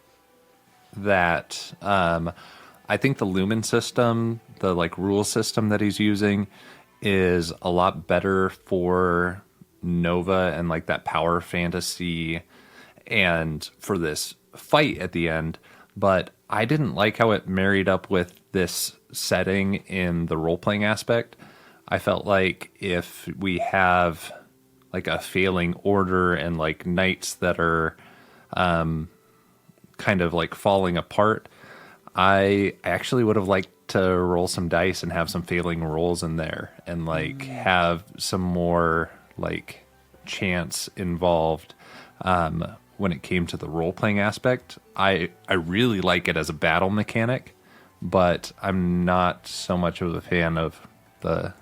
that, I think the Lumen system, the like rule system that he's using, is a lot better for Nova and like that power fantasy, and for this fight at the end. But I didn't like how it married up with this setting in the role playing aspect. I felt like if we have like a failing order and like knights that are kind of like falling apart, I actually would have liked to roll some dice and have some failing rolls in there and like have some more like chance involved when it came to the role playing aspect. I really like it as a battle mechanic, but I'm not so much of a fan of the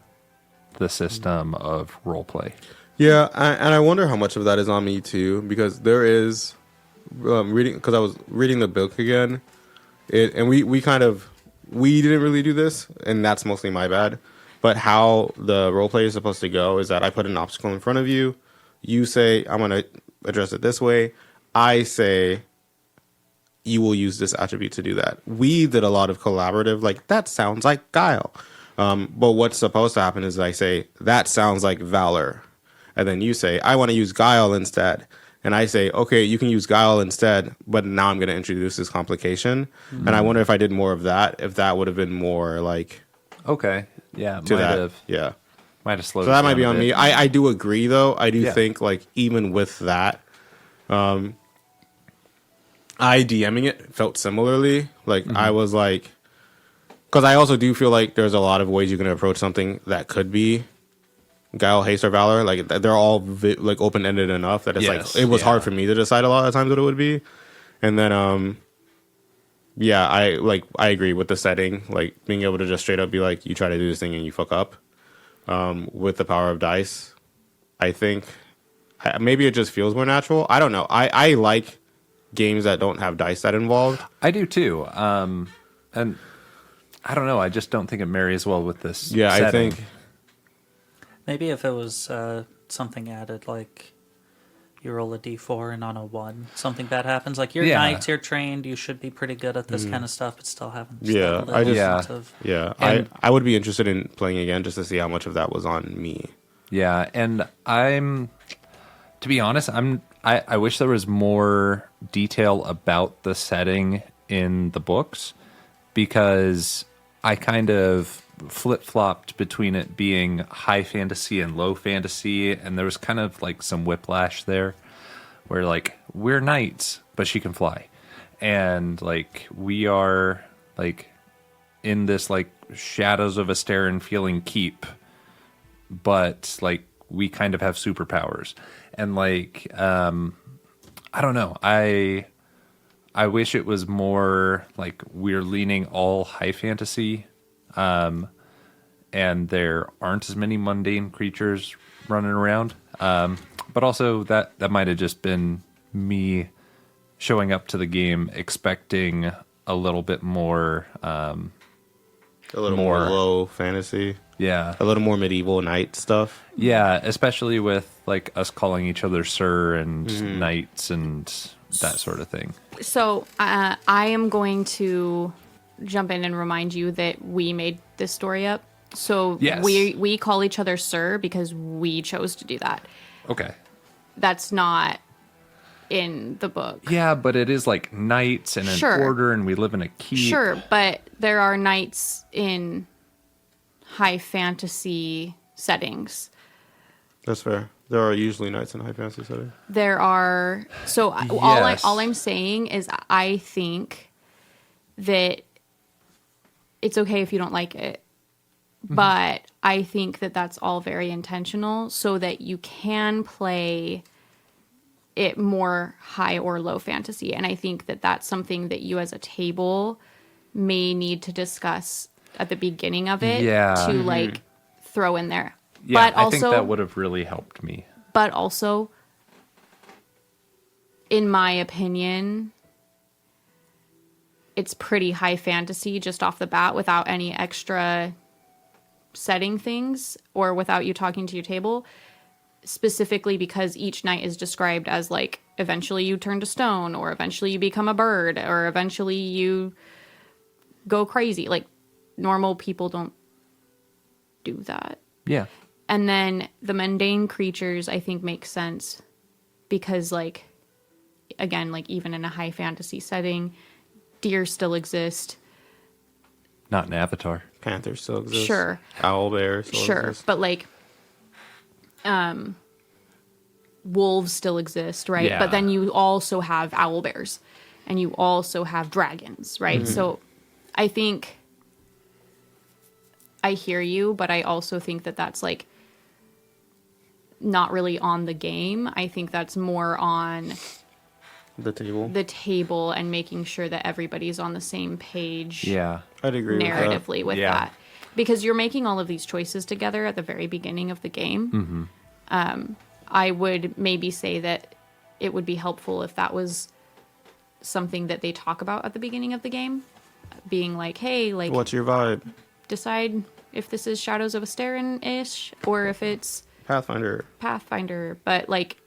system of role play.
Yeah, and I wonder how much of that is on me too, because there is reading, because I was reading the book again, and we didn't really do this, and that's mostly my bad. But how the role play is supposed to go is that I put an obstacle in front of you. You say, I'm going to address it this way. I say, you will use this attribute to do that. We did a lot of collaborative, like, that sounds like guile. But what's supposed to happen is I say, that sounds like valor. And then you say, I want to use guile instead. And I say, okay, you can use guile instead, but now I'm going to introduce this complication. And I wonder if I did more of that, if that would have been more like
Okay. Yeah.
to that. Yeah.
Might have slowed
So
it
that might
down
be
a
on
bit.
me. I do agree, though. I do
Yeah.
think, like, even with that, I DMing it felt similarly. Like, I was like, because I also do feel like there's a lot of ways you can approach something that could be guile, haste, or valor. Like, they're all like open ended enough that it's
Yes,
like it was
yeah.
hard for me to decide a lot of times what it would be. And then, yeah, I agree with the setting, like being able to just straight up be like, you try to do this thing and you fuck up. With the power of dice, I think maybe it just feels more natural. I don't know. I like games that don't have dice that involved.
I do too. And I don't know. I just don't think it marries well with this.
Yeah, I
setting.
think.
Maybe if it was something added, like you roll a d4 and on a 1, something bad happens. Like, you're
Yeah.
knights, you're trained, you should be pretty good at this kind of stuff, but still having just
Yeah,
that
I
little
just-
Yeah.
sense of...
Yeah,
And-
I would be interested in playing again just to see how much of that was on me.
Yeah, and to be honest, I wish there was more detail about the setting in the books, because I kind of flip-flopped between it being high fantasy and low fantasy, and there was kind of like some whiplash there where like we're knights but she can fly, and like we are like in this like Shadows of Asterin feeling keep, but like we kind of have superpowers, and like I don't know, I wish it was more like we're leaning all high fantasy, and there aren't as many mundane creatures running around, but also that might have just been me showing up to the game expecting a little bit more
A little more low fantasy,
yeah.
a little more medieval knight stuff.
Yeah, especially with like us calling each other sir and knights and that sort of thing.
So I am going to jump in and remind you that we made this story up. So
Yes.
we call each other sir because we chose to do that.
Okay.
That's not in the book.
Yeah, but it is like knights and an
Sure.
order, and we live in a keep.
Sure, but there are knights in high fantasy settings.
That's fair. There are usually knights in high fantasy setting.
There are
Yes.
all I'm saying is I think that it's okay if you don't like it. But I think that that's all very intentional so that you can play it more high or low fantasy. And I think that that's something that you as a table may need to discuss at the beginning of it
Yeah.
to like throw in there.
Yeah,
but
I
also,
think that would have really helped me.
but also, in my opinion, it's pretty high fantasy just off the bat without any extra setting things or without you talking to your table, specifically because each night is described as like eventually you turn to stone or eventually you become a bird or eventually you go crazy. Like, normal people don't do that.
Yeah.
And then the mundane creatures, I think, make sense because, like, again, like, even in a high fantasy setting, deer still exist.
Not an avatar.
Panthers still exist.
Sure.
Owl bears. Still
Sure.
exist.
But, like, wolves still exist, right?
Yeah.
But then you also have owl bears and you also have dragons, right? So I think I hear you, but I also think that that's like not really on the game. I think that's more on
The table.
the table and making sure that everybody's on the same page
Yeah.
I'd agree
narratively with
Yeah.
that. Because you're making all of these choices together at the very beginning of the game. I would maybe say that it would be helpful if that was something that they talk about at the beginning of the game. Being like, hey, like,
What's your vibe?
decide if this is Shadows of Asterin-ish or if it's
Pathfinder.
Pathfinder. But, like,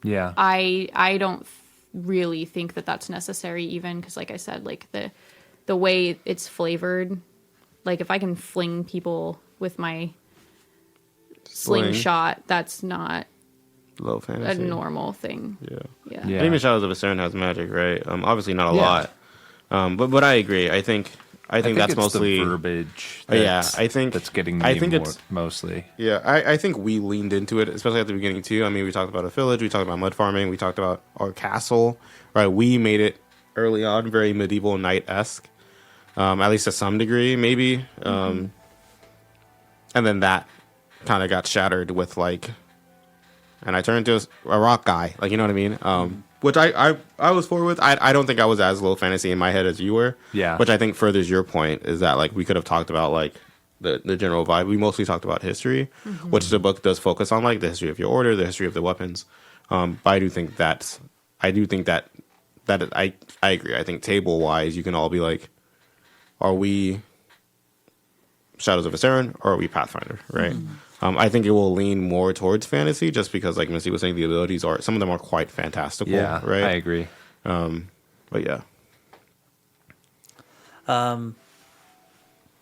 Yeah.
I don't really think that that's necessary even because, like I said, like, the way it's flavored, like, if I can fling people with my slingshot, that's not
Low
a
fantasy.
normal thing.
Yeah.
Yeah.
Yeah.
And even Shadows of Asterin has magic, right? Obviously not a
Yeah.
lot. But I agree. I think that's
it's
mostly
the verbiage.
yeah,
that's-
I think
that's getting me
I think
more,
it's
mostly.
yeah. I think we leaned into it, especially at the beginning too. I mean, we talked about a village, we talked about mud farming, we talked about our castle, right? We made it early on very medieval knight-esque, at least to some degree, maybe. And then that kind of got shattered with like, and I turned into a rock guy, like, you know what I mean? Which I was forward with. I don't think I was as low fantasy in my head as you were.
Yeah.
Which I think furthers your point is that like we could have talked about like the general vibe. We mostly talked about history, which the book does focus on, like the history of your order, the history of the weapons. But I do think that I agree. I think table wise, you can all be like, are we Shadows of Asterin or are we Pathfinder, right? I think it will lean more towards fantasy just because, like Missy was saying, the abilities are, some of them are quite fantastical,
Yeah.
right?
I agree.
But yeah.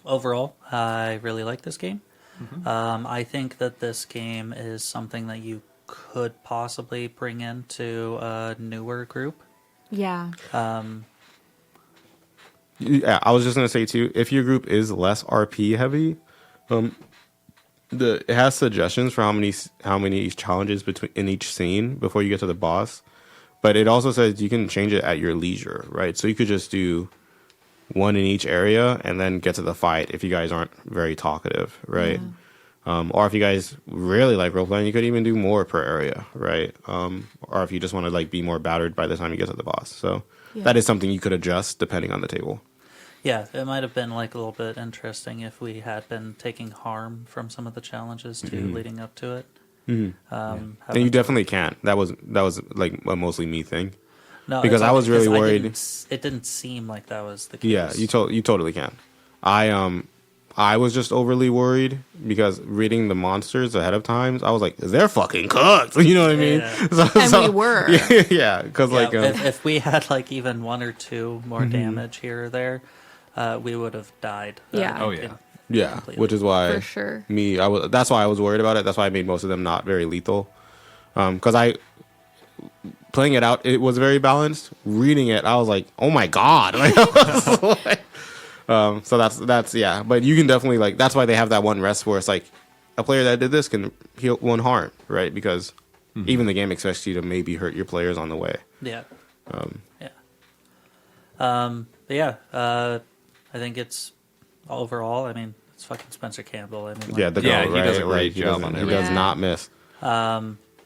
Overall, I really like this game. I think that this game is something that you could possibly bring into a newer group.
Yeah.
Yeah, I was just gonna say too, if your group is less RP heavy, it has suggestions for how many challenges between in each scene before you get to the boss. But it also says you can change it at your leisure, right? So you could just do one in each area and then get to the fight if you guys aren't very talkative, right? Or if you guys really like role playing, you could even do more per area, right? Or if you just want to like be more battered by the time you get to the boss. So that is something you could adjust depending on the table.
Yeah, it might have been like a little bit interesting if we had been taking harm from some of the challenges too, leading up to it.
And you definitely can. That was like a mostly me thing.
No,
because
it's
I was really worried.
It didn't seem like that was the case.
Yeah, you totally can. I was just overly worried because reading the monsters ahead of time, I was like, they're fucking cooked. You know what I mean?
Yeah.
And we were.
Yeah, because
Yeah,
like
if we had like even one or two more damage here or there, we would have died.
Yeah.
Oh, yeah.
yeah,
completely.
which is why
For sure.
that's why I was worried about it. That's why I made most of them not very lethal. Because playing it out, it was very balanced. Reading it, I was like, oh my god. Like, I was like, so that's yeah. But you can definitely like, that's why they have that one rest where it's like a player that did this can heal one harm, right? Because even the game expects you to maybe hurt your players on the way.
Yeah. But yeah, I think it's overall. I mean, it's fucking Spencer Campbell. I mean, like,
Yeah, the
Yeah,
goat,
he
right?
does a great
Like, he
job
doesn't-
on
He does
everything.
not miss.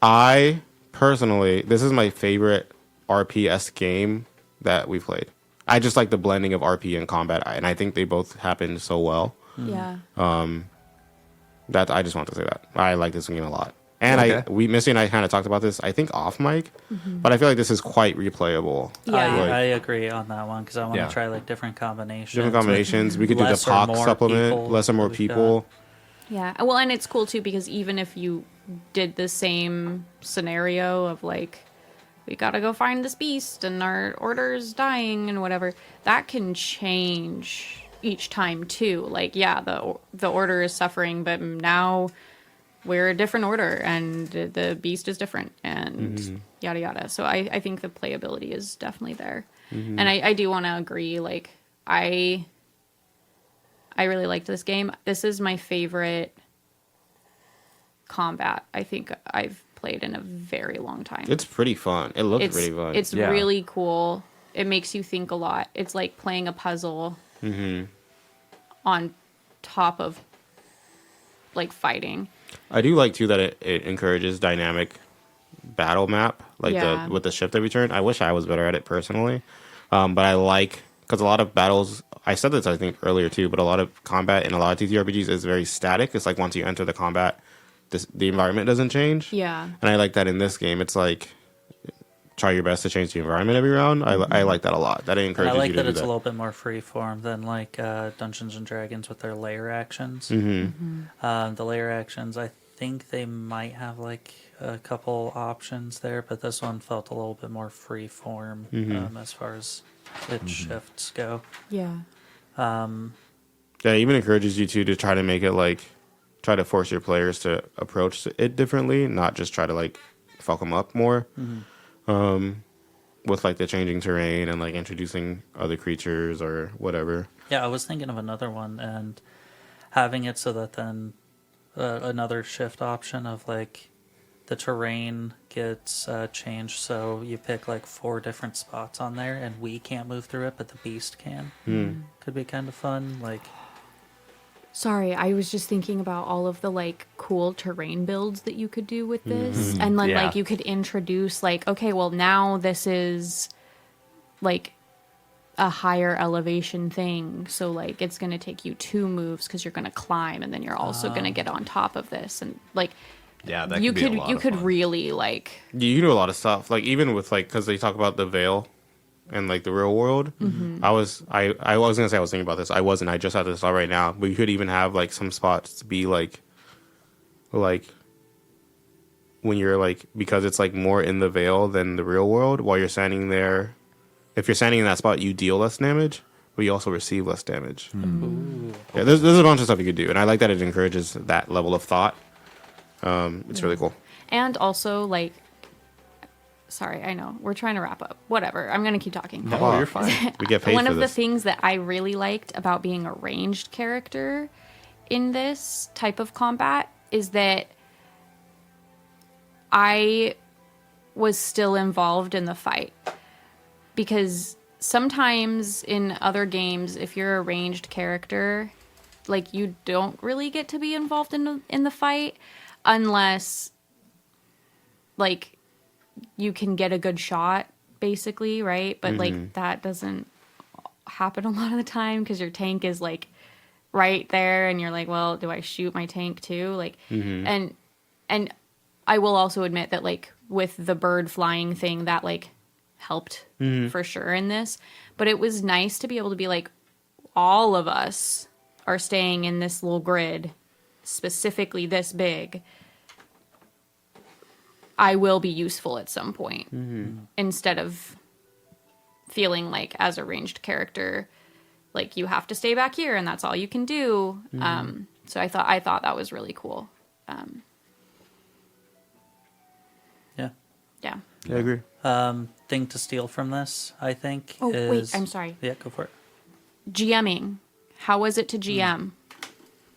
I personally, this is my favorite RPS game that we played. I just like the blending of RP and combat, and I think they both happened so well.
Yeah.
That I just want to say that I like this game a lot. And
Okay.
Missy and I kind of talked about this, I think off mic, but I feel like this is quite replayable.
Yeah.
I agree on that one because I want to
Yeah.
try like different combinations.
Different combinations. We could do the
Less or
POC
more
supplement,
people
less or more
that we've got.
people.
Yeah. Well, and it's cool too because even if you did the same scenario of like, we gotta go find this beast and our order's dying and whatever, that can change each time too. Like, yeah, the order is suffering, but now we're a different order and the beast is different and yada yada. So I think the playability is definitely there. And I do want to agree. Like, I really liked this game. This is my favorite combat I think I've played in a very long time.
It's pretty fun. It looks pretty fun.
It's
Yeah.
really cool. It makes you think a lot. It's like playing a puzzle on top of like fighting.
I do like too that it encourages dynamic battle map, like
Yeah.
with the shift every turn. I wish I was better at it personally, but I like because a lot of battles. I said this I think earlier too, but a lot of combat in a lot of TTRPGs is very static. It's like once you enter the combat, the environment doesn't change.
Yeah.
And I like that in this game. It's like try your best to change the environment every round. I like that a lot. That
And
encourages
I like
you to
that
do
it's
that.
a little bit more freeform than like Dungeons and Dragons with their layer actions. The layer actions, I think they might have like a couple options there, but this one felt a little bit more freeform as far as its shifts go.
Yeah.
Yeah, it even encourages you to try to make it like try to force your players to approach it differently, not just try to like fuck them up more. With like the changing terrain and like introducing other creatures or whatever.
Yeah, I was thinking of another one and having it so that then another shift option of like the terrain gets changed, so you pick like 4 different spots on there and we can't move through it but the beast can. Could be kind of fun. Like,
Sorry, I was just thinking about all of the like cool terrain builds that you could do with this. And then
Yeah.
like you could introduce like, okay, well now this is like a higher elevation thing. So like it's going to take you 2 moves cuz you're going to climb and then you're also going to get on top of this and like
Yeah, that
you
could be a
could
lot
you
of
could
fun.
really like
You can do a lot of stuff. Like even with like because they talk about the veil and like the real world. I was gonna say I was thinking about this. I wasn't. I just had this thought right now. But you could even have like some spots to be like when you're like because it's like more in the veil than the real world. While you're standing there, if you're standing in that spot, you deal less damage, but you also receive less damage.
ooh.
Yeah, there's a bunch of stuff you could do, and I like that it encourages that level of thought. It's really cool.
and also like sorry, I know. We're trying to wrap up. Whatever. I'm going to keep talking.
Oh, you're fine.
We get paid
One
for
of the
this.
things that I really liked about being a ranged character in this type of combat is that I was still involved in the fight. Because sometimes in other games, if you're a ranged character, like you don't really get to be involved in the fight unless like you can get a good shot, basically, right? But like that doesn't happen a lot of the time because your tank is like right there, and you're like, well, do I shoot my tank too? Like, and I will also admit that like with the bird flying thing, that like helped for sure in this. But it was nice to be able to be like, all of us are staying in this little grid, specifically this big. I will be useful at some point instead of feeling like as a ranged character, like you have to stay back here and that's all you can do. So I thought that was really cool.
Yeah.
Yeah.
I agree.
Thing to steal from this, I think,
Oh,
is...
wait, I'm sorry.
Yeah, go for it.
GMing. How was it to GM?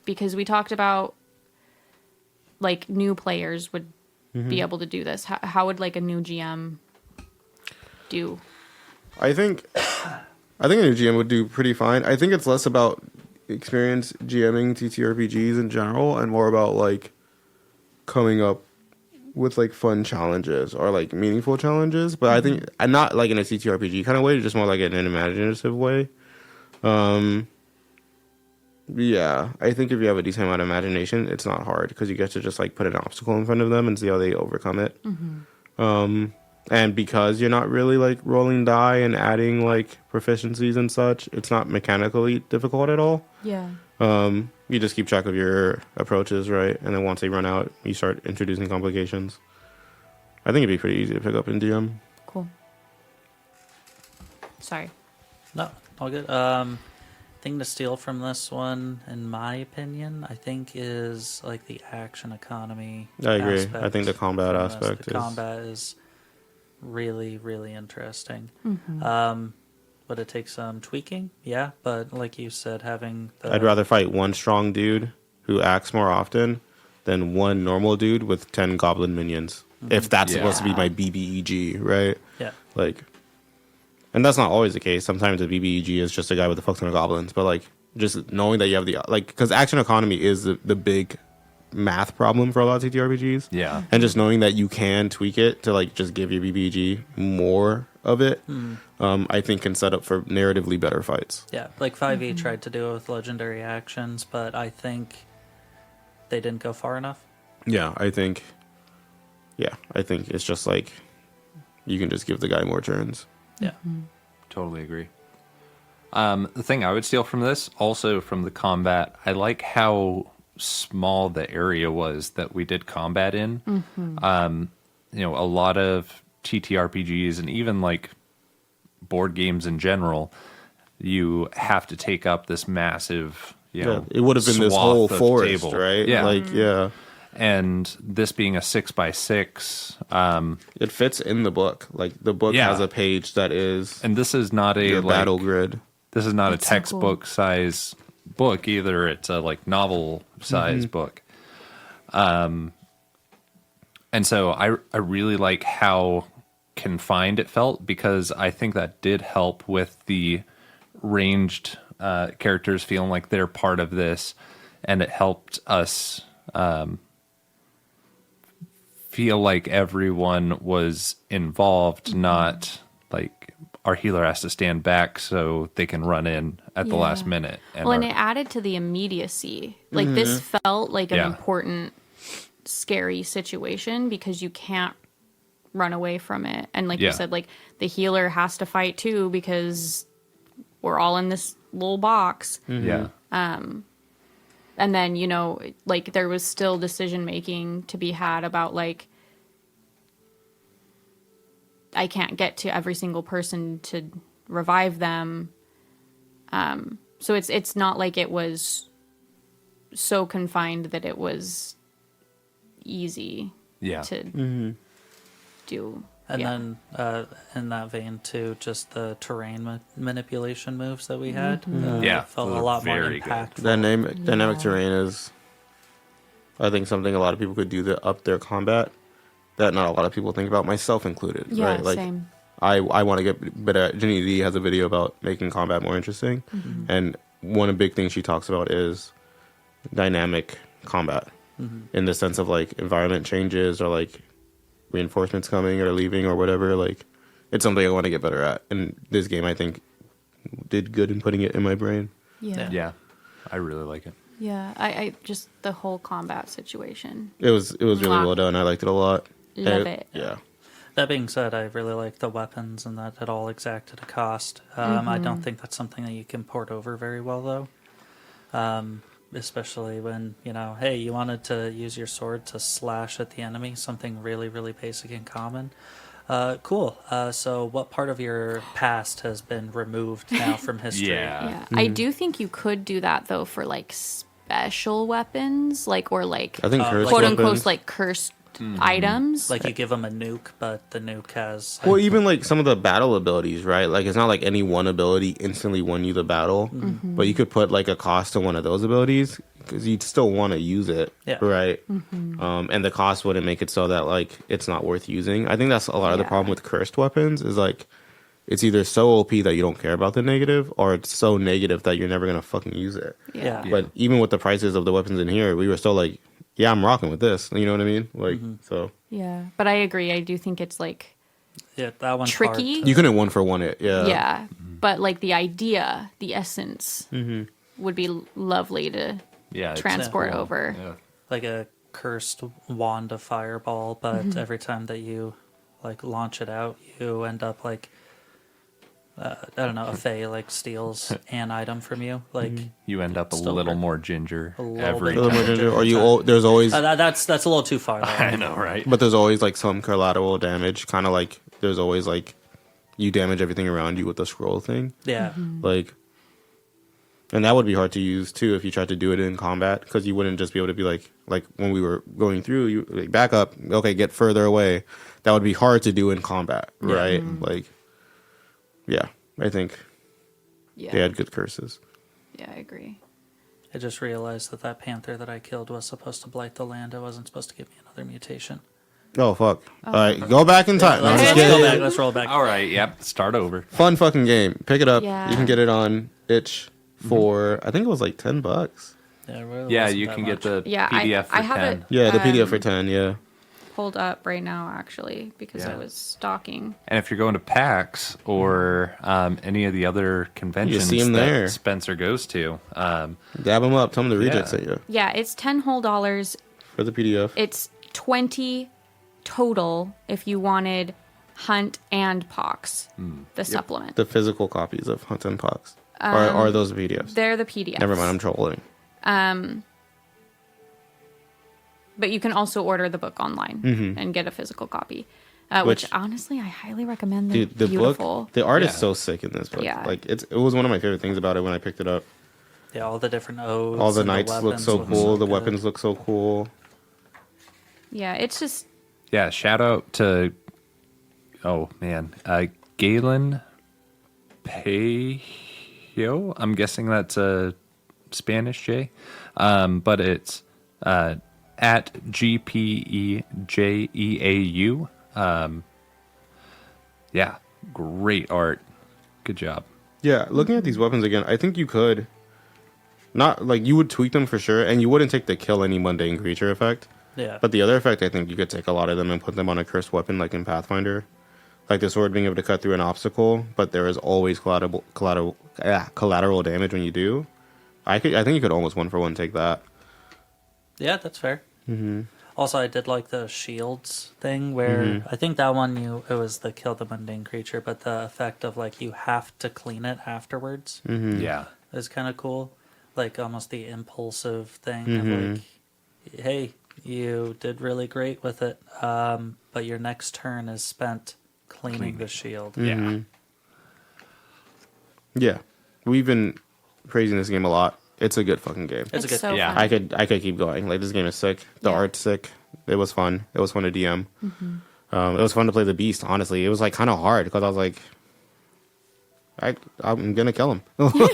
Because we talked about like new players would be able to do this. How would like a new GM do?
I think a new GM would do pretty fine. I think it's less about experience GMing TTRPGs in general and more about like coming up with like fun challenges or like meaningful challenges. But I think and not like in a TTRPG kind of way, just more like in an imaginative way. Yeah, I think if you have a decent amount of imagination, it's not hard because you get to just like put an obstacle in front of them and see how they overcome it. And because you're not really like rolling die and adding like proficiencies and such, it's not mechanically difficult at all.
Yeah.
You just keep track of your approaches, right? And then once they run out, you start introducing complications. I think it'd be pretty easy to pick up in DM.
Cool. Sorry.
No, all good. Thing to steal from this one, in my opinion, I think is like the action economy.
I agree.
aspect
I think the combat
from this.
aspect
The
is...
combat is really, really interesting. But it takes some tweaking, yeah. But like you said, having the...
I'd rather fight one strong dude who acts more often than one normal dude with 10 goblin minions. If that's supposed to be
Yeah.
my BBEG, right?
Yeah.
Like, and that's not always the case. Sometimes a BBEG is just a guy with a fuck ton of goblins, but like just knowing that you have the like, because action economy is the big math problem for a lot of TTRPGs.
Yeah.
And just knowing that you can tweak it to like just give your BBG more of it, I think can set up for narratively better fights.
Yeah, like 5e tried to do it with legendary actions, but I think they didn't go far enough.
Yeah, I think it's just like you can just give the guy more turns.
Yeah.
Totally agree. The thing I would steal from this, also from the combat, I like how small the area was that we did combat in. A lot of TTRPGs and even like board games in general, you have to take up this massive,
it would have been this whole
swath of
forest,
table.
right?
Yeah.
Like, yeah.
And this being a 6x6,
It fits in the book. Like the book
Yeah.
has a page that is
and this is not a
your
like,
battle grid.
This is not
That's
a
so cool.
textbook size book either. It's a like novel size book. And so I really like how confined it felt, because I think that did help with the ranged characters feeling like they're part of this, and it helped us feel like everyone was involved, not like our healer has to stand back so they can run in at the last
Yeah.
minute. And
Well, and
our-
it added to the immediacy. Like this felt like an
Yeah.
important, scary situation because you can't run away from it. And like
Yeah.
you said, like the healer has to fight too because we're all in this little box.
yeah.
And then, like there was still decision making to be had about like I can't get to every single person to revive them. So it's not like it was so confined that it was easy
Yeah.
to do.
And
Yeah.
then in that vein too, just the terrain manipulation moves that we had
Yeah,
felt
those
a
are
lot more
very good.
impactful.
Dynamic terrain is, I think, something a lot of people could do to up their combat that not a lot of people think about, myself included.
Yeah,
right? Like,
same.
I want to get better. Ginny D has a video about making combat more interesting, and one of the big things she talks about is dynamic combat, in the sense of like environment changes or like reinforcements coming or leaving or whatever. Like, it's something I want to get better at, and this game I think did good in putting it in my brain.
Yeah.
Yeah. I really like it.
Yeah. I just the whole combat situation.
It was really
Mwah.
well done. I liked it a lot.
Love
And
it.
Yeah.
That being said, I really like the weapons and that it all exacted a cost. I don't think that's something that you can port over very well, though. Especially when, hey, you wanted to use your sword to slash at the enemy, something really, really basic and common. Cool. So what part of your past has been removed now from history?
Yeah.
Yeah. I do think you could do that though for like special weapons, like or like
I think cursed
quote
weapons.
unquote like cursed items.
Like you give them a nuke, but the nuke has...
Well, even like some of the battle abilities, right? Like it's not like any one ability instantly won you the battle, but you could put like a cost to one of those abilities because you'd still want to use it,
Yeah.
right? And the cost wouldn't make it so that like it's not worth using. I think that's a lot of the
Yeah.
problem with cursed weapons is like it's either so OP that you don't care about the negative, or it's so negative that you're never gonna fucking use it.
Yeah.
But even with the prices of the weapons in here, we were still like, yeah, I'm rocking with this. You know what I mean? Like, so
Yeah. But I agree. I do think it's like
Yeah, that one's
tricky.
hard
you couldn't one for one it. Yeah.
yeah. But like the idea, the essence would be lovely to
Yeah. it's
transport
cool.
over.
Yeah.
like a cursed wand of fireball, but every time that you like launch it out, you end up like I don't know, a fae like steals an item from you. Like
You end up a
Still
little
work.
more ginger
A little
every
bit.
A little more
time.
ginger, or there's always
that's a little too far. Though.
I know, right?
but there's always like some collateral damage, kind of like there's always like you damage everything around you with the scroll thing,
Yeah,
like, and that would be hard to use too if you tried to do it in combat, because you wouldn't just be able to be like when we were going through, you like, back up, okay, get further away. That would be hard to do in combat, right? Like, yeah, I think
Yeah.
they had good curses.
Yeah, I agree.
I just realized that panther that I killed was supposed to blight the land. It wasn't supposed to give me another mutation.
Oh fuck! All right, go back in time. No, I'm just
Let's go
kidding.
back. Let's roll back.
All right, yep. Start over.
Fun fucking game. Pick it up.
Yeah.
You can get it on itch for I think it was like $10.
Yeah, it really
Yeah,
wasn't
you
that
can get
much.
the
Yeah,
PDF for
I have
10.
it
Yeah, the PDF for 10. Yeah.
pulled up right now actually because I
Yeah.
was stalking.
And if you're going to PAX or any of the other conventions
see 'em
that
there.
Spencer goes to,
Dab them up. Tell them the rejects
Yeah.
at you
Yeah, it's $10
for the PDF.
It's 20 total if you wanted Hunt and Pox, the supplement.
The physical copies of Hunt and Pox. Or are those PDFs?
They're the PDFs.
Never mind, I'm trolling.
But you can also order the book online and get a physical copy, which honestly I highly recommend. They're
Dude, the
beautiful.
book, the art is
Yeah.
so sick in this book.
Yeah.
Like it was one of my favorite things about it when I picked it up.
Yeah, all the different odes.
All the
and
knights look
weapons
so
look
cool. The
good.
weapons look so cool.
Yeah, it's just
yeah, shout out to, oh man, Galen Peyo. I'm guessing that's a Spanish J, but it's at GPEJEAU. Yeah, great art. Good job.
Yeah, looking at these weapons again, I think you could not like you would tweak them for sure, and you wouldn't take the kill any mundane creature effect.
Yeah.
But the other effect, I think you could take a lot of them and put them on a cursed weapon, like in Pathfinder, like the sword being able to cut through an obstacle, but there is always collateral damage when you do. I think you could almost 1-for-1 take that.
Yeah, that's fair. Mm-hmm. Also, I did like the shields thing where I think that one it was the kill the mundane creature, but the effect of like you have to clean it afterwards
Yeah.
is kind of cool. Like almost the impulsive thing of like, hey, you did really great with it, but your next turn is spent cleaning the shield.
Yeah.
Yeah, we've been praising this game a lot. It's a good fucking game.
It's a good
so
game.
Yeah.
fun.
I could keep going. Like this game is sick. The
Yeah.
art's sick. It was fun. It was fun to DM. It was fun to play the beast. Honestly, it was like kind of hard because I was like, I'm gonna kill him.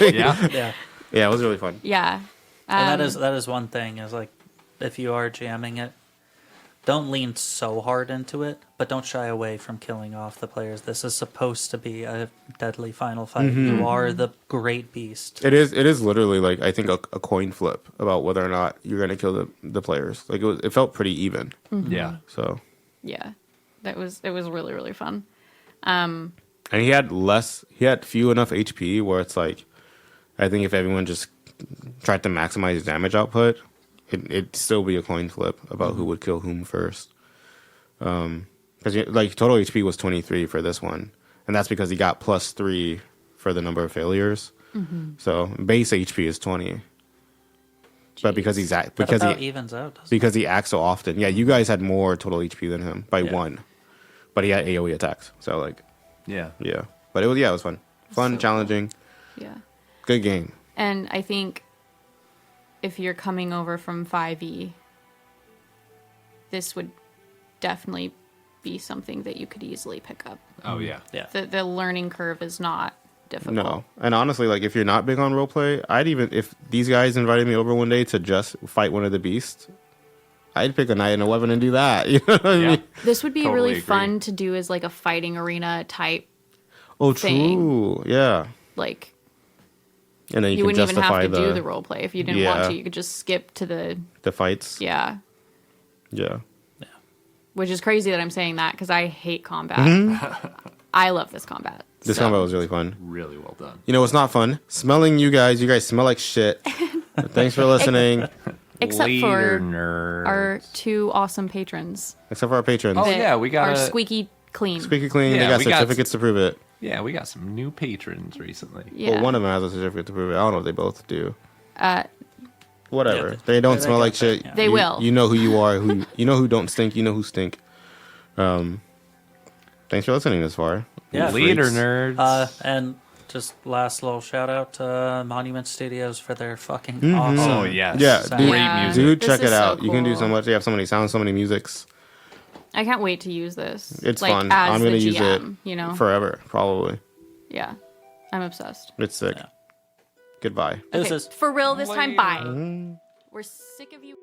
Yeah.
Yeah.
Yeah, it was really fun.
yeah.
And that is one thing is like if you are jamming it, don't lean so hard into it, but don't shy away from killing off the players. This is supposed to be a deadly final fight. You are the great beast.
It is literally like I think a coin flip about whether or not you're gonna kill the players. Like it felt pretty even.
Yeah.
So
Yeah. It was really, really fun.
and he had few enough HP where it's like I think if everyone just tried to maximize damage output, it'd still be a coin flip about who would kill whom first. Because like total HP was 23 for this one, and that's because he got +3 for the number of failures. So base HP is 20. But because he's
That
because
about
he
evens out. Doesn't
because he acts so often. Yeah, you guys had more total HP than him by
Yeah.
1, but he had AOE attacks. So like
Yeah.
yeah, but it was fun,
So
challenging,
Yeah.
good game.
And I think if you're coming over from 5e, this would definitely be something that you could easily pick up.
Oh, yeah.
Yeah.
The learning curve is not difficult.
No, and honestly, like if you're not big on roleplay, I'd even if these guys invited me over one day to just fight one of the beasts, I'd pick a knight and a weapon and do that. You know what I
Yeah.
mean?
This would be
Totally
really
agree.
fun to do as like a fighting arena type,
Oh,
thing.
true. Yeah,
like
and then you,
you
can
wouldn't even
justify
have to do the role play if you didn't want
Yeah.
to. You could just skip to the
the fights.
yeah,
Yeah.
which is crazy that I'm saying that because I hate combat.
Mm-hmm.
I love this combat.
This
so-
combat was really fun.
Really well done.
You know, it's not fun smelling you guys. You guys smell like shit. Thanks for listening.
Except
Later,
for
nerds.
our two awesome patrons.
Except for our patrons.
Oh,
that
yeah, we got
are
a-
squeaky clean.
Squeaky clean.
Yeah,
they got
we got-
certificates to prove it.
Yeah, we got some new patrons recently.
Yeah.
Well, one of them has a certificate to prove it. I don't know if they both do. Whatever.
Yeah,
they don't
they
smell
got
like
that,
shit.
yeah.
They
You-
will.
You know who you are. You know who don't stink. You know who stink. Thanks for listening this far.
Yeah.
Later,
Freaks.
nerds.
And just last little shout out to Monument Studios for their fucking
Mm-hmm.
awesome.
Oh, yes.
Yeah,
sound.
dude,
Great
Yeah.
music.
dude,
This
check
is
it
so
out. You can do so
cool.
much. They have so many sounds, so many musics.
I can't wait to use this.
It's
like,
fun.
As
I'm gonna
the
use
GM,
it
you know?
forever, probably.
Yeah. I'm obsessed.
It's sick.
Yeah.
Goodbye.
This
Okay,
is
for real this time, bye.
Mm.
We're sick of you.